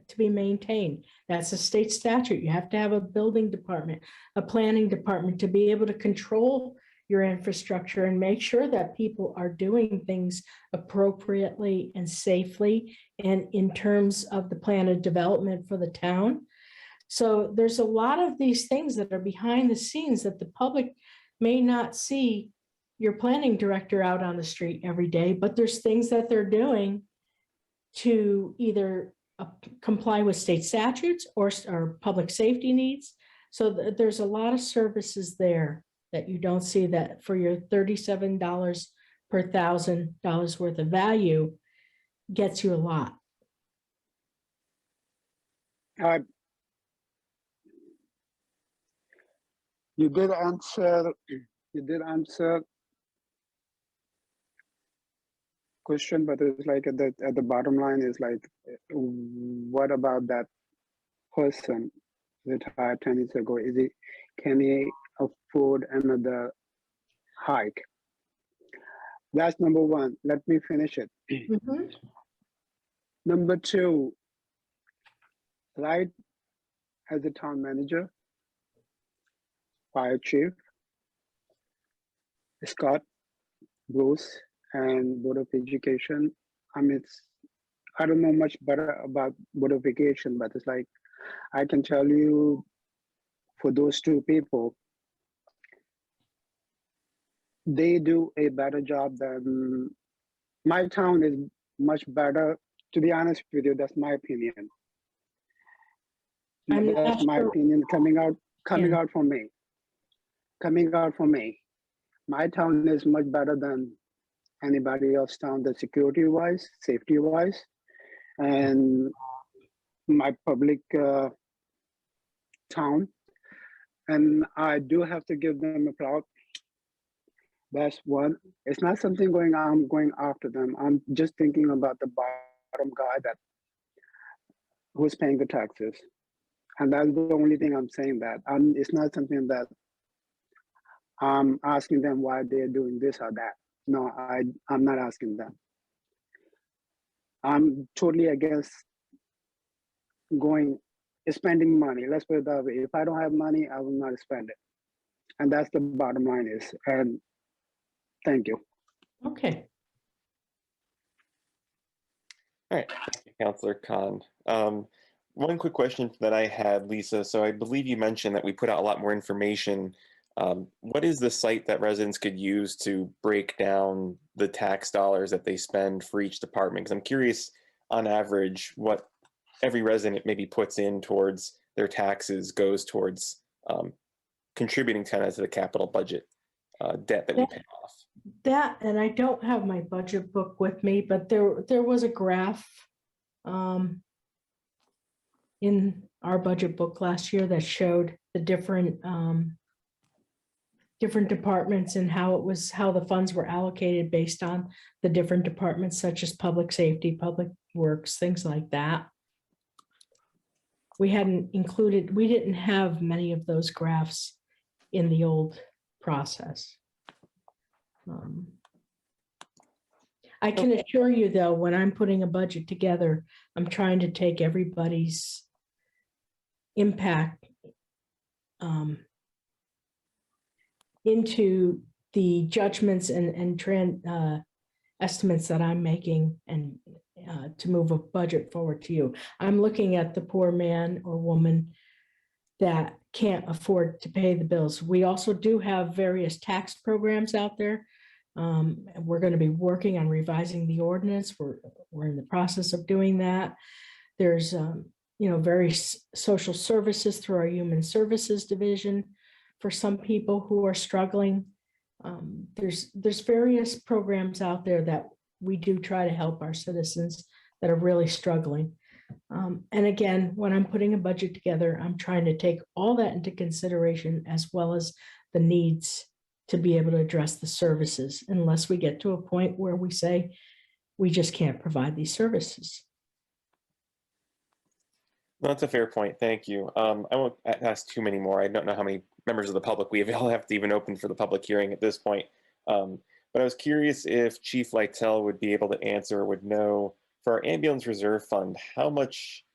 Speaker 2: to be maintained. That's a state statute. You have to have a building department, a planning department to be able to control your infrastructure and make sure that people are doing things appropriately and safely and in terms of the plan of development for the town. So there's a lot of these things that are behind the scenes that the public may not see your planning director out on the street every day, but there's things that they're doing to either comply with state statutes or public safety needs. So there's a lot of services there that you don't see, that for your $37 per $1,000 worth of value gets you a lot.
Speaker 13: You did answer question, but it's like at the bottom line is like, what about that person retired 10 years ago? Can he afford another hike? That's number one. Let me finish it.
Speaker 2: Mm-hmm.
Speaker 13: Number two, right, as a town manager, fire chief, Scott, Bruce, and Board of Education. I mean, I don't know much better about Board of Education, but it's like, I can tell you for those two people, they do a better job than my town is much better. To be honest with you, that's my opinion. That's my opinion coming out from me. Coming out from me. My town is much better than anybody else town, the security wise, safety wise, and my public town. And I do have to give them applause. That's one. It's not something I'm going after them. I'm just thinking about the bottom guy who's paying the taxes. And that's the only thing I'm saying that. It's not something that I'm asking them why they're doing this or that. No, I'm not asking them. I'm totally against spending money. Let's put it that way. If I don't have money, I will not spend it. And that's the bottom line is. And thank you.
Speaker 2: Okay.
Speaker 1: All right, thank you, Councillor Khan. One quick question that I had, Lisa. So I believe you mentioned that we put out a lot more information. What is the site that residents could use to break down the tax dollars that they spend for each department? Because I'm curious, on average, what every resident maybe puts in towards their taxes goes towards contributing to the capital budget debt that we pay off.
Speaker 2: That, and I don't have my budget book with me, but there was a graph in our budget book last year that showed the different departments and how the funds were allocated based on the different departments, such as public safety, public works, things like that. We didn't have many of those graphs in the old process. I can assure you, though, when I'm putting a budget together, I'm trying to take everybody's impact into the judgments and estimates that I'm making, and to move a budget forward to you. I'm looking at the poor man or woman that can't afford to pay the bills. We also do have various tax programs out there. And we're going to be working on revising the ordinance. We're in the process of doing that. There's, various social services through our Human Services Division for some people who are struggling. There's various programs out there that we do try to help our citizens that are really struggling. And again, when I'm putting a budget together, I'm trying to take all that into consideration as well as the needs to be able to address the services, unless we get to a point where we say we just can't provide these services.
Speaker 1: No, that's a fair point. Thank you. I won't ask too many more. I don't know how many members of the public we all have to even open for the public hearing at this point. But I was curious if Chief Lytle would be able to answer or would know, for our ambulance reserve fund, how much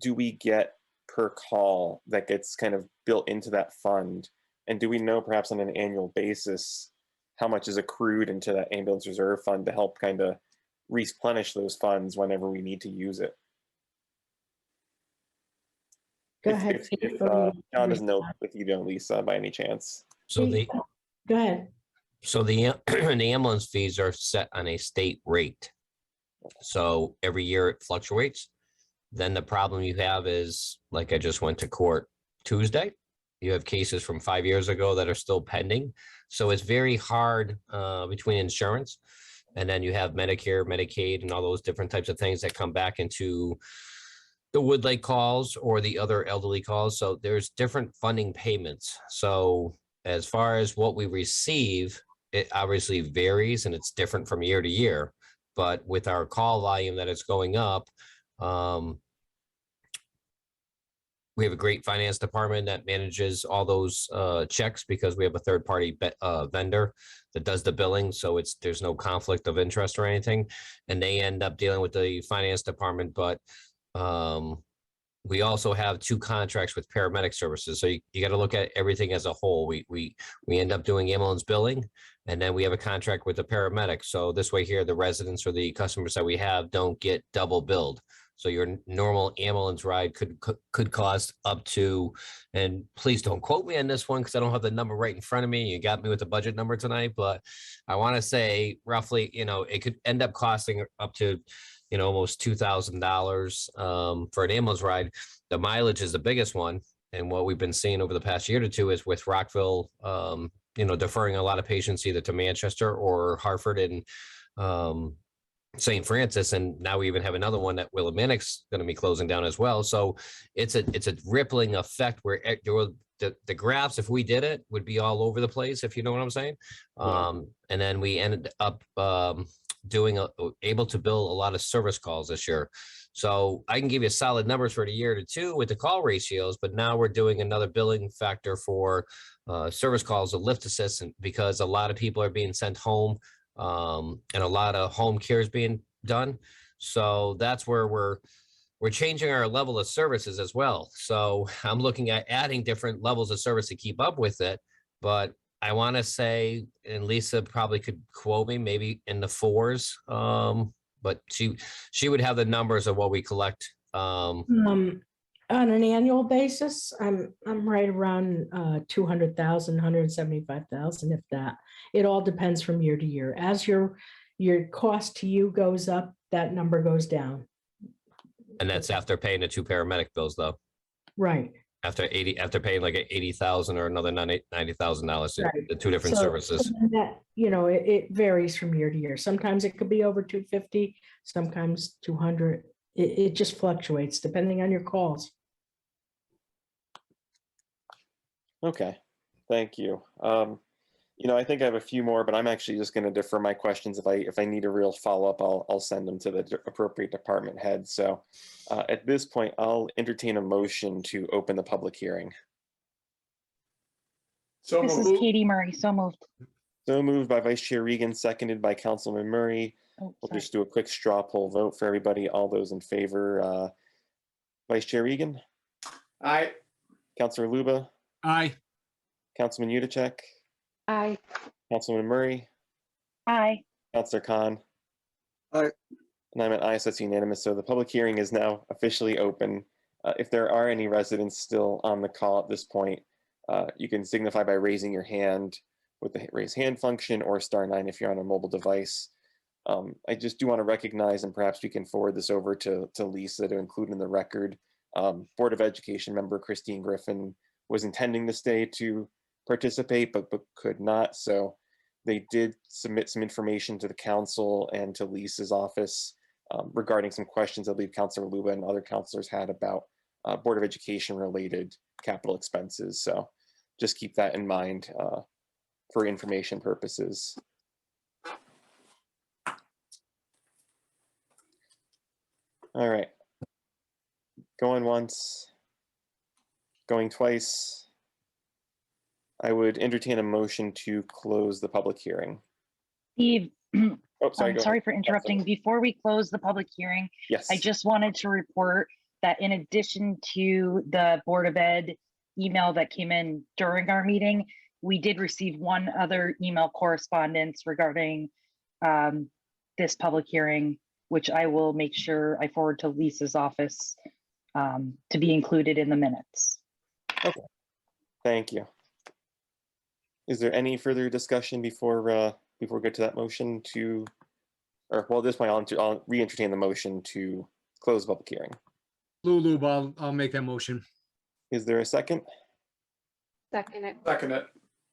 Speaker 1: do we get per call that gets kind of built into that fund? And do we know perhaps on an annual basis how much is accrued into that ambulance reserve fund to help kind of replenish those funds whenever we need to use it?
Speaker 2: Go ahead.
Speaker 1: If John doesn't know, if you don't, Lisa, by any chance.
Speaker 9: So
Speaker 2: Go ahead.
Speaker 9: So the the ambulance fees are set on a state rate. So every year it fluctuates. Then the problem you have is, like I just went to court Tuesday. You have cases from 5 years ago that are still pending. So it's very hard between insurance. And then you have Medicare, Medicaid, and all those different types of things that come back into the Woodlake calls or the other elderly calls. So there's different funding payments. So as far as what we receive, it obviously varies and it's different from year to year. But with our call volume that is going up, we have a great finance department that manages all those checks because we have a third party vendor that does the billing. So there's no conflict of interest or anything. And they end up dealing with the finance department. But we also have 2 contracts with paramedic services. So you got to look at everything as a whole. We end up doing ambulance billing, and then we have a contract with the paramedic. So this way here, the residents or the customers that we have don't get double billed. So your normal ambulance ride could cost up to, and please don't quote me on this one because I don't have the number right in front of me. You got me with the budget number tonight, but I want to say roughly, it could end up costing up to, almost $2,000 for an ambulance ride. The mileage is the biggest one. And what we've been seeing over the past year or two is with Rockville, deferring a lot of patients either to Manchester or Hartford and St. Francis, and now we even have another one that Willimantic's going to be closing down as well. So it's a rippling effect where the graphs, if we did it, would be all over the place, if you know what I'm saying. And then we ended up able to bill a lot of service calls this year. So I can give you solid numbers for the year to 2 with the call ratios, but now we're doing another billing factor for service calls, a lift assistant, because a lot of people are being sent home. And a lot of home care is being done. So that's where we're changing our level of services as well. So I'm looking at adding different levels of service to keep up with it. But I want to say, and Lisa probably could quote me, maybe in the 4s. But she would have the numbers of what we collect.
Speaker 2: On an annual basis, I'm right around 200,000, 175,000, if that. It all depends from year to year. As your cost to you goes up, that number goes down.
Speaker 9: And that's after paying the 2 paramedic bills, though.
Speaker 2: Right.
Speaker 9: After paying like $80,000 or another $90,000,
Speaker 2: Right.
Speaker 9: the 2 different services.
Speaker 2: So that, it varies from year to year. Sometimes it could be over 250, sometimes 200. It just fluctuates depending on your calls.
Speaker 1: Okay, thank you. I think I have a few more, but I'm actually just going to defer my questions. If I need a real follow-up, I'll send them to the appropriate department head. So at this point, I'll entertain a motion to open the public hearing.
Speaker 4: So
Speaker 10: This is
Speaker 4: moved.
Speaker 10: Katie Murray, so moved.
Speaker 1: So moved by Vice Chair Regan, seconded by Councilman Murray.
Speaker 10: Oh,
Speaker 1: We'll
Speaker 10: sorry.
Speaker 1: just do a quick straw poll vote for everybody. All those in favor. Vice Chair Regan,
Speaker 4: Aye.
Speaker 1: Councilor Luba,
Speaker 5: Aye.
Speaker 1: Councilman Udacek,
Speaker 12: Aye.
Speaker 1: Councilman Murray,
Speaker 10: Aye.
Speaker 1: Councilor Khan.
Speaker 13: Aye.
Speaker 1: And I'm an aye, so that's unanimous. So the public hearing is now officially open. If there are any residents still on the call at this point, you can signify by raising your hand with the raise hand function or *9 if you're on a mobile device. I just do want to recognize, and perhaps we can forward this over to Lisa to include in the record. Board of Education member Christine Griffin was intending to stay to participate, but could not. So they did submit some information to the council and to Lisa's office regarding some questions I believe Councilor Luba and other councilors had about Board of Education related capital expenses. So just keep that in mind for information purposes. All right. Going once, going twice. I would entertain a motion to close the public hearing.
Speaker 10: Steve,
Speaker 1: Oh, sorry.
Speaker 10: I'm
Speaker 1: go
Speaker 10: sorry
Speaker 1: ahead.
Speaker 10: for interrupting. Before we close the public hearing,
Speaker 1: Yes.
Speaker 10: I just wanted to report that in addition to the Board of Ed email that came in during our meeting, we did receive one other email correspondence regarding this public hearing, which I will make sure I forward to Lisa's office to be included in the minutes.
Speaker 1: Okay. Thank you. Is there any further discussion before we get to that motion to, or well, at this point I'll re-entertain the motion to close the public hearing.
Speaker 5: Lulu, I'll make that motion.
Speaker 1: Is there a second?
Speaker 12: Second it.
Speaker 4: Second it.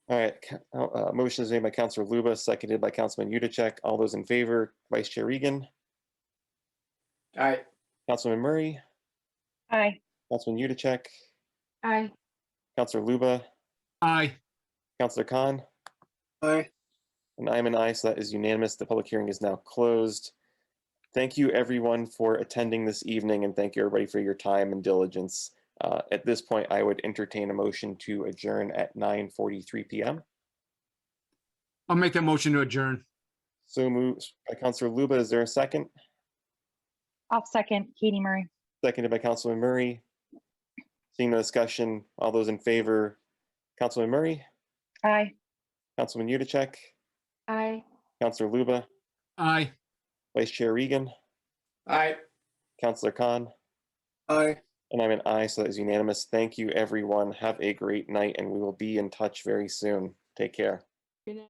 Speaker 1: All right. Motion is made by Councilor Luba, seconded by Councilman Udacek. All those in favor, Vice Chair Regan,
Speaker 4: Aye.
Speaker 1: Councilman Murray,
Speaker 10: Aye.
Speaker 1: Councilman Udacek,
Speaker 12: Aye.
Speaker 1: Councilor Luba,
Speaker 5: Aye.
Speaker 1: Councilor Khan,
Speaker 13: Aye.
Speaker 1: and I'm an aye, so that is unanimous. The public hearing is now closed. Thank you everyone for attending this evening, and thank you everybody for your time and diligence. At this point, I would entertain a motion to adjourn at 9:43 p.m.
Speaker 5: I'll make that motion to adjourn.
Speaker 1: So moved by Councilor Luba. Is there a second?
Speaker 10: I'll second Katie Murray.
Speaker 1: Seconded by Councilman Murray. Seeing no discussion, all those in favor, Councilman Murray,
Speaker 10: Aye.
Speaker 1: Councilman Udacek,
Speaker 12: Aye.
Speaker 1: Councilor Luba,
Speaker 5: Aye.
Speaker 1: Vice Chair Regan,
Speaker 4: Aye.
Speaker 1: Councilor Khan,
Speaker 13: Aye.
Speaker 1: and I'm an aye, so that is unanimous. Thank you, everyone. Have a great night, and we will be in touch very soon. Take care.